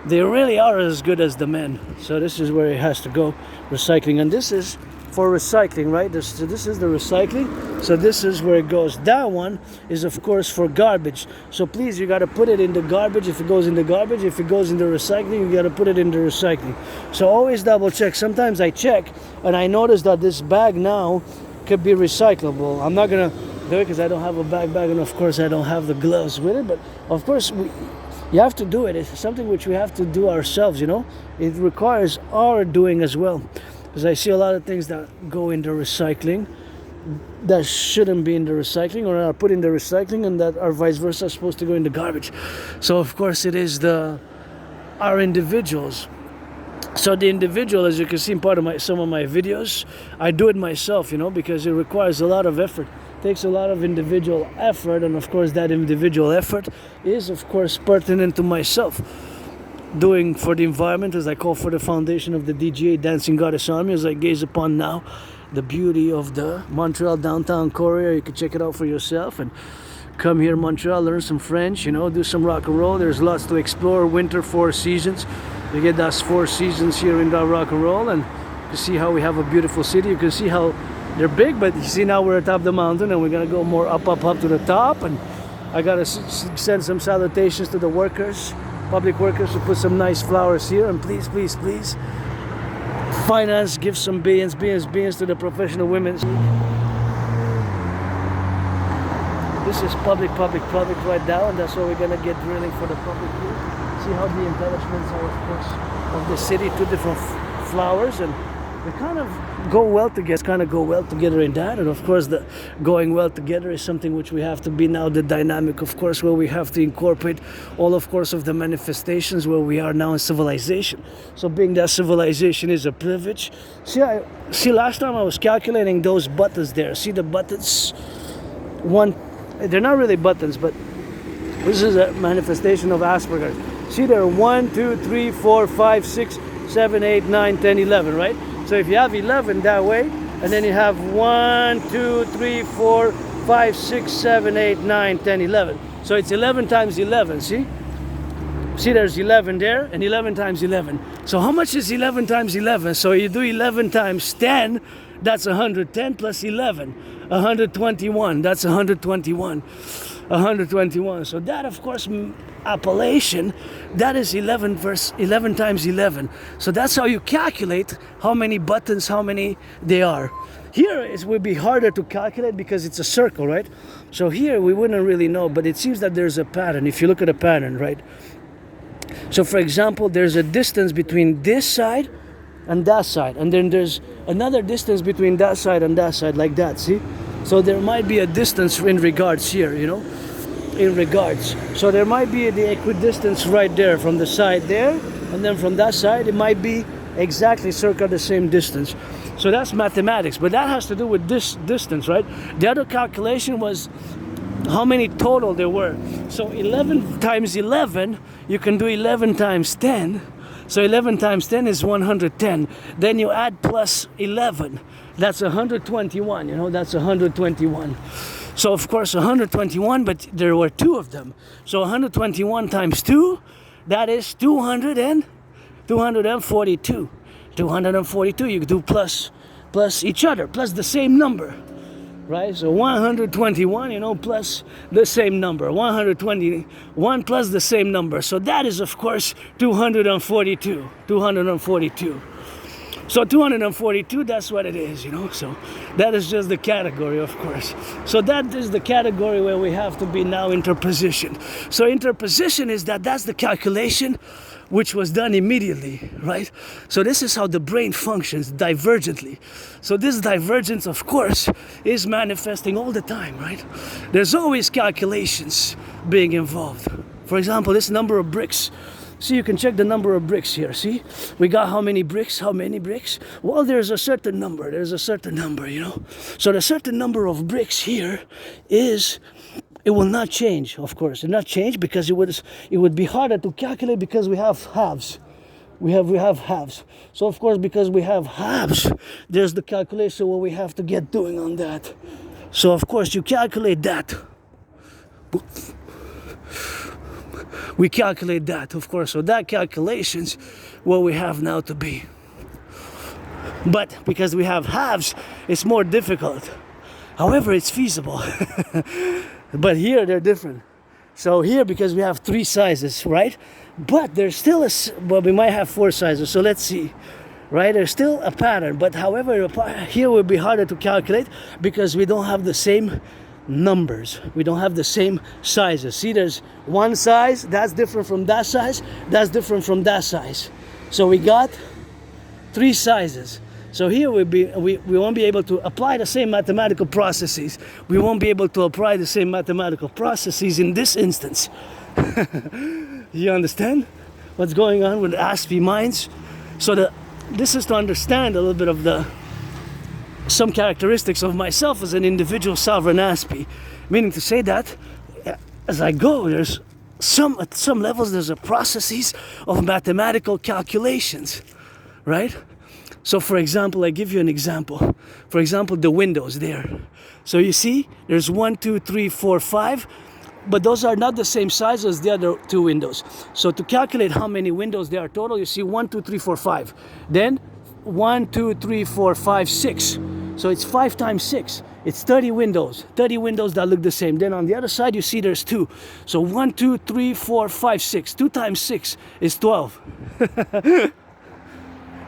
They really are as good as the men. So this is where it has to go, recycling. And this is for recycling, right? This is the recycling. So this is where it goes. That one is, of course, for garbage. So please, you got to put it in the garbage if it goes in the garbage. If it goes in the recycling, you got to put it in the recycling. So always double check. Sometimes I check and I notice that this bag now could be recyclable. I'm not going to do it because I don't have a bag, and of course I don't have the gloves with it. But of course, you have to do it. It's something which we have to do ourselves, It requires our doing as well. Because I see a lot of things that go into recycling that shouldn't be in the recycling, or are put in the recycling, and that are vice versa supposed to go in the garbage. So of course it is our individuals. So the individual, as you can see in some of my videos, I do it myself, because it requires a lot of effort. Takes a lot of individual effort, and of course that individual effort is of course pertinent to myself. Doing for the environment, as I call for the foundation of the DGA, Dancing Goddess Army, as I gaze upon now the beauty of the Montreal downtown core area. You can check it out for yourself and come here, Montreal, learn some French, do some rock and roll. There's lots to explore. Winter, 4 seasons. You get those 4 seasons here in the rock and roll, and you can see how we have a beautiful city. You can see how They're big, but you see now we're atop the mountain and we're gonna go more up to the top. And I gotta send some salutations to the workers, public workers, to put some nice flowers here. And please, please, please, finance, give some billions to the professional women. This is public right now, and that's why we're gonna get drilling for the public here. See how the embellishments are, of course, of the city, two different flowers, and they kind of go well together in that. And of course the going well together is something which we have to be now the dynamic, of course, where we have to incorporate all, of course, of the manifestations where we are now in civilization. So being that civilization is a privilege. See last time I was calculating those buttons there. See the buttons? They're not really buttons, but this is a manifestation of Asperger's. See, there are 1, 2, 3, 4, 5, 6, 7, 8, 9, 10, 11, right? So if you have 11 that way, and then you have 1, 2, 3, 4, 5, 6, 7, 8, 9, 10, 11. So it's 11 times 11, see? See, there's 11 there, and 11 times 11. So how much is 11 times 11? So you do 11 times 10, that's 110 plus 11. 121, that's 121. 121. So that, of course, appellation, that is 11 times 11. So that's how you calculate how many buttons, how many they are. Here it would be harder to calculate because it's a circle, right? So here we wouldn't really know, but it seems that there's a pattern. If you look at a pattern, right? So for example, there's a distance between this side and that side, and then there's another distance between that side and that side, like that, see? So there might be a distance in regards here, you know, in regards. So there might be the equidistance right there from the side there, and then from that side it might be exactly circa the same distance. So that's mathematics, but that has to do with this distance, right? The other calculation was how many total there were. So 11 times 11, you can do 11 times 10. So 11 times 10 is 110. Then you add plus 11. That's 121, you know, that's 121. So of course 121, but there were two of them. So 121 times 2, that is 242. 242, you do plus each other, plus the same number. Right, so 121, you know, plus the same number. 121 plus the same number. So that is, of course, 242. 242. So 242, that's what it is, you know. So that is just the category, of course. So that is the category where we have to be now interposition. So interposition is that's the calculation which was done immediately, right? So this is how the brain functions, divergently. So this divergence, of course, is manifesting all the time, right? There's always calculations being involved. For example, this number of bricks. See, you can check the number of bricks here, see? We got how many bricks? Well, there's a certain number, you know? So the certain number of bricks here is... It will not change, of course. It will not change because it would be harder to calculate because we have halves. We have halves. So of course, because we have halves, there's the calculation what we have to get doing on that. So of course, you calculate that. We calculate that, of course. So that calculation's what we have now to be. But because we have halves, it's more difficult. However, it's feasible. But here they're different. So here, because we have 3 sizes, right? But there's still we might have 4 sizes. So let's see, right? There's still a pattern. But however, here will be harder to calculate because we don't have the same numbers. We don't have the same sizes. See, there's one size, that's different from that size, that's different from that size. So we got 3 sizes. So here we won't be able to apply the same mathematical processes. We won't be able to apply the same mathematical processes in this instance. You understand what's going on with ASPI minds? So this is to understand a little bit of some characteristics of myself as an individual sovereign ASPI. Meaning to say that as I go, there's at some levels there's a processes of mathematical calculations, right? So for example, I give you an example. For example, the windows there. So you see, there's 1, 2, 3, 4, 5, but those are not the same size as the other 2 windows. So to calculate how many windows there are total, you see 1, 2, 3, 4, 5. Then 1, 2, 3, 4, 5, 6. So it's 5 times 6. It's 30 windows. 30 windows that look the same. Then on the other side, you see there's 2. So 1, 2, 3, 4, 5, 6. 2 times 6 is 12.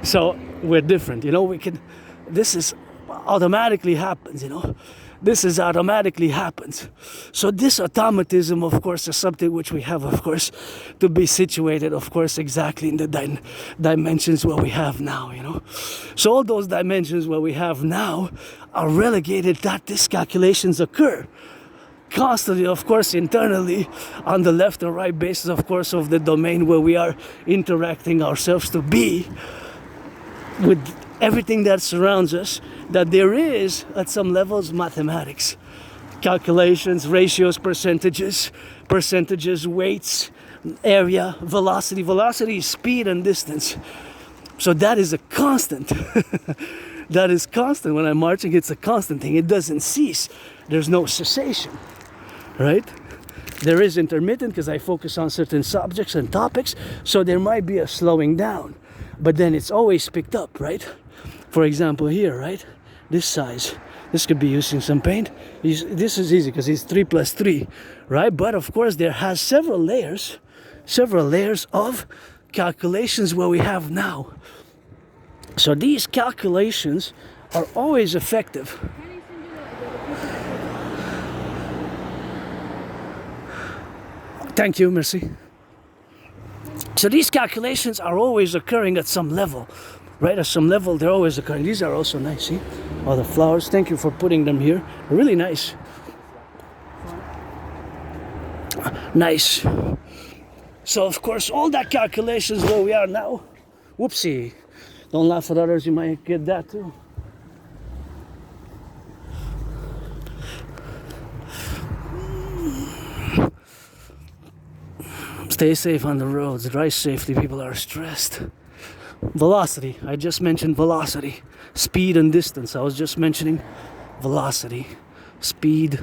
So we're different, you know. We can. This is automatically happens, you know. This is automatically happens. So this automatism, of course, is something which we have, of course, to be situated, of course, exactly in the dimensions where we have now, you know. So all those dimensions where we have now are relegated that these calculations occur constantly, of course, internally on the left and right basis, of course, of the domain where we are interacting ourselves to be with everything that surrounds us, that there is at some levels mathematics, calculations, ratios, percentages, weights, area, velocity. Velocity is speed and distance. So that is a constant. That is constant. When I'm marching, it's a constant thing. It doesn't cease. There's no cessation, right? There is intermittent because I focus on certain subjects and topics, so there might be a slowing down, but then it's always picked up, right? For example, here, right? This size, this could be using some paint. This is easy because it's 3 plus 3, right? But of course, there has several layers of calculations where we have now. So these calculations are always effective. Thank you, merci. So these calculations are always occurring at some level. Right, at some level, they're always occurring. These are also nice, see? All the flowers, thank you for putting them here. They're really nice. Nice. So, of course, all that calculations where we are now. Whoopsie. Don't laugh at others, you might get that too. Stay safe on the roads, drive safely, people are stressed. Velocity, I just mentioned velocity. Speed and distance, I was just mentioning velocity. Speed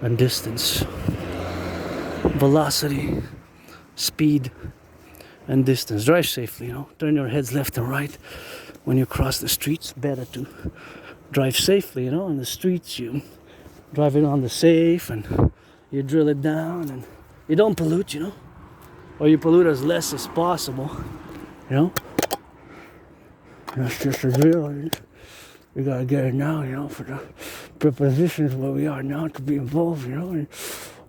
and distance. Velocity, speed and distance. Drive safely, you know. Turn your heads left and right. When you cross the streets, better to drive safely, you know. On the streets, you drive it on the safe and you drill it down and you don't pollute, you know. Or you pollute as less as possible, you know. That's just a drill. We gotta get it now, you know, for the prepositions where we are now to be involved, you know. And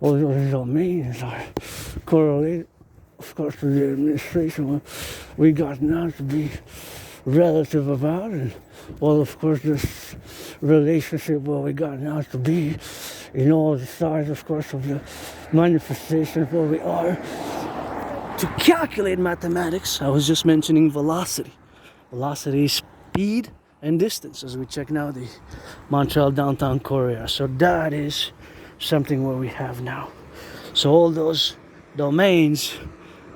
all those domains are correlated, of course, to the administration we got now to be relative about, and all, of course, this relationship where we got now to be in all the sides, of course, of the manifestations where we are. To calculate mathematics, I was just mentioning velocity. Velocity, speed, and distance as we check now the Montreal downtown corridor. So that is something where we have now. So all those domains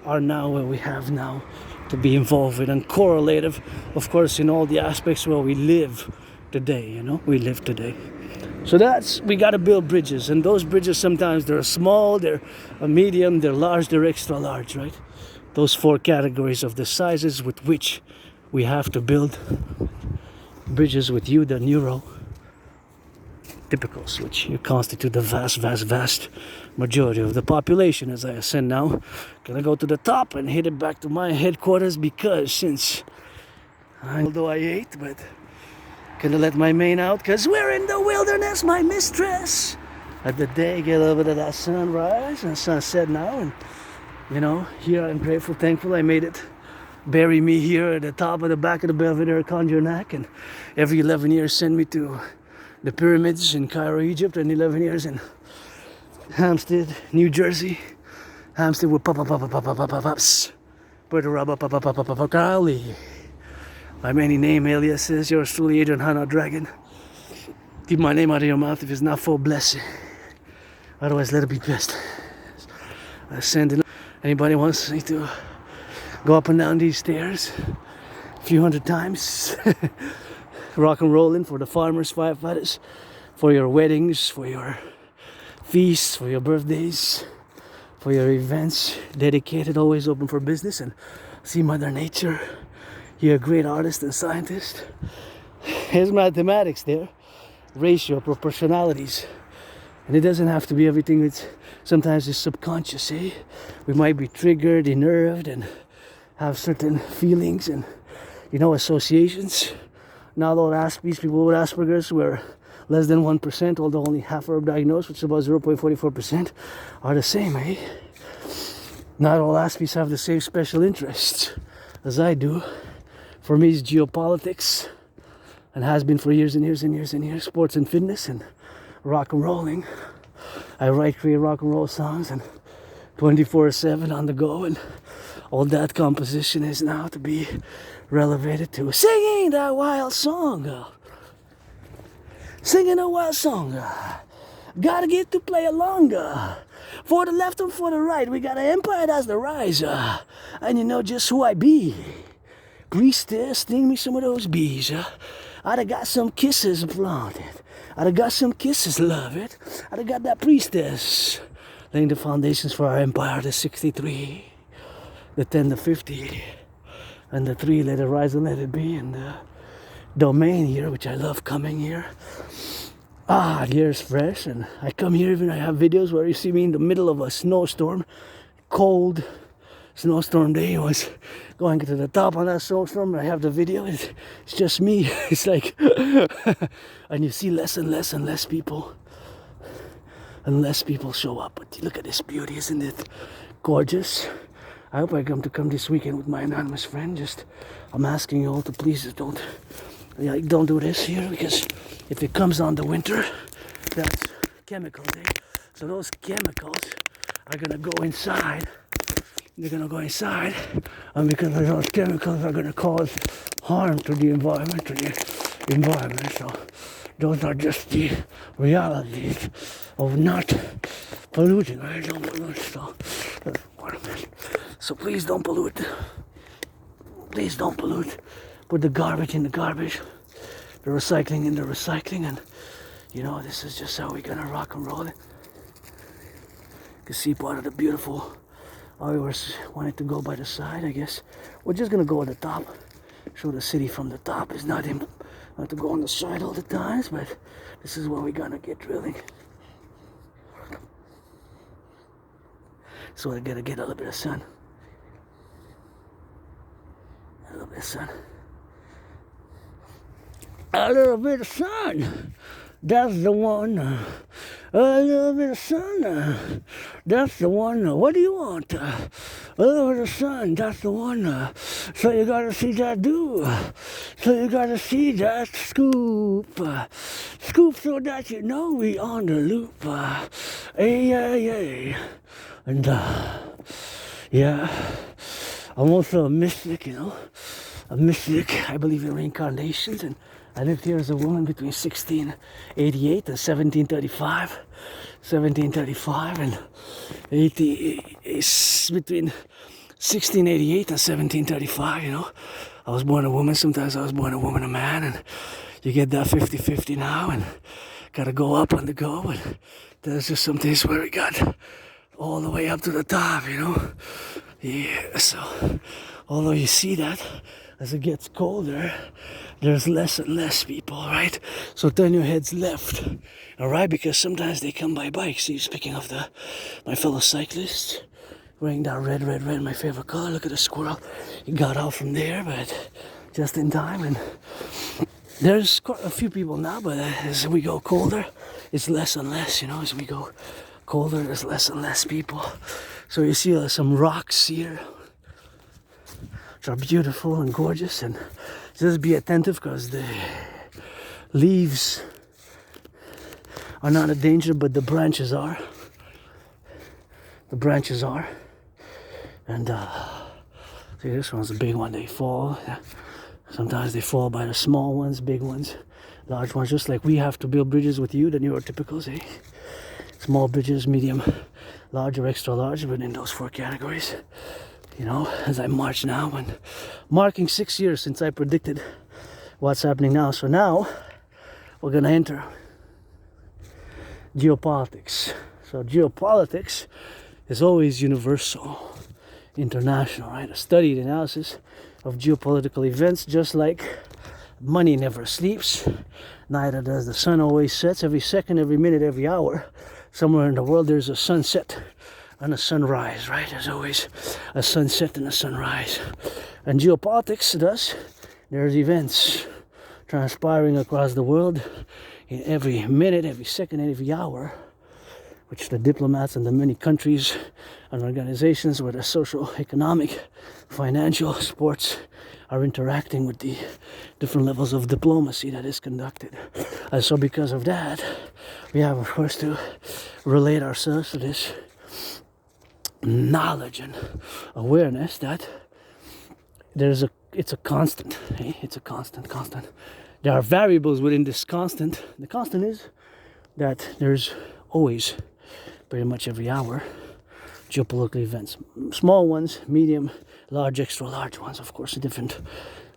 are now where we have now to be involved with, and correlative, of course, in all the aspects where we live today, you know, we live today. So that's, we got to build bridges, and those bridges sometimes they're small, they're a medium, they're large, they're extra large, right? Those 4 categories of the sizes with which we have to build bridges with you, the neurotypicals, which you constitute the vast majority of the population. As I ascend now, gonna go to the top and hit it back to my headquarters, because since although I ate, but gonna let my mane out because we're in the wilderness, my mistress. At the day, get a little bit of that sunrise and sunset now, and you know, here I'm grateful, thankful I made it. Bury me here at the top of the back of the Belvedere Konjanak, and every 11 years send me to the pyramids in Cairo, Egypt, and 11 years in Hampstead, New Jersey. Hampstead with pops. Puerto Rico, Cali. My many name aliases, yours truly, Adrian Hana Dragon. Keep my name out of your mouth if it's not for blessing. Otherwise, let it be blessed. I send it. Anybody wants me to go up and down these stairs a few hundred times, rock and rolling for the farmers, firefighters, for your weddings, for your feasts, for your birthdays, for your events, dedicated, always open for business, and see Mother Nature. You're a great artist and scientist. There's mathematics there, ratio, proportionalities. And it doesn't have to be everything that's sometimes is subconscious, eh? We might be triggered, unnerved, and have certain feelings and, associations. Not all Aspies, people with Asperger's were less than 1%, although only half are diagnosed, which is about 0.44%, are the same, eh? Not all Aspies have the same special interests as I do. For me, it's geopolitics, and has been for years and years and years and years. Sports and fitness and rock and rolling. I create rock and roll songs and 24/7 on the go, and all that composition is now to be relevated to singing that wild song. Singing a wild song. Gotta get to play along. For the left and for the right, we got an empire that's the rise. And you know just who I be. Priestess, sting me some of those bees. I'd have got some kisses planted. I'd have got some kisses, love it. I'd have got that priestess. Laying the foundations for our empire, the 63, the 10, the 50, and the 3, let it rise and let it be, and the domain here, which I love coming here. The air is fresh, and I come here, even I have videos where you see me in the middle of a snowstorm, cold snowstorm day. I was going to the top on that snowstorm, and I have the video. It's just me. It's like, and you see less and less and less people, and less people show up. But look at this beauty, isn't it gorgeous? I hope I come this weekend with my anonymous friend. I'm asking you all to please don't do this here, because if it comes on the winter, that's chemicals, eh? So those chemicals are gonna go inside. They're gonna go inside, and because of those chemicals are gonna cause harm to the environment, So those are just the realities of not polluting, right? Don't pollute. So please don't pollute. Please don't pollute. Put the garbage in the garbage, the recycling in the recycling, and this is just how we're gonna rock and roll it. You can see part of the beautiful. I always wanted to go by the side, I guess. We're just gonna go at the top. Show the city from the top. It's not to go on the side all the times, but this is where we're gonna get drilling. So we're gonna get a little bit of sun. A little bit of sun. A little bit of sun. That's the one. A little bit of sun. That's the one. What do you want? A little bit of sun. That's the one. So you gotta see that do. So you gotta see that scoop. Scoop so that you know we on the loop. Hey. And yeah, I'm also a mystic, A mystic. I believe in reincarnations, and I lived here as a woman between 1688 and 1735. 1735 and 80 is between 1688 and 1735, I was born a woman, sometimes I was born a woman, a man, and you get that 50-50 now, and gotta go up on the go, and there's just some days where we got all the way up to the top, Yeah, so although you see that as it gets colder, there's less and less people, right? So turn your heads left, all right? Because sometimes they come by bike. See, speaking of my fellow cyclists, wearing that red, my favorite color. Look at the squirrel. He got out from there, but just in time. And there's quite a few people now, but as we go colder, it's less and less, As we go colder, there's less and less people. So you see some rocks here, which are beautiful and gorgeous, and just be attentive because the leaves are not a danger, but the branches are. The branches are. And see, this one's a big one. They fall. Sometimes they fall by the small ones, big ones, large ones. Just like we have to build bridges with you, the neurotypicals, eh? Small bridges, medium, large, or extra large, but in those 4 categories. As I march now, and marking 6 years since I predicted what's happening now. So now we're gonna enter geopolitics. So geopolitics is always universal, international, right? A studied analysis of geopolitical events, just like money never sleeps, neither does the sun always sets. Every second, every minute, every hour, somewhere in the world there's a sunset and a sunrise, right? There's always a sunset and a sunrise. And geopolitics does. There's events transpiring across the world in every minute, every second, and every hour, which the diplomats and the many countries and organizations, whether social, economic, financial, sports, are interacting with the different levels of diplomacy that is conducted. And so because of that, we have, of course, to relate ourselves to this knowledge and awareness that it's a constant. It's a constant. There are variables within this constant. The constant is that there's always, pretty much every hour, geopolitical events. Small ones, medium, large, extra large ones, of course, at different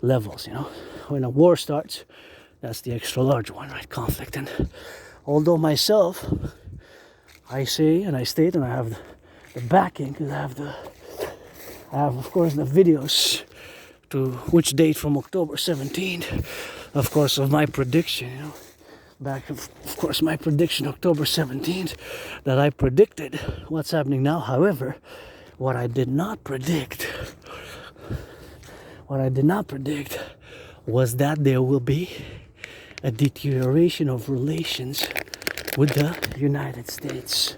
levels, When a war starts, that's the extra large one, right? Conflict. And although myself, I say and I state, and I have the backing, because I have, of course, the videos to which date from October 17th, of course, of my prediction, back of course my prediction October 17th, that I predicted what's happening now. However, what I did not predict was that there will be a deterioration of relations with the United States.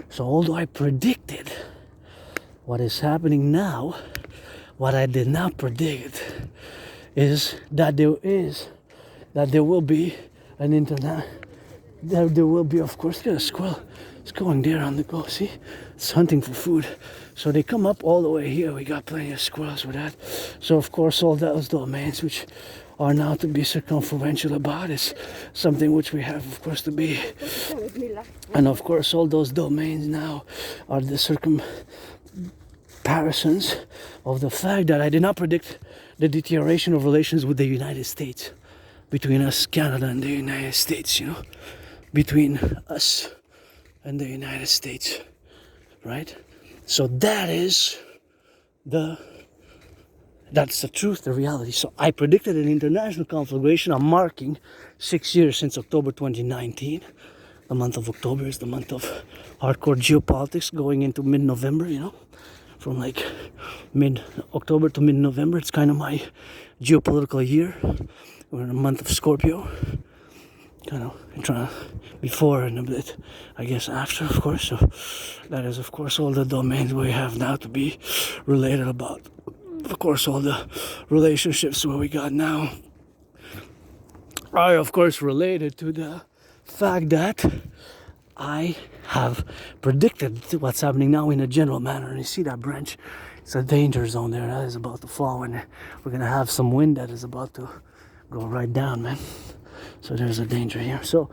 So although I predicted what is happening now, what I did not predict is that there will be an internet. There will be, of course, a squirrel. It's going there on the go. See, it's hunting for food. So they come up all the way here. We got plenty of squirrels with that. So of course, all those domains which are now to be circumferential about is something which we have, of course, to be. And of course, all those domains now are the comparisons of the fact that I did not predict the deterioration of relations with the United States, between us, Canada, and the United States, between us and the United States, right? So that's the truth, the reality. So I predicted an international conflagration. I'm marking 6 years since October 2019. The month of October is the month of hardcore geopolitics, going into mid-November, from like mid-October to mid-November. It's kind of my geopolitical year. We're in a month of Scorpio, before and a bit, I guess, after, of course. So that is, of course, all the domains we have now to be related about. Of course, all the relationships where we got now are, of course, related to the fact that I have predicted what's happening now in a general manner. And you see that branch? It's a danger zone there. That is about to fall, and we're going to have some wind that is about to go right down, man. So there's a danger here. So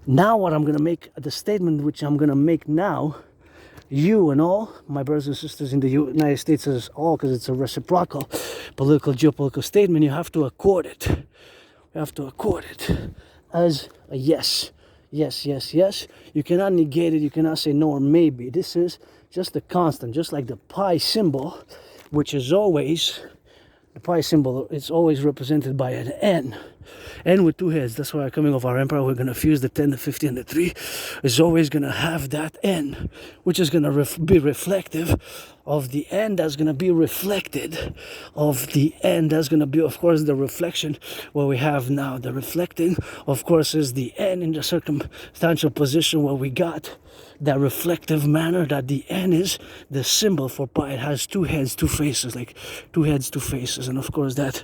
now what I'm going to make, the statement which I'm going to make now, you and all my brothers and sisters in the United States as all, because it's a reciprocal geopolitical statement, you have to accord it. You have to accord it as a yes. Yes, yes, yes. You cannot negate it. You cannot say no or maybe. This is just a constant, just like the pi symbol, which is always, the pi symbol is always represented by an N. N with two heads. That's why coming of our empire, we're going to fuse the 10, the 50, and the 3. Is always going to have that N, which is going to be reflective of the N that's going to be reflected of the N that's going to be, of course, the reflection where we have now. The reflecting, of course, is the N in the circumstantial position where we got that reflective manner, that the N is the symbol for pi. It has two heads, two faces, like two heads, two faces. And of course, that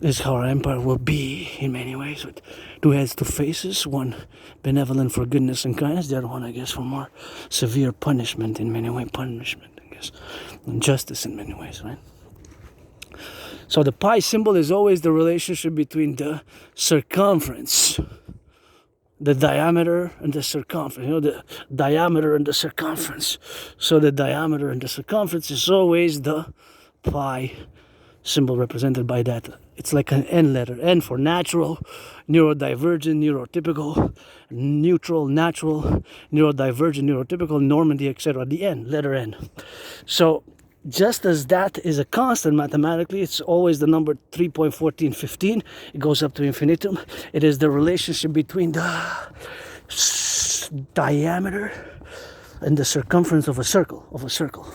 is how our empire will be in many ways, with two heads, two faces, one benevolent for goodness and kindness, the other one, I guess, for more severe punishment in many ways, and justice in many ways, right? So the pi symbol is always the relationship between the circumference, the diameter and the circumference, the diameter and the circumference. So the diameter and the circumference is always the pi symbol represented by that. It's like an N letter. N for natural, neurodivergent, neurotypical, neutral, natural, neurodivergent, neurotypical, Normandy, etc. The N, letter N. So just as that is a constant mathematically, it's always the number 3.1415. It goes up to infinitum. It is the relationship between the diameter and the circumference of a circle,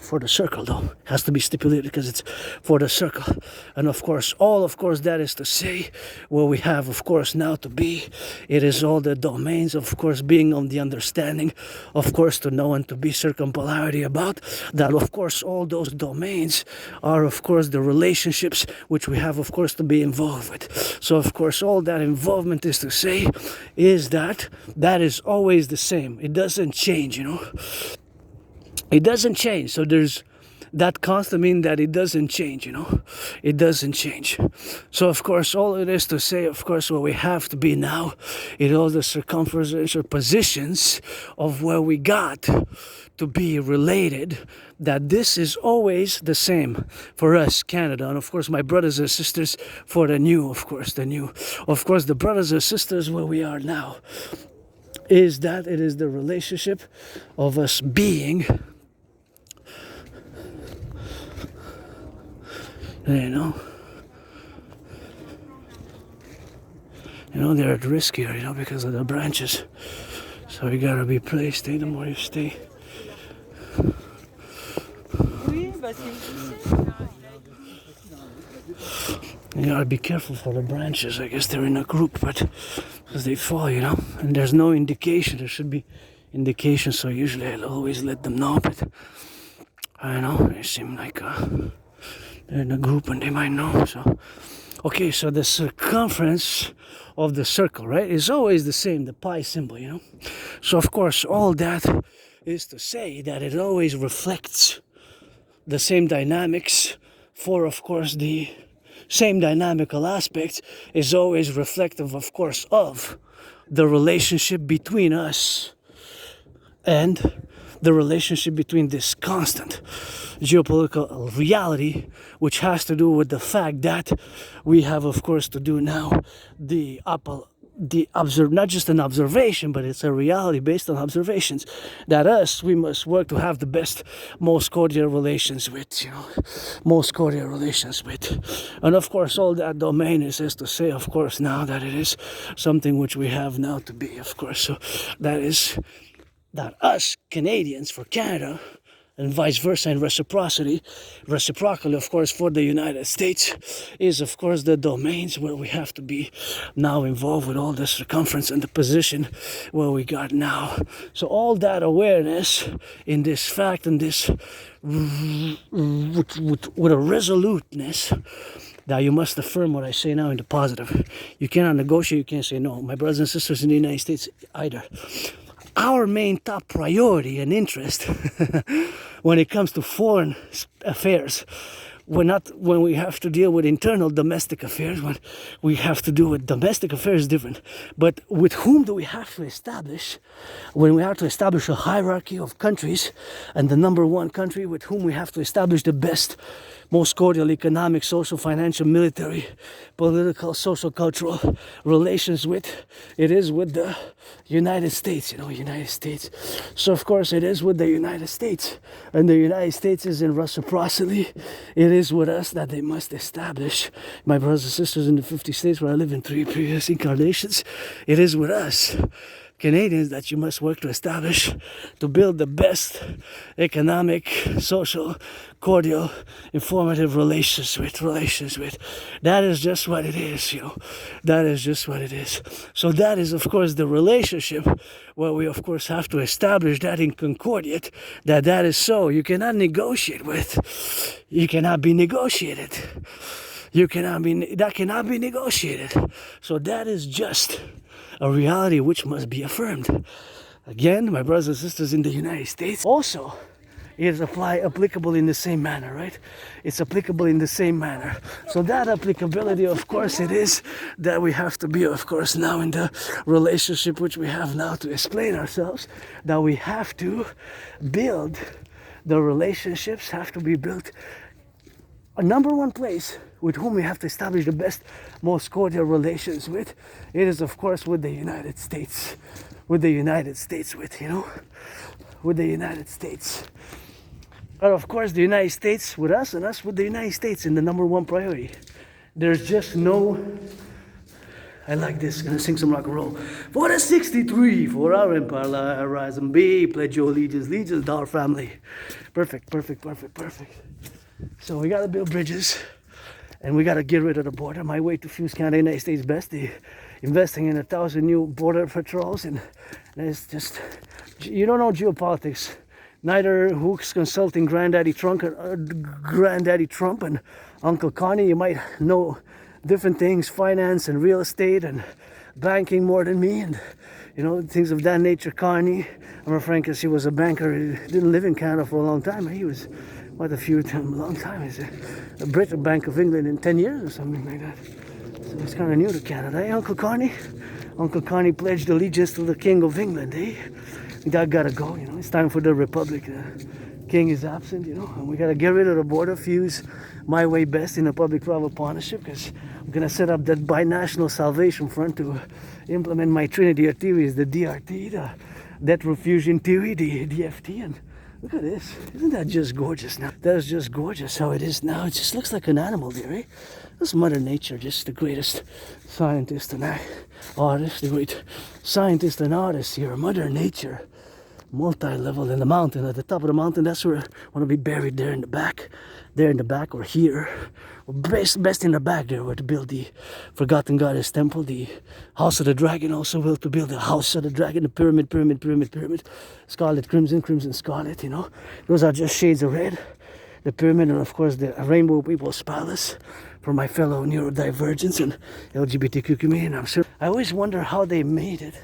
for the circle though. It has to be stipulated because it's for the circle. And of course, that is to say, where we have, of course, now to be, it is all the domains, of course, being on the understanding, of course, to know and to be circumpolarity about, that, of course, all those domains are, of course, the relationships which we have, of course, to be involved with. So, of course, all that involvement is to say, is that is always the same. It doesn't change, It doesn't change. So there's that constant mean that it doesn't change, It doesn't change. So of course all it is to say, of course, what we have to be now in all the circumferential positions of where we got to be related, that this is always the same for us, Canada, and of course my brothers and sisters for the new, of course, the brothers and sisters where we are now, is that it is the relationship of us being, they're at risk here, because of the branches. So you gotta be placed, the more you stay. You gotta be careful for the branches. I guess they're in a group, but because they fall, and there's no indication. There should be indication, so usually I'll always let them know, but I don't know, they seem like they're in a group and they might know. So okay, so the circumference of the circle, right, is always the same, the pi symbol, So of course all that is to say that it always reflects the same dynamics, for of course the same dynamical aspect is always reflective, of course, of the relationship between us and the relationship between this constant geopolitical reality, which has to do with the fact that we have, of course, to do now not just an observation, but it's a reality based on observations, that we must work to have the best, most cordial relations with, and of course all that domain is to say, of course, now that it is something which we have now to be, of course. So that is that us Canadians for Canada, and vice versa, and reciprocally, of course, for the United States, is, of course, the domains where we have to be now involved with all the circumference and the position where we got now. So all that awareness in this fact and this with a resoluteness, that you must affirm what I say now in the positive. You cannot negotiate, you can't say no. My brothers and sisters in the United States, either. Our main top priority and interest when it comes to foreign affairs, when we have to deal with internal domestic affairs, when we have to do with domestic affairs different, but with whom do we have to establish, when we have to establish a hierarchy of countries, and the number one country with whom we have to establish the best, most cordial economic, social, financial, military, political, social, cultural relations with, it is with the United States, United States. So of course it is with the United States, and the United States is in reciprocity. It is with us that they must establish, my brothers and sisters in the 50 states where I live in 3 previous incarnations, it is with us Canadians that you must work to establish, to build the best economic, social, cordial, informative relations with. That is just what it is, That is just what it is. So that is, of course, the relationship where we, of course, have to establish that in concordiate, that is so. You cannot negotiate with. You cannot be negotiated. That cannot be negotiated. So that is just a reality which must be affirmed. Again, my brothers and sisters in the United States, also it is applicable in the same manner, right? It's applicable in the same manner. So that applicability, of course, it is that we have to be, of course, now in the relationship which we have now to explain ourselves, that we have to build, the relationships have to be built. A number one place with whom we have to establish the best, most cordial relations with, it is, of course, with the United States. With the United States. But of course, the United States with us and us with the United States in the number one priority. There's just no. I like this. Gonna sing some rock and roll. For the 63, for our empire, rise and be. Pledge your allegiance to our family. Perfect, perfect, perfect, perfect. So we gotta build bridges, and we gotta get rid of the border. My way to fuse Canada, United States best. The investing in 1,000 new border patrols, and it's just, you don't know geopolitics. Neither Hooks Consulting, Granddaddy Trump and Uncle Connie. You might know different things, finance and real estate and banking more than me, and things of that nature. Connie, I'm a friend because he was a banker. He didn't live in Canada for a long time. He was, a long time. He's a British Bank of England in 10 years or something like that. So he's kind of new to Canada. Hey, Uncle Connie? Uncle Connie pledged allegiance to the King of England, eh? That gotta go, it's time for the Republic. The King is absent, and we gotta get rid of the border, fuse my way best in a public-private partnership, because I'm gonna set up that binational salvation front to implement my Trinity of theories, the DRT, the debt refusion theory, the DFT, and look at this. Isn't that just gorgeous now? That is just gorgeous how it is now. It just looks like an animal there, eh? This is Mother Nature, just the greatest scientist and artist, the great scientist and artist here, Mother Nature. Multi-level in the mountain, at the top of the mountain. That's where I want to be buried, there in the back or here, or best in the back there, where to build the forgotten goddess temple, the house of the dragon. Also will to build the house of the dragon, the pyramid, scarlet, crimson, scarlet. Those are just shades of red. The pyramid, and of course the rainbow people's palace for my fellow neurodivergents and LGBTQ community. And I always wonder how they made it.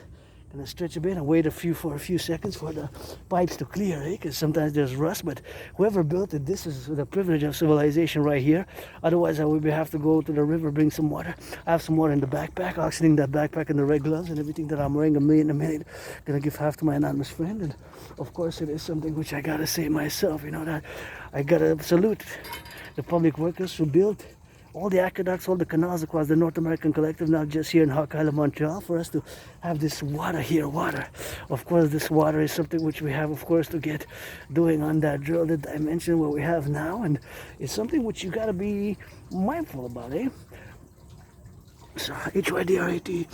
Gonna stretch a bit and wait for a few seconds for the pipes to clear, because sometimes there's rust. But whoever built it, this is the privilege of civilization right here. Otherwise, I would have to go to the river, bring some water. I have some water in the backpack, oxygenating that backpack and the red gloves and everything that I'm wearing in a minute. Gonna give half to my anonymous friend, and of course, it is something which I gotta say myself. That I gotta salute the public workers who built all the aqueducts, all the canals across the North American Collective, not just here in Hawk Island, Montreal, for us to have this water here. Water. Of course, this water is something which we have, of course, to get doing on that drill that I mentioned, what we have now, and it's something which you gotta be mindful about, eh? So, HYDRAT.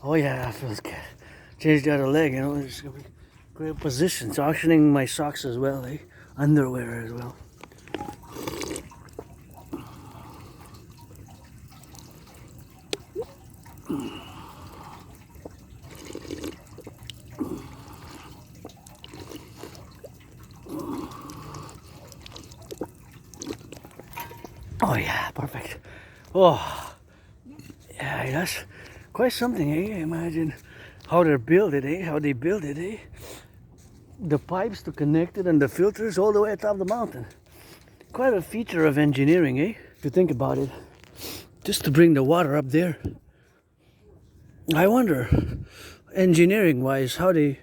Oh yeah, I feel good. Changed the other leg, it's gonna be great positions. Auctioning my socks as well, eh? Underwear as well. Oh yeah, perfect. Oh yeah, that's quite something, eh? Imagine how they build it, eh? How they build it, eh? The pipes to connect it and the filters all the way atop the mountain. Quite a feature of engineering, eh? If you think about it. Just to bring the water up there. I wonder, engineering wise, how they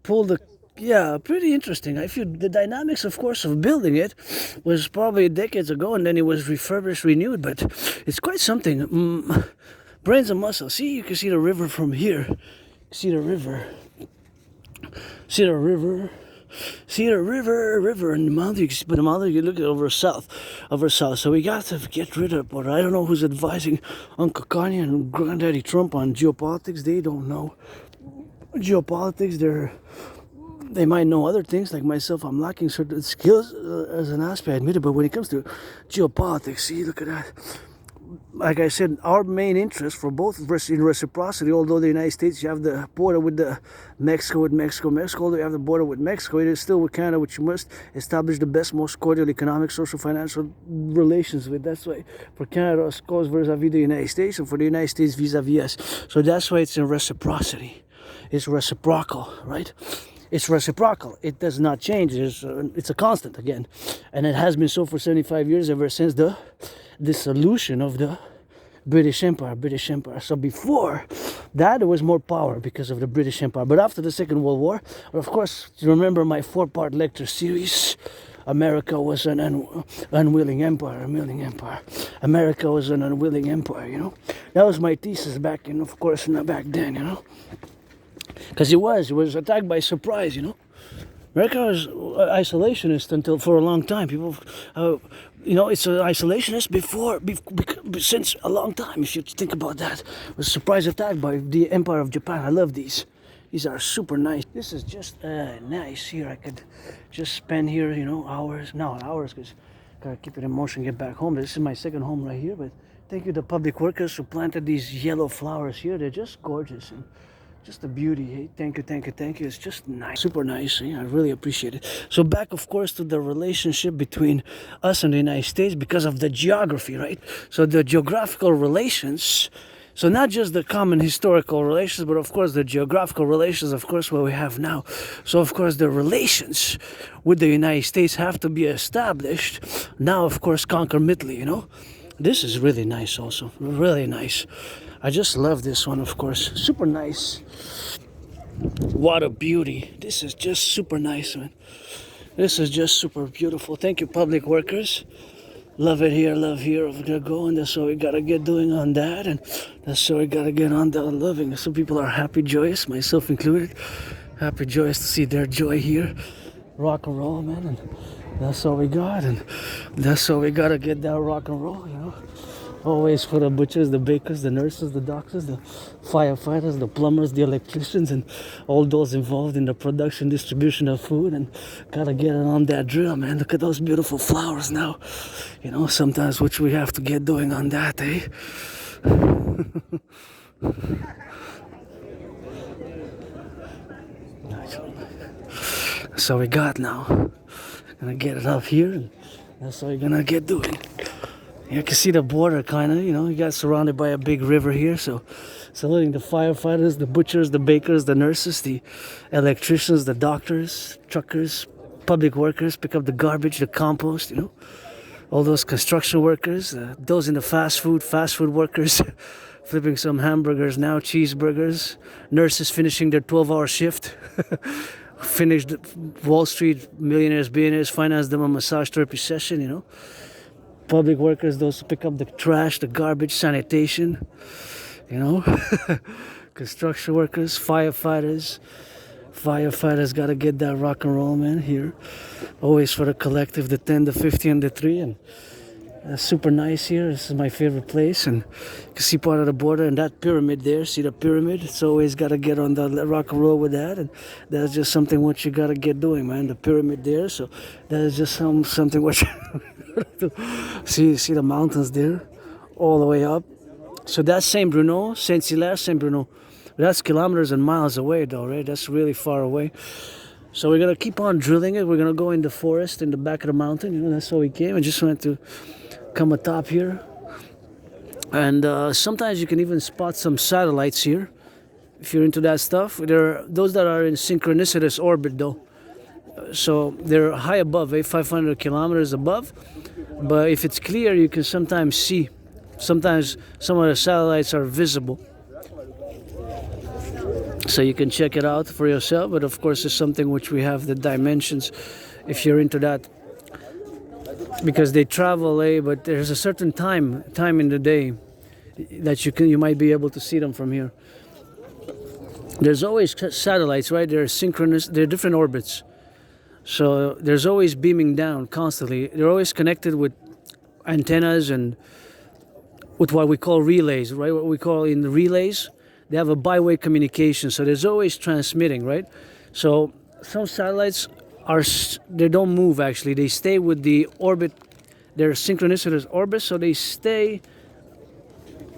pull the. Yeah, pretty interesting. I feel the dynamics, of course, of building it was probably decades ago, and then it was refurbished, renewed, but it's quite something. Brains and muscle. See, you can see the river from here. See the river. See the river. See the river and the mountain. You can see, but the mountain you look at over south. So we got to get rid of. But I don't know who's advising Uncle Kanye and Granddaddy Trump on geopolitics. They don't know geopolitics. They might know other things like myself. I'm lacking certain skills as an aspect, I admit it. But when it comes to geopolitics, see, look at that. Like I said, our main interest for both in reciprocity, although the United States, you have the border with Mexico, although you have the border with Mexico, it is still with Canada, which you must establish the best, most cordial economic, social, financial relations with. That's why for Canada, of course, vis-a-vis the United States, and for the United States, vis-a-vis us. So that's why it's in reciprocity. It's reciprocal, right? It's reciprocal. It does not change. It's a constant again. And it has been so for 75 years, ever since the dissolution of the British Empire. So before that, there was more power because of the British Empire. But after the Second World War, of course, you remember my 4-part lecture series, America was an unwilling empire. America was an unwilling empire, you know. That was my thesis back then, you know. Because it was attacked by surprise, you know. America was isolationist for a long time. People, it's an isolationist since a long time. If you think about that, it was a surprise attack by the Empire of Japan. I love these. These are super nice. This is just nice here. I could just spend here, you know, hours. Not hours, because gotta keep it in motion, get back home. This is my second home right here. But thank you to public workers who planted these yellow flowers here. They're just gorgeous. And just a beauty. Hey, thank you. It's just nice, super nice. Yeah, I really appreciate it. So back, of course, to the relationship between us and the United States because of the geography, right? So the geographical relations. So not just the common historical relations, but of course the geographical relations, of course, what we have now. So of course the relations with the United States have to be established now, of course, concomitantly, you know. This is really nice also, really nice. I just love this one, of course. Super nice. What a beauty. This is just super nice, man. This is just super beautiful. Thank you, public workers. Love it here, love here. We're gonna go, and that's what we gotta get doing on that, and that's what we gotta get on the loving. Some people are happy, joyous, myself included. Happy, joyous to see their joy here. Rock and roll, man, and that's all we got, and that's all we gotta get that rock and roll, you know. Always for the butchers, the bakers, the nurses, the doctors, the firefighters, the plumbers, the electricians, and all those involved in the production, distribution of food. And gotta get it on that drill, man. Look at those beautiful flowers now. You know, sometimes which we have to get doing on that, eh? So we got now. Gonna get it up here, and that's what we're gonna get doing. You can see the border kind of, you know, you got surrounded by a big river here. So saluting the firefighters, the butchers, the bakers, the nurses, the electricians, the doctors, truckers, public workers, pick up the garbage, the compost, you know, all those construction workers, those in the fast food workers, flipping some hamburgers now, cheeseburgers, nurses finishing their 12-hour shift, finished Wall Street millionaires, billionaires, finance them a massage therapy session, you know. Public workers, those who pick up the trash, the garbage, sanitation, you know. Construction workers, firefighters gotta get that rock and roll, man, here. Always for the collective, the 10, the 50, and the 3, and super nice here. This is my favorite place, and you can see part of the border and that pyramid there. See the pyramid? It's always gotta get on the rock and roll with that, and that's just something what you gotta get doing, man. The pyramid there, so that is just something what you see the mountains there, all the way up. So that's Saint Bruno, Saint Bruno. That's kilometers and miles away, though, right? That's really far away. So we're gonna keep on drilling it. We're gonna go in the forest, in the back of the mountain. You know, that's how we came. I just wanted to come atop here. And sometimes you can even spot some satellites here, if you're into that stuff. There are those that are in synchronicitous orbit, though. So they're high above, 500 kilometers above. But if it's clear, you can sometimes see. Sometimes some of the satellites are visible. So you can check it out for yourself. But of course, it's something which we have the dimensions if you're into that. Because they travel, but there's a certain time in the day that you might be able to see them from here. There's always satellites, right? They're synchronous. They're different orbits. So there's always beaming down constantly. They're always connected with antennas and with what we call relays, right? What we call in the relays, they have a bi-way communication. So there's always transmitting, right? So some satellites they don't move actually. They stay with the orbit. They're synchronicity orbit, so they stay.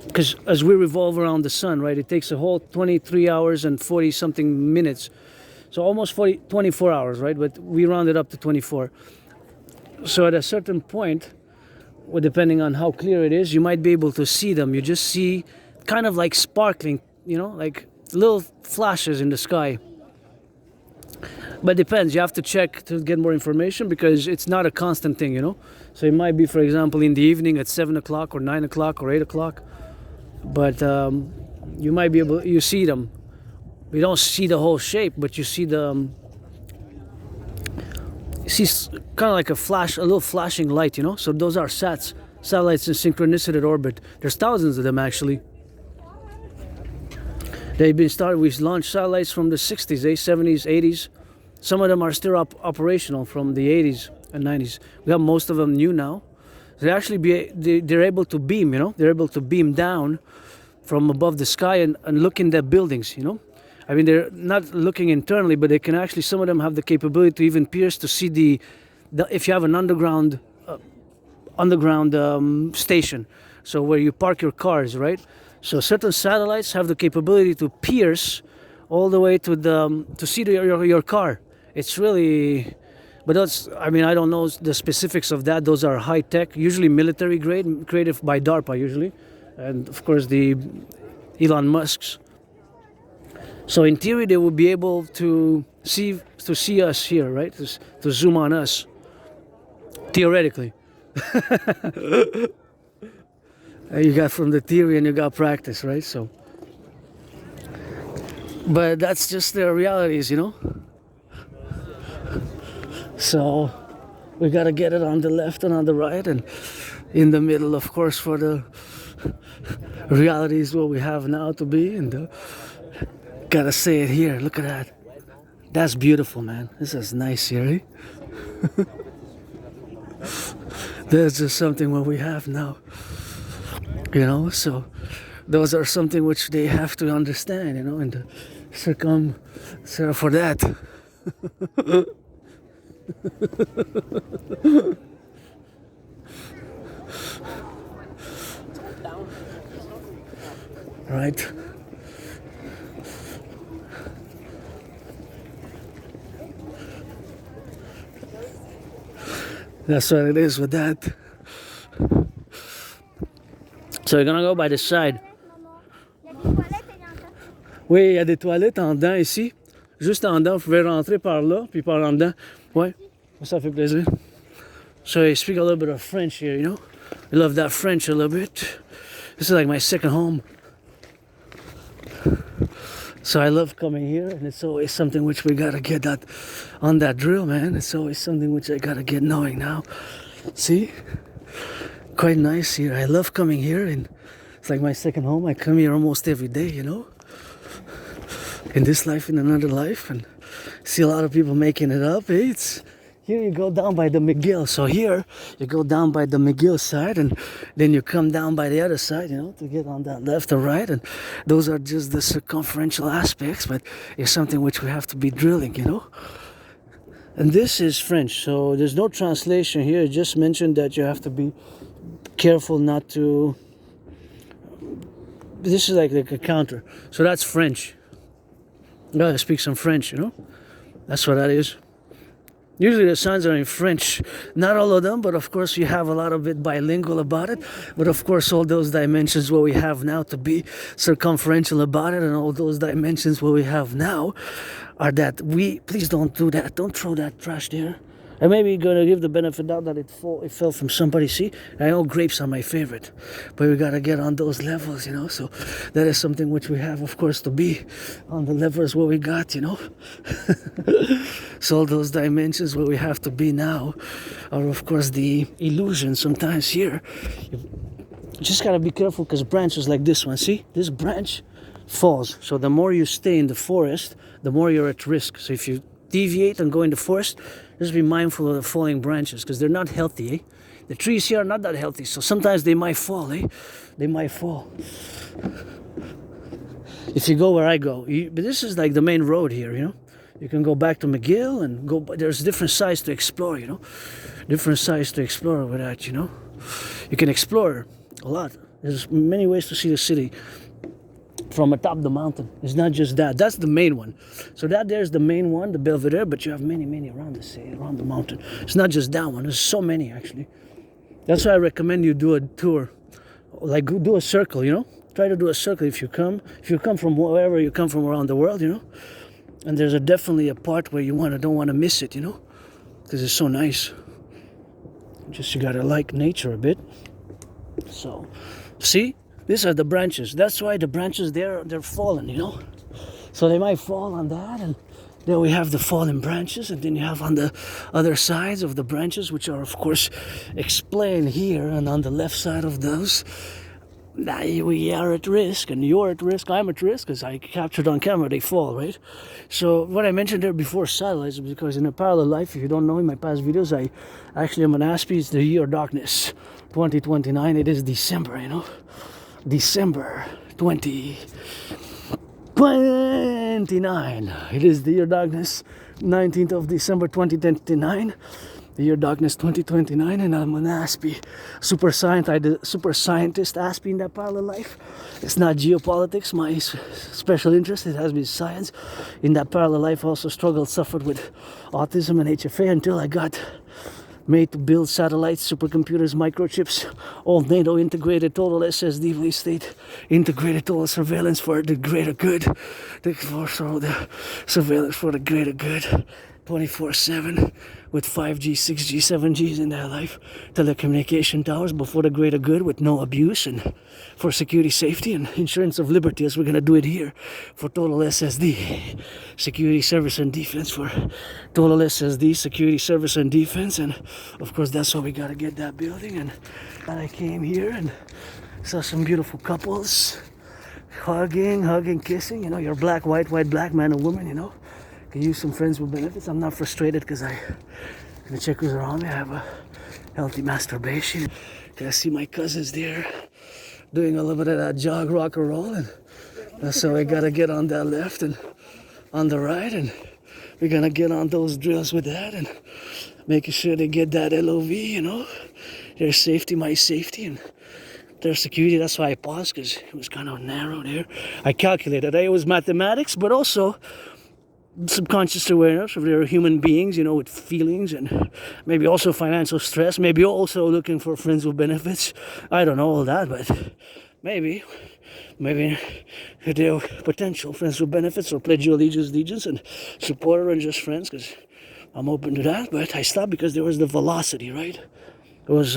Because as we revolve around the sun, right, it takes a whole 23 hours and 40 something minutes. So almost 24 hours, right? But we round it up to 24. So at a certain point, well, depending on how clear it is, you might be able to see them. You just see kind of like sparkling, like little flashes in the sky. But depends. You have to check to get more information because it's not a constant thing, So it might be, for example, in the evening at 7 o'clock or 9 o'clock or 8 o'clock. But you might be you see them. We don't see the whole shape, but you see you see kind of like a little flashing light, So those are satellites in synchronicity orbit. There's thousands of them actually. They've been started. We launched satellites from the 60s, 70s, 80s. Some of them are still operational from the 80s and 90s. We have most of them new now. They're able to beam, They're able to beam down from above the sky and look in the buildings, I mean, they're not looking internally, but they can actually, some of them have the capability to even pierce to see if you have an underground station, so where you park your cars, right? So certain satellites have the capability to pierce all the way to see your car. It's really, but I don't know the specifics of that. Those are high tech, usually military grade, created by DARPA usually, and of course the Elon Musk's. So in theory, they will be able to see us here, right? To zoom on us, theoretically. You got from the theory and you got practice, right? So, but that's just the realities, So we gotta get it on the left and on the right and in the middle, of course, for the realities what we have now to be. And gotta say it here. Look at that. That's beautiful, man. This is nice here, eh? There's just something what we have now. So those are something which they have to understand, and so for that. Right. That's what it is with that. So we're gonna go by the side. Oui, il y a des toilettes en dedans ici. Juste en dedans, vous pouvez rentrer par là, puis par en dedans. Ouais, ça fait plaisir. So I speak a little bit of French here, I love that French a little bit. This is like my second home. So I love coming here, and it's always something which we gotta get that on that drill, man. It's always something which I gotta get knowing now. See? Quite nice here. I love coming here, and it's like my second home. I come here almost every day, In this life, in another life, and see a lot of people making it up. It's here you go down by the McGill. So here you go down by the McGill side, and then you come down by the other side, to get on that left or right. And those are just the circumferential aspects, but it's something which we have to be drilling, And this is French, so there's no translation here. It just mentioned that you have to be careful not to. This is like a counter, so that's French. You gotta speak some French, That's what that is. Usually the signs are in French. Not all of them, but of course you have a lot of it bilingual about it. But of course all those dimensions what we have now to be circumferential about it, and all those dimensions what we have now are that please don't do that. Don't throw that trash there. And maybe you're gonna give the benefit out that it fell from somebody. See, I know grapes are my favorite, but we gotta get on those levels, So that is something which we have, of course, to be on the levels what we got, So all those dimensions where we have to be now are, of course, the illusion. Sometimes here, you just gotta be careful because branches like this one. See, this branch falls. So the more you stay in the forest, the more you're at risk. So if you deviate and go in the forest, just be mindful of the falling branches because they're not healthy. Eh? The trees here are not that healthy, so sometimes they might fall. Eh? They might fall. If you go where I go, but this is like the main road here, you know. You can go back to McGill and go. There's different sides to explore, you know. Different sides to explore with that, you know. You can explore a lot. There's many ways to see the city from atop the mountain. It's not just that. That's the main one. So that there's the main one, the Belvedere, but you have many, many around the city, around the mountain. It's not just that one. There's so many actually. That's why I recommend you do a tour. Like do a circle, you know. Try to do a circle if you come from wherever you come from around the world, you know. And there's definitely a part where you don't want to miss it, you know, because it's so nice. Just you gotta like nature a bit. So, see, these are the branches. That's why the branches they're fallen, you know. So they might fall on that, and then we have the fallen branches, and then you have on the other sides of the branches, which are of course explained here, and on the left side of those. We are at risk, and you're at risk, I'm at risk, because I captured on camera, they fall, right? So what I mentioned there before satellites, because in a parallel life, if you don't know in my past videos, I actually am an Aspie. It's the year of darkness, 2029. It is December, you know? December 2029. It is the year of darkness, 19th of December 2029. The year darkness 2029, and I'm an Aspie, super scientist Aspie in that parallel life. It's not geopolitics, my special interest. It has been science. In that parallel life, I also suffered with autism and HFA until I got made to build satellites, supercomputers, microchips, all NATO integrated, total SSD police state, integrated total surveillance for the greater good, the surveillance for the greater good. 24/7 with 5G, 6G, 7Gs in their life, telecommunication towers before the greater good with no abuse and for security, safety, and insurance of liberty, as we're going to do it here for total SSD, security, service, and defense for total SSD, security, service, and defense. And of course, that's why we got to get that building. And I came here and saw some beautiful couples hugging, kissing. You know, you're black, white, black, man and woman, you know. Can use some friends with benefits. I'm not frustrated because I'm gonna check who's around me. I have a healthy masturbation. Can I see my cousins there doing a little bit of that jog, rock and roll, and so I gotta get on that left and on the right, and we're gonna get on those drills with that and making sure they get that LOV, you know, their safety, my safety, and their security. That's why I paused, because it was kind of narrow there. I calculated. It was mathematics, but also subconscious awareness of they're human beings, you know, with feelings and maybe also financial stress, maybe also looking for friends with benefits. I don't know all that, but maybe they're potential friends with benefits or pledge your allegiance and supporter and just friends, because I'm open to that. But I stopped because there was the velocity, right? It was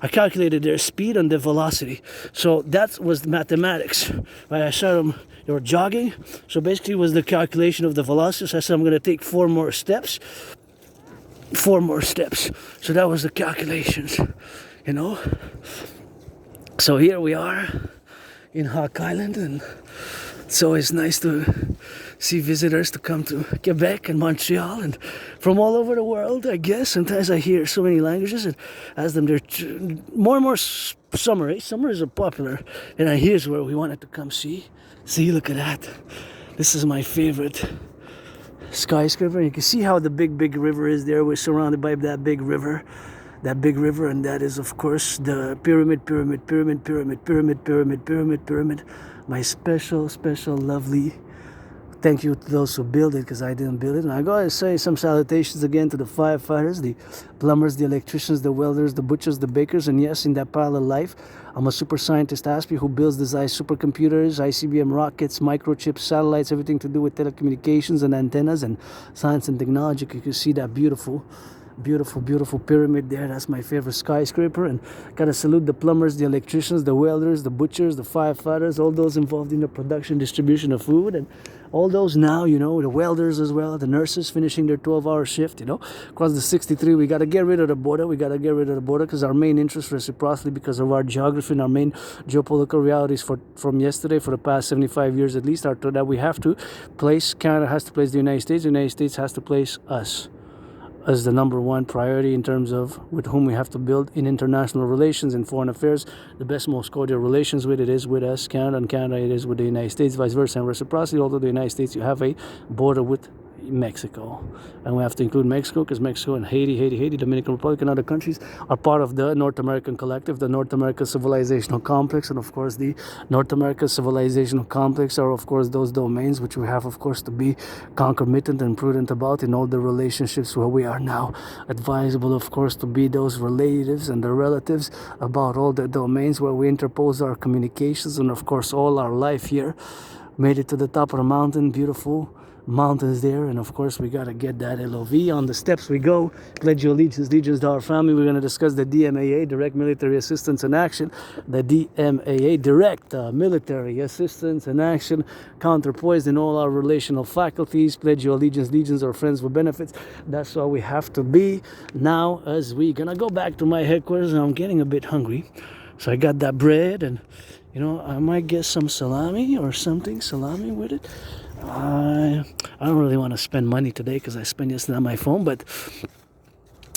I calculated their speed and the velocity, so that was the mathematics. Right? I saw them, they were jogging, so basically it was the calculation of the velocity. So I said I'm going to take 4 more steps, so that was the calculations, you know. So here we are in Hawk Island, and it's always nice to see visitors to come to Quebec and Montreal and from all over the world, I guess. Sometimes I hear so many languages and ask them, they're more and more summer, eh? Summer is popular, and here's where we wanted to come see. See, look at that. This is my favorite skyscraper. You can see how the big river is there. We're surrounded by that big river, and that is of course the pyramid. My special lovely thank you to those who built it, because I didn't build it. And I gotta say some salutations again to the firefighters, the plumbers, the electricians, the welders, the butchers, the bakers. And yes, in that parallel life, I'm a super scientist Aspie who builds, designs supercomputers, ICBM rockets, microchips, satellites, everything to do with telecommunications and antennas and science and technology. You can see that beautiful Beautiful, beautiful pyramid there. That's my favorite skyscraper. And gotta salute the plumbers, the electricians, the welders, the butchers, the firefighters, all those involved in the production, distribution of food, and all those now, you know, the welders as well, the nurses finishing their 12-hour shift, you know. Across the 63, we gotta get rid of the border. We gotta get rid of the border because our main interest, reciprocally, because of our geography and our main geopolitical realities from yesterday, for the past 75 years at least, are that we have to place, Canada has to place the United States has to place us as the number one priority in terms of with whom we have to build in international relations and foreign affairs. The best, most cordial relations with it is with us, Canada, and Canada it is with the United States, vice versa, and reciprocity. Although the United States, you have a border with Mexico, and we have to include Mexico because Mexico and Haiti, Dominican Republic, and other countries are part of the North American Collective, the North American Civilizational Complex. And of course the North American Civilizational Complex are of course those domains which we have of course to be concomitant and prudent about in all the relationships where we are now advisable of course to be those relatives and the relatives about all the domains where we interpose our communications. And of course all our life here made it to the top of the mountain, beautiful mountains there, and of course we gotta get that LOV. On the steps we go, pledge your allegiance to our family. We're gonna discuss the DMAA, direct military assistance and action. The DMAA, direct military assistance and action, counterpoised in all our relational faculties. Pledge your allegiance, legions or friends with benefits. That's all we have to be now. As we gonna go back to my headquarters, and I'm getting a bit hungry, so I got that bread, and you know I might get some salami or something, salami with it. I don't really want to spend money today because I spent yesterday on my phone, but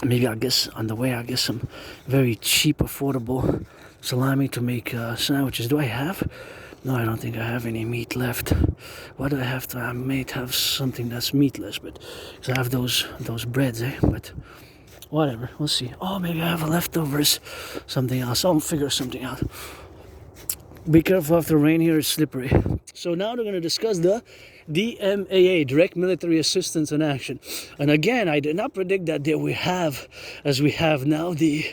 maybe I'll guess on the way I'll get some very cheap, affordable salami to make sandwiches. Do I have? No, I don't think I have any meat left. What do I have to? I may have something that's meatless, but because I have those breads, But whatever, we'll see. Oh, maybe I have leftovers, something else. I'll figure something out. Be careful after rain here, it's slippery. So now they're going to discuss the DMAA, Direct Military Assistance and Action. And again, I did not predict that there we have, as we have now, the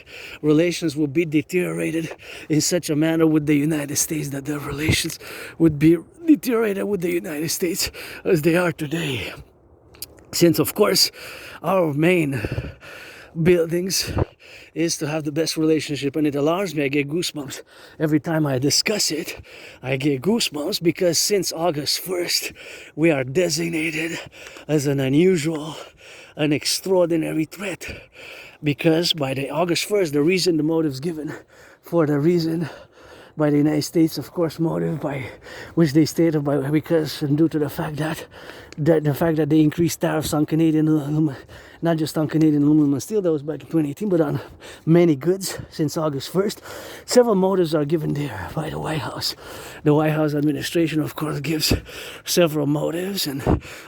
relations will be deteriorated in such a manner with the United States that the relations would be deteriorated with the United States as they are today. Since, of course, our main buildings is to have the best relationship, and it alarms me. I get goosebumps every time I discuss it. I get goosebumps because since August 1st we are designated as an unusual, an extraordinary threat, because by the August 1st the reason, the motives given for the reason by the United States, of course, motive by which they stated by because and due to the fact that they increased tariffs on Canadian aluminum, not just on Canadian aluminum and steel, that was back in 2018, but on many goods since August 1st. Several motives are given there by the White House. The White House administration, of course, gives several motives, and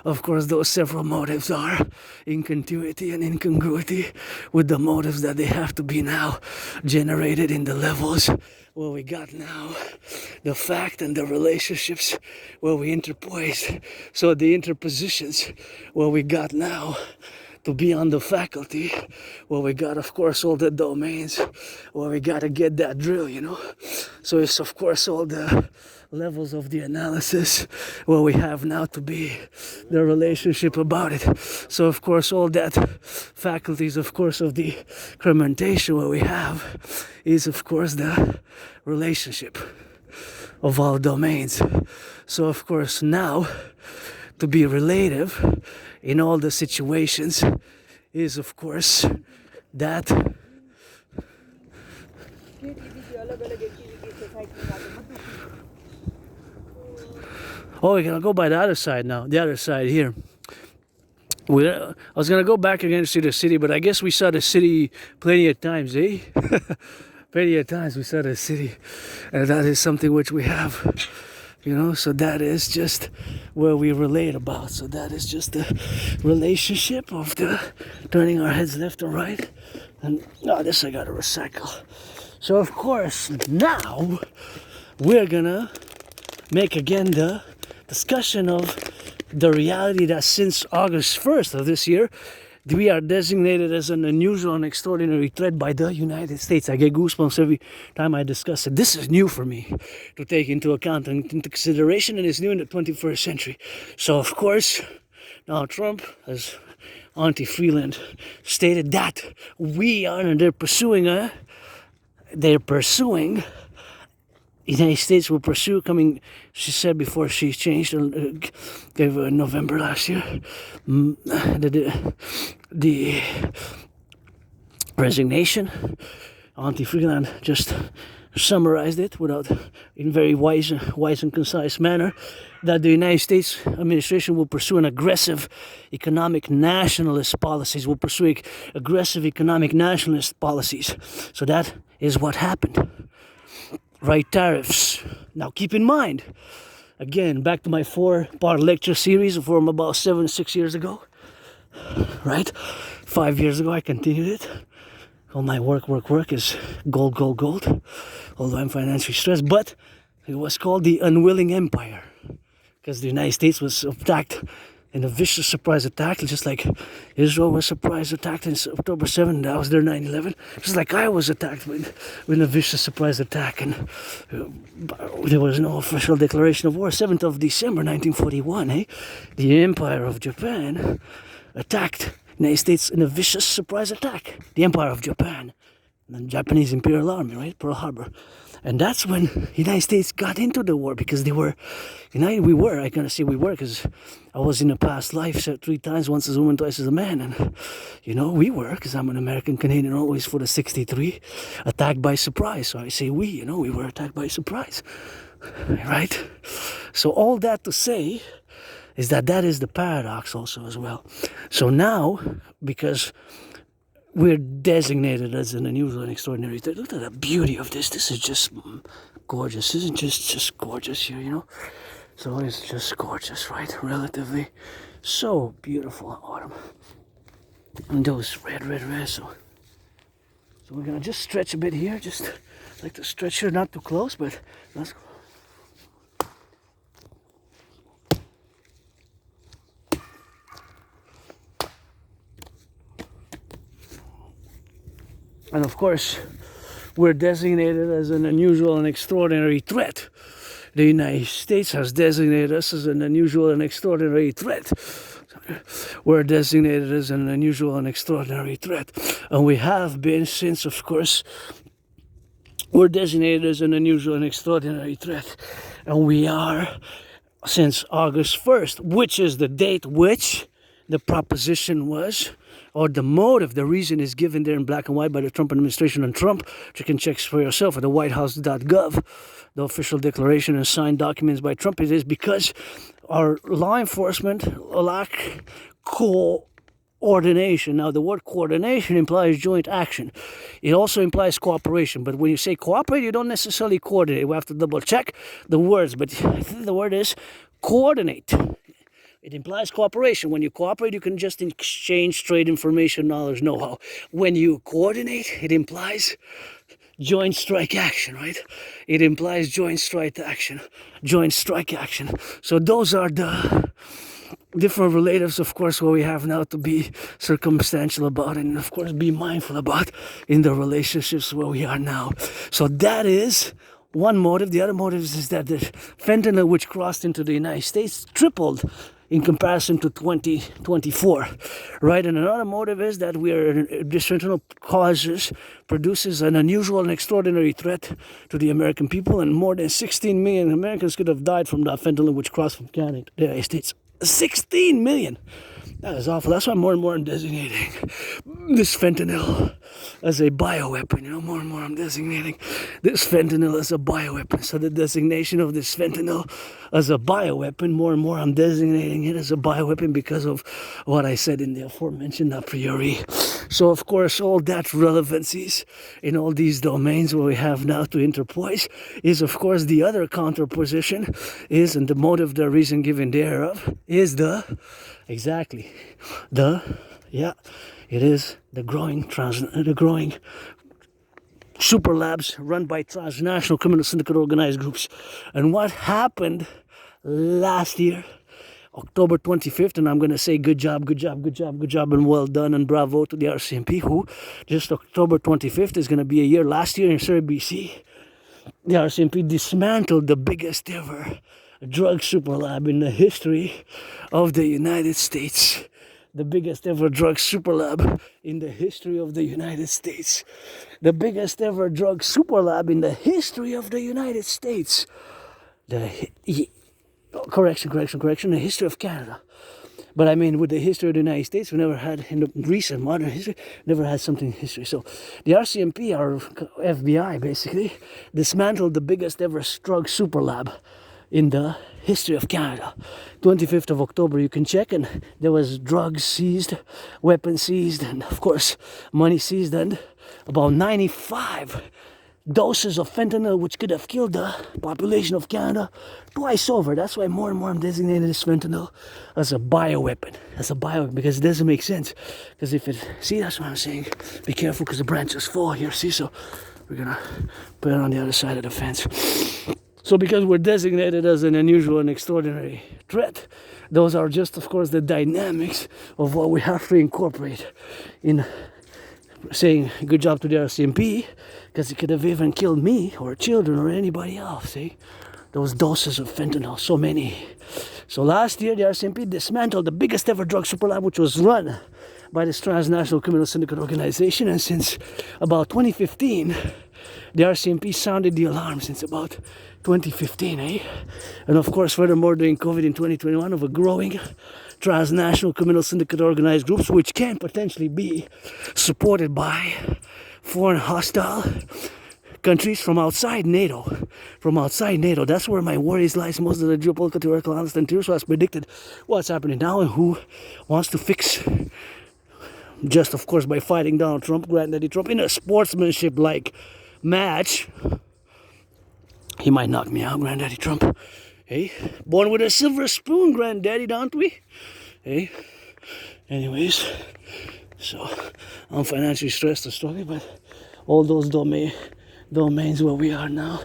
of course those several motives are in continuity and incongruity with the motives that they have to be now generated in the levels where we got now, the fact and the relationships where we interposed. So the interpositions where we got now to be on the faculty, where we got, of course, all the domains where we got to get that drill, So it's, of course, all the levels of the analysis where we have now to be the relationship about it. So, of course, all that faculties, of course, of the incrementation where we have is, of course, the relationship of all domains. So, of course, now to be relative in all the situations is, of course, that oh, we're gonna go by the other side now, the other side here. I was gonna go back again to see the city, but I guess we saw the city plenty of times, Plenty of times we saw the city, and that is something which we have, so that is just where we relate about. So that is just the relationship of the turning our heads left and right. And this I gotta recycle. So of course now we're gonna make again the discussion of the reality that since August 1st of this year, we are designated as an unusual and extraordinary threat by the United States. I get goosebumps every time I discuss it. This is new for me to take into account and into consideration, and it's new in the 21st century. So of course, Donald Trump, as Auntie Freeland, stated that they're pursuing United States will pursue coming, she said before she changed, gave November last year, the resignation. Auntie Freeland just summarized it in very wise and concise manner, that the United States administration will pursue an aggressive economic nationalist policies, So that is what happened. Right tariffs. Now keep in mind, again, back to my 4-part lecture series from about 6 years ago, right? 5 years ago I continued it. All my work is gold, although I'm financially stressed, but it was called the Unwilling Empire, because the United States was attacked in a vicious surprise attack, just like Israel was surprise attacked in October 7th. That was their 9/11. Just like I was attacked with a vicious surprise attack, and there was no official declaration of war. 7th of December 1941, the Empire of Japan attacked the United States in a vicious surprise attack. The Empire of Japan, the Japanese Imperial Army, right? Pearl Harbor. And that's when the United States got into the war, because they were united. We were because I was in a past life 3 times, once as a woman, twice as a man. And, we were, because I'm an American Canadian always for the 63, attacked by surprise. So I say we were attacked by surprise, right? So all that to say is that is the paradox also as well. So now, because we're designated as an unusual and extraordinary threat. Look at the beauty of this. This is just gorgeous. Isn't just gorgeous here, So it's just gorgeous, right? Relatively. So beautiful in autumn. And those red. So we're gonna just stretch a bit here. Just like to stretch here, not too close, but let's go. And of course, we're designated as an unusual and extraordinary threat. The United States has designated us as an unusual and extraordinary threat. We're designated as an unusual and extraordinary threat. And we have been since, of course, we're designated as an unusual and extraordinary threat. And we are since August 1st, which is the date which the proposition was, or the motive, the reason is given there in black and white by the Trump administration and Trump, which you can check for yourself at the whitehouse.gov, the official declaration and signed documents by Trump. It is because our law enforcement lack coordination. Now, the word coordination implies joint action. It also implies cooperation. But when you say cooperate, you don't necessarily coordinate. We have to double check the words. But I think the word is coordinate. It implies cooperation. When you cooperate, you can just exchange trade information, knowledge, know-how. When you coordinate, it implies joint strike action, right? It implies joint strike action. So those are the different relatives, of course, what we have now to be circumstantial about and, of course, be mindful about in the relationships where we are now. So that is one motive. The other motive is that the fentanyl which crossed into the United States tripled in comparison to 2024, right? And another motive is that this fentanyl produces an unusual and extraordinary threat to the American people, and more than 16 million Americans could have died from that fentanyl which crossed from Canada to the United States. 16 million! That is awful. That's why more and more I'm designating this fentanyl as a bioweapon. More and more I'm designating this fentanyl as a bioweapon. So the designation of this fentanyl as a bioweapon, more and more I'm designating it as a bioweapon because of what I said in the aforementioned a priori. So, of course, all that relevancies in all these domains where we have now to interpoise is, of course, the other counterposition is, and the motive, the reason given thereof, is it is the growing super labs run by transnational criminal syndicate organized groups. And what happened last year, October 25th, and I'm going to say good job, and well done, and bravo to the RCMP, who just October 25th is going to be a year. Last year in Surrey, BC, the RCMP dismantled the biggest ever drug super lab in the history of the United States. the biggest ever drug super lab in the history of the United States. The biggest ever drug super lab in the history of the United States. Correction, the history of Canada. But I mean, with the history of the United States, we never had, in the recent modern history, never had something in history. So the RCMP, our FBI, basically, dismantled the biggest ever drug super lab in the history of Canada. 25th of October, you can check, and there was drugs seized, weapons seized, and of course, money seized, and about 95 doses of fentanyl, which could have killed the population of Canada twice over. That's why more and more I'm designating this fentanyl as a bioweapon. Because it doesn't make sense. Because if it, see, that's what I'm saying. Be careful because the branches fall here, see? So we're gonna put it on the other side of the fence. So because we're designated as an unusual and extraordinary threat, those are just, of course, the dynamics of what we have to incorporate in saying good job to the RCMP, because it could have even killed me or children or anybody else, see? Those doses of fentanyl, so many. So last year, the RCMP dismantled the biggest ever drug super lab, which was run by this transnational criminal syndicate organization. And since about 2015, the RCMP sounded the alarm since about 2015, eh? And of course, furthermore, during COVID in 2021, of a growing transnational criminal syndicate organized groups, which can potentially be supported by foreign hostile countries from outside NATO. That's where my worries lies. Most of the geopolitical theoretical analysts and theorists has predicted what's happening now and who wants to fix, just of course by fighting Donald Trump, Granddaddy Trump, in a sportsmanship-like match. He might knock me out, Granddaddy Trump. Hey, born with a silver spoon, Granddaddy, don't we? Hey, anyways, so I'm financially stressed and struggling, but all those domains where we are now,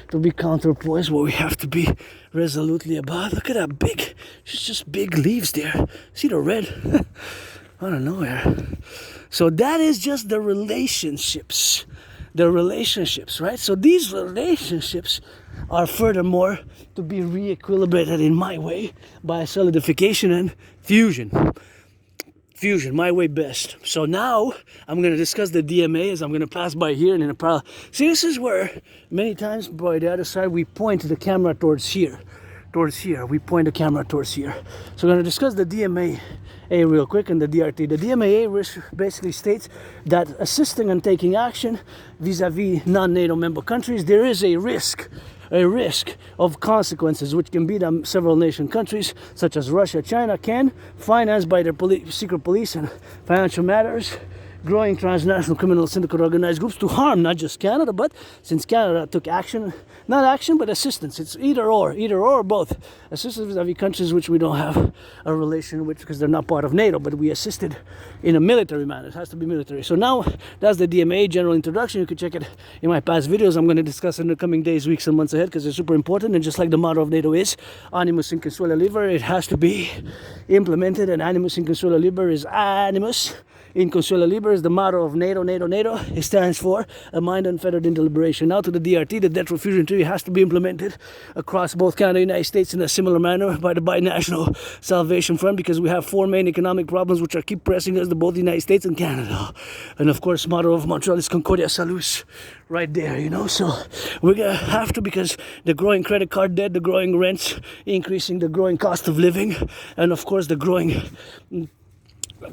to be counterpoised, what we have to be resolutely about. Look at that big, it's just big leaves there. See the red? I don't know where. So that is just the relationships, right? So these relationships are furthermore to be re-equilibrated in my way by solidification and fusion, my way best. So now I'm going to discuss the DMA as I'm going to pass by here and in a parallel. See, this is where many times by the other side we point the camera towards here. We point the camera towards here. So we're going to discuss the DMA real quick and the DRT. The DMA basically states that assisting and taking action vis-a-vis non-NATO member countries, there is a risk of consequences, which can be that several nation countries such as Russia, China, can, financed by their secret police and financial matters, growing transnational criminal syndicate organized groups, to harm not just Canada, but since Canada took action, not action, but assistance. It's either or both. Assistance vis-a-vis countries which we don't have a relation with because they're not part of NATO, but we assisted in a military manner. It has to be military. So now that's the DMA general introduction. You can check it in my past videos. I'm going to discuss it in the coming days, weeks, and months ahead because it's super important. And just like the motto of NATO is animus incur liber, it has to be implemented. And animus incur liber is animus. Incur liber is the motto of NATO. It stands for a mind unfettered in deliberation. Now to the DRT, the Debt Refusion Treaty has to be implemented across both Canada and the United States in a similar manner by the Binational Salvation Front, because we have four main economic problems which are keep pressing us to both the United States and Canada. And of course, motto of Montreal is Concordia Salus, right there, you know. So we're gonna have to, because the growing credit card debt, the growing rents, increasing the growing cost of living, and of course the growing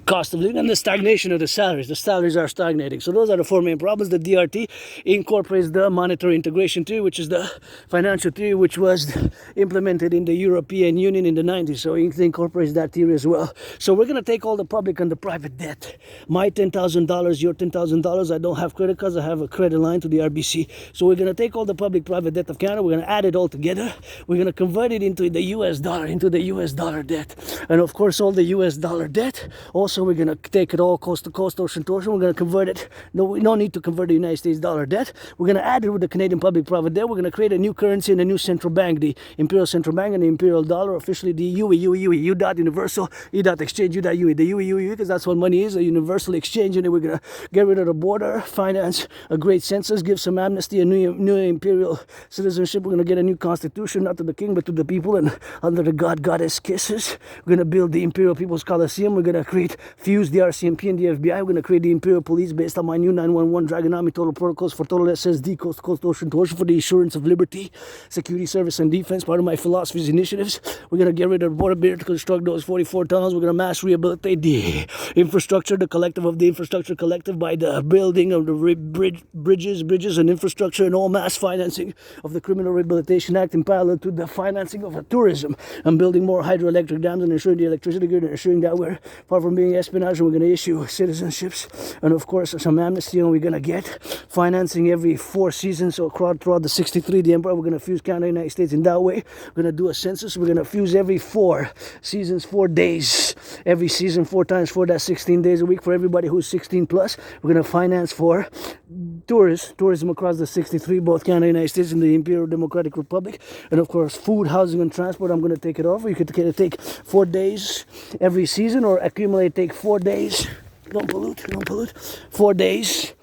cost of living and the stagnation of the salaries. The salaries are stagnating. So those are the four main problems. The DRT incorporates the monetary integration theory, which is the financial theory which was implemented in the European Union in the 90s. So it incorporates that theory as well. So we're going to take all the public and the private debt. My $10,000, your $10,000. I don't have credit cards. I have a credit line to the RBC. So we're going to take all the public private debt of Canada. We're going to add it all together. We're going to convert it into the US dollar debt. And of course, all the US dollar debt, also we're going to take it all coast to coast, ocean to ocean. We're going to convert it. No need to convert the United States dollar debt. We're going to add it with the Canadian public private debt. We're going to create a new currency and a new central bank, the Imperial Central Bank and the Imperial Dollar, officially the UE, universal, exchange, UE, the UE, because that's what money is, a universal exchange. And then we're going to get rid of the border, finance a great census, give some amnesty, a new imperial citizenship. We're going to get a new constitution, not to the king, but to the people, and under the goddess kisses. We're going to build the Imperial People's Coliseum. We're going to create fuse the RCMP and the FBI. We're going to create the Imperial Police based on my new 911 Dragon Army Total Protocols for Total SSD, Coast to Coast, Ocean to Ocean, for the assurance of liberty, security, service, and defense. Part of my philosophy's initiatives. We're going to get rid of the border barrier to construct those 44 tunnels. We're going to mass rehabilitate the infrastructure, the collective of the infrastructure collective, by the building of the bridges and infrastructure, and all mass financing of the Criminal Rehabilitation Act in parallel to the financing of tourism, and building more hydroelectric dams and ensuring the electricity grid, and ensuring that we're far from being espionage. And we're going to issue citizenships and of course some amnesty, and we're going to get financing every 4 seasons. So throughout the 63, the Empire, we're going to fuse Canada and the United States in that way. We're going to do a census. We're going to fuse every 4 seasons, 4 days, every season 4 times 4, that's 16 days a week for everybody who's 16 plus. We're going to finance for tourism across the 63, both Canada and the United States and the Imperial Democratic Republic. And of course food, housing, and transport, I'm going to take it over. You could take 4 days every season, or accumulate, take 4 days. Don't pollute. 4 days.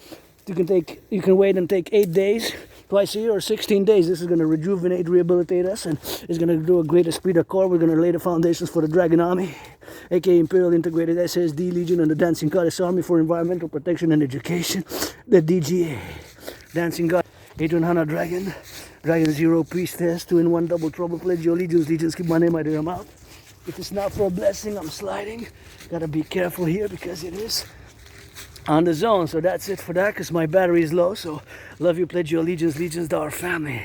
You can wait and take 8 days twice a year, or 16 days. This is going to rejuvenate, rehabilitate us, and is going to do a great esprit de corps. We're going to lay the foundations for the Dragon Army, aka Imperial Integrated SSD Legion, and the Dancing Goddess Army for environmental protection and education. The DGA, Dancing God, Adrian Hanna Dragon, Dragon Zero Priestess, 2-in-1 double trouble. Pledge your allegiance, keep my name out of your mouth. If it's not for a blessing, I'm sliding. Gotta be careful here because it is on the zone. So that's it for that, because my battery is low. So love you, pledge your allegiance to our family.